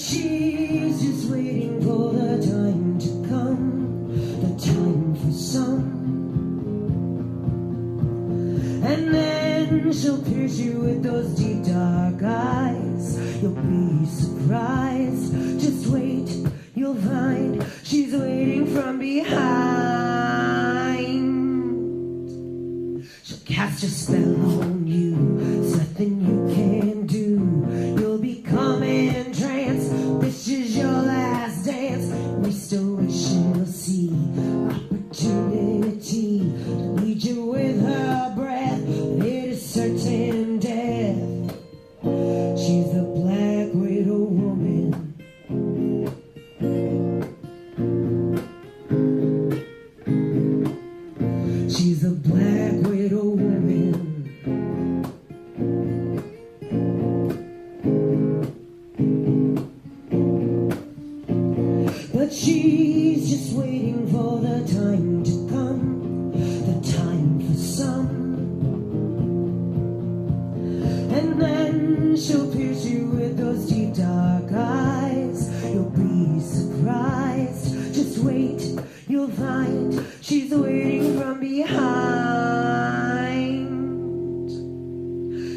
she's just waiting for the time to come, the time for some. And then she'll pierce you with those deep dark eyes. You'll be surprised. Just wait, you'll find she's waiting from behind. She'll cast a spell on you, there's nothing you can do. You'll become entranced. This is your last dance. We still wish she'll see opportunity to lead you with her breath. It is certain death. She's the black widow woman. She's the black widow woman. But she's just waiting for the time to come, the time for some. And then she'll pierce you with those deep dark eyes. You'll be surprised. Just wait, you'll find she's waiting from behind.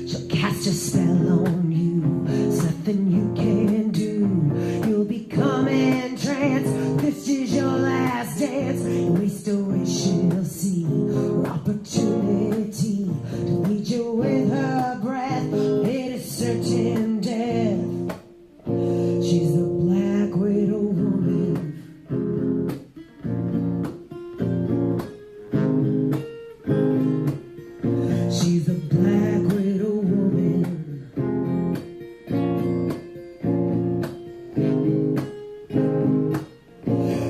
She'll cast a spell on you, there's nothing you can do. You'll become entranced. This is your last dance. And we still wish she'll see her opportunity to lead you with her breath. It is certain death. She's the black widow woman. She's the black widow woman.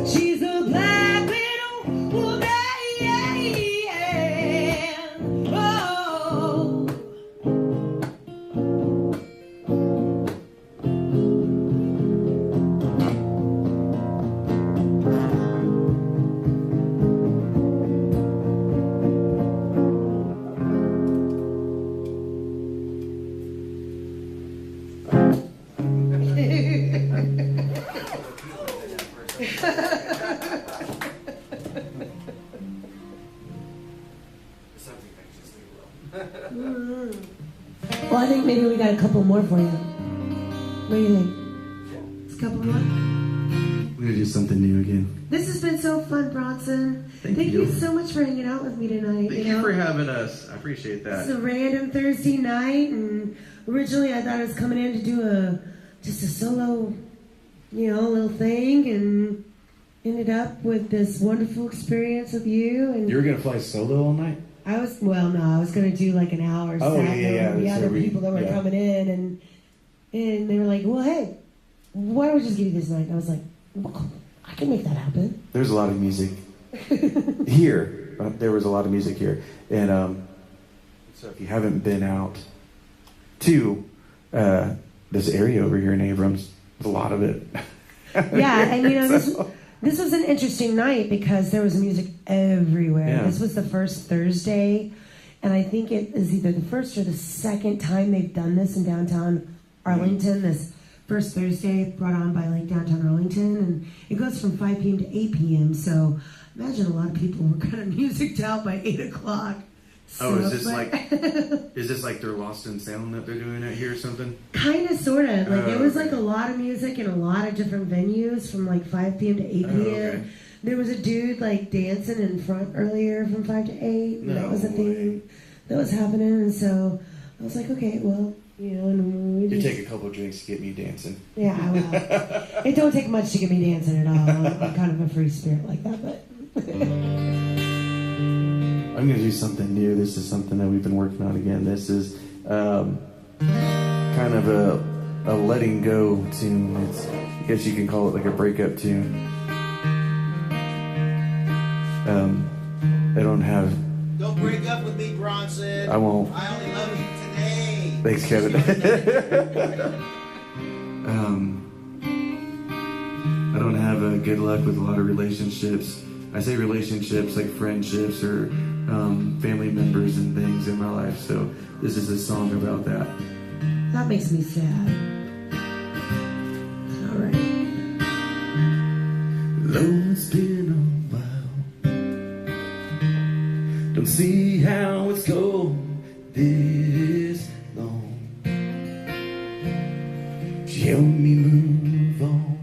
She's the black widow woman. Oh. Well, I think maybe we got a couple more for you. What do you think? Just a couple more? We're gonna do something new again. This has been so fun, Bronson. Thank you you. so much for hanging out with me tonight. Thank you for having us. I appreciate It's that. a random Thursday night, and originally I thought I was coming in to do just a solo, little thing, and ended up with this wonderful experience with you. And You were gonna fly solo all night? I was going to do like an hour set. Oh, yeah, There would be so other we- people that were yeah. coming in, and they were like, well, hey, why don't we just give you this night? And I was like, well, I can make that happen. There's a lot of music here. There was a lot of music here. And so if you haven't been out to this area over here in Abrams, there's a lot of it. Yeah, and So- this was an interesting night because there was music everywhere. Yeah. This was the first Thursday, and I think it is either the first or the second time they've done this in downtown Arlington. This first Thursday brought on by like downtown Arlington, and it goes from 5 p.m. to 8 p.m. So imagine a lot of people were kind of musiced out by 8 o'clock. Oh, is this but- like their Lost in Salem that they're doing it here or something? Kind of, sort of. Like, it was okay. like a lot of music in a lot of different venues from like 5 p.m. to 8 p.m. Okay. There was a dude like dancing in front earlier from 5 to 8. And that was a thing that was happening. And so I was like, okay, well, and we You just... take a couple of drinks to get me dancing. Yeah, I will. It don't take much to get me dancing at all. I'm kind of a free spirit like that, but... I'm going to do something new. This is something that we've been working on again. This is kind of a letting go tune. It's, I guess you can call it like a breakup tune. I don't have... Don't break up with me, Bronson. I won't. I only love you today. Thanks, Kevin. I don't have good luck with a lot of relationships. I say relationships like friendships or family members and things in my life. So this is a song about that. That makes me sad. It's not it's been a while. Don't see how it's gone this long. She helped me move on.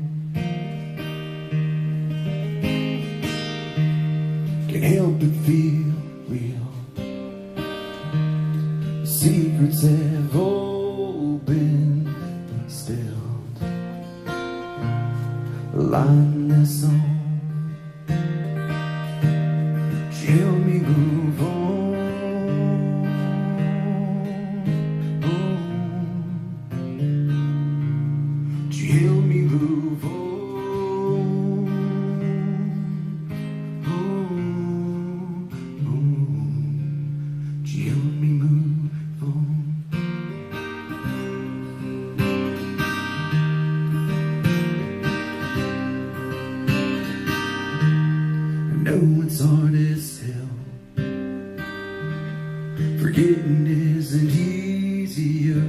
Can't help but feel real. The secrets have all been spilled. Line this song. She helped me move on. She helped me move on. She helped me move on. I know it's hard as hell. Forgetting isn't easier,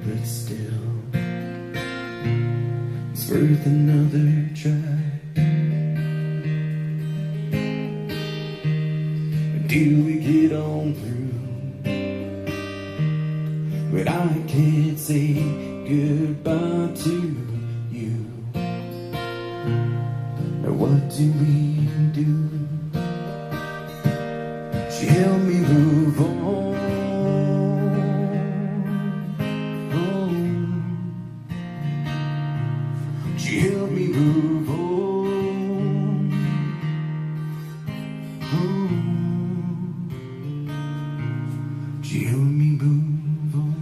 but still, it's worth another try. Until we get on through, but I can't say goodbye to you. Now what do we do? She helped me move on. She helped me move on. She helped me move on.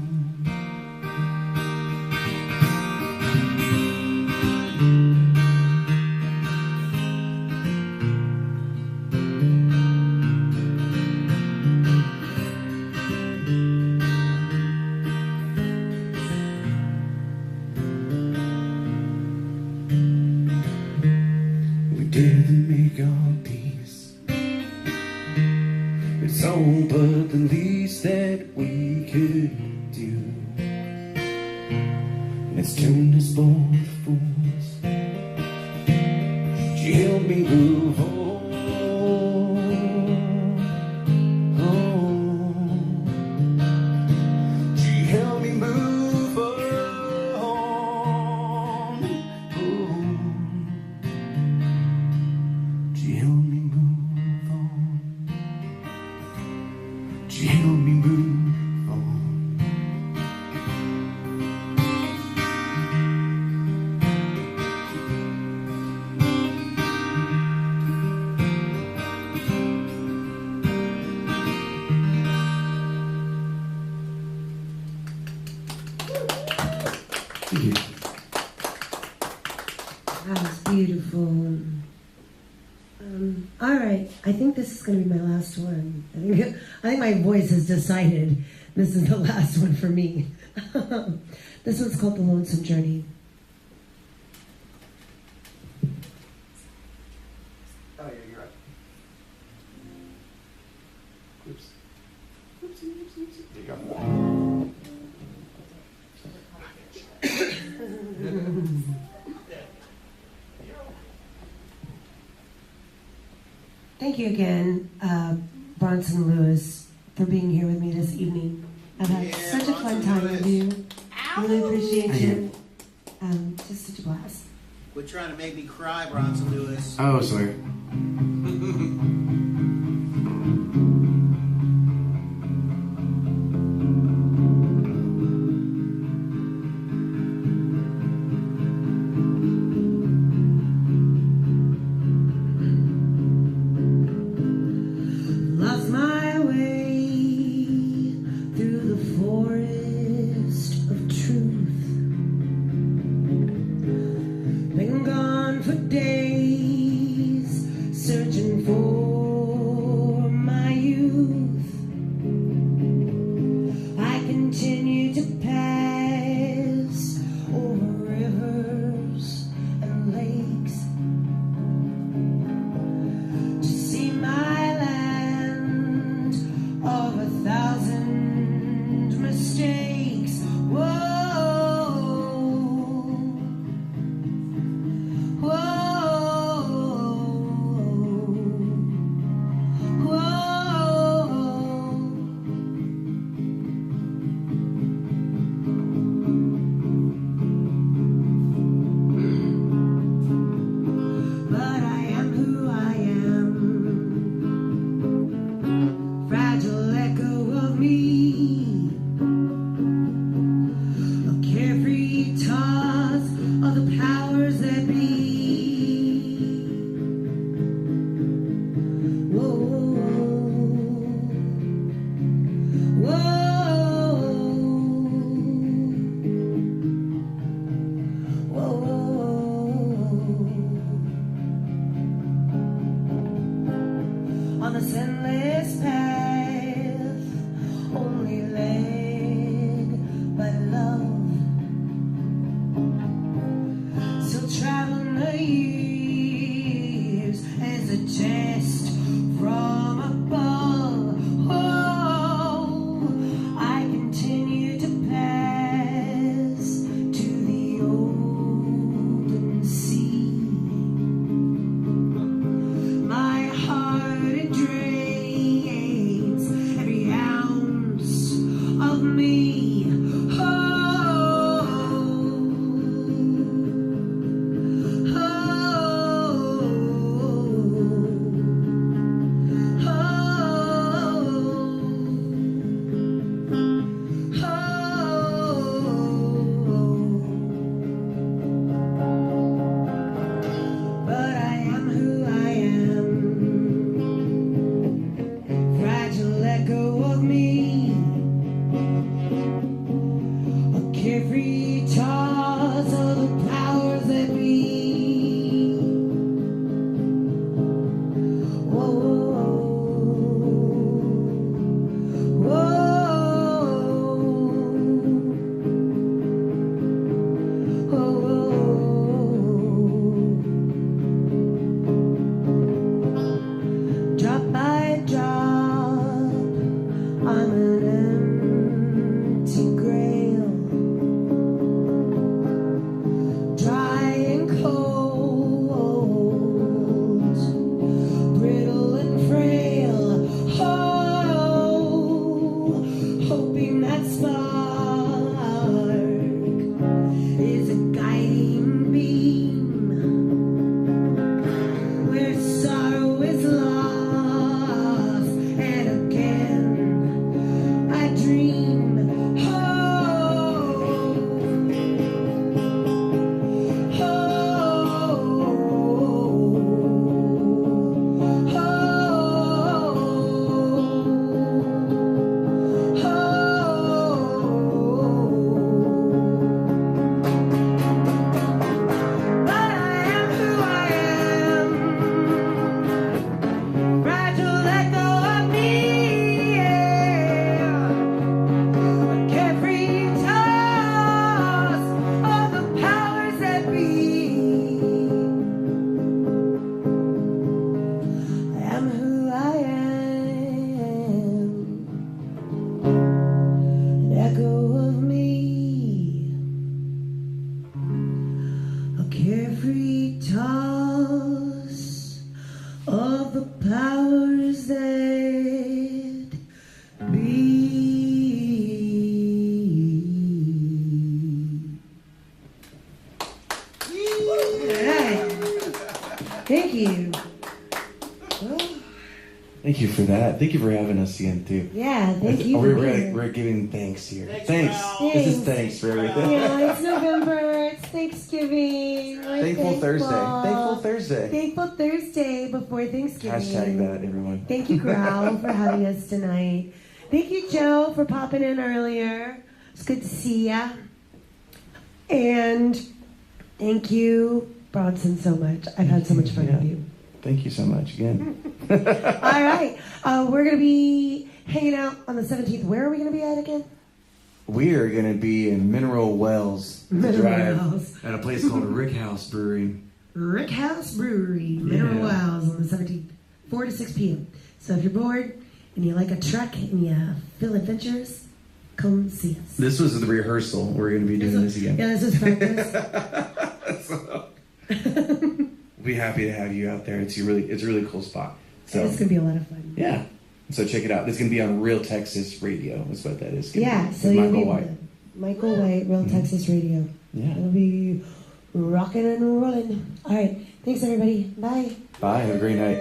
We didn't make our peace. It's all but the least that we could do. And it's turned us both fools. She helped me move on. She helped me move on. She helped me move on. She helped me move on. Thank you. That was beautiful. All right, I think this is going to be my last one. I think my voice has decided this is the last one for me. This one's called The Lonesome Journey. Oh, yeah, you're right. Oops. Oopsie, oopsie, oopsie. There you go. Thank you again, Bronson Louis, for being here with me this evening. I've had such a fun time with you. Really appreciate you. Just such a blast. Quit trying to make me cry, Bronson Louis. Oh, sorry. Lost my way through the forest of truth. Been gone for days, carefree toss of the powers that be. Whoa, whoa, drop by drop, I'm an empty grail, dry and cold, brittle and frail. Oh, hoping that spark is a guiding beam where sorrow is lost, and again I dream. Oh, but I am who I am. Fragile, let go of me. A carefree toss of the powers that be. I am who I am. An echo of me. A carefree toss of the powers that be. Alright. Thank you. Thank you for that. Thank you for having us again, too. Yeah, thank you. We're giving thanks here. Thanks. This is thanks for everything. Yeah, it's November. It's Thanksgiving. We're Thankful Thursday. Thankful Thursday. Thankful Thursday before Thanksgiving. Hashtag that, everyone. Thank you, Growl, for having us tonight. Thank you, Joe, for popping in earlier. It's good to see ya. And thank you, Bronson, so much. I've had so much fun with you. Thank you so much again. All right. We're going to be hanging out on the 17th. Where are we going to be at again? We are going to be in Mineral Wells Mineral Drive Wells. at a place called Rick House Brewery. Rick House Brewery, Mineral Wells, on the 17th, 4 to 6 p.m. So if you're bored and you like a trek and you feel adventurous, come see us. This was the rehearsal. We're going to be doing this again. Yeah, this is practice. We'll be happy to have you out there. It's a really cool spot. So It's going to be a lot of fun. yeah. So check it out. It's going to be on Real Texas Radio. Is what that is. Yeah, so With you'll Michael be White. Michael White, Real Texas Radio. Yeah. It'll be rocking and rolling. All right. Thanks, everybody. Bye. Bye. Have a great night.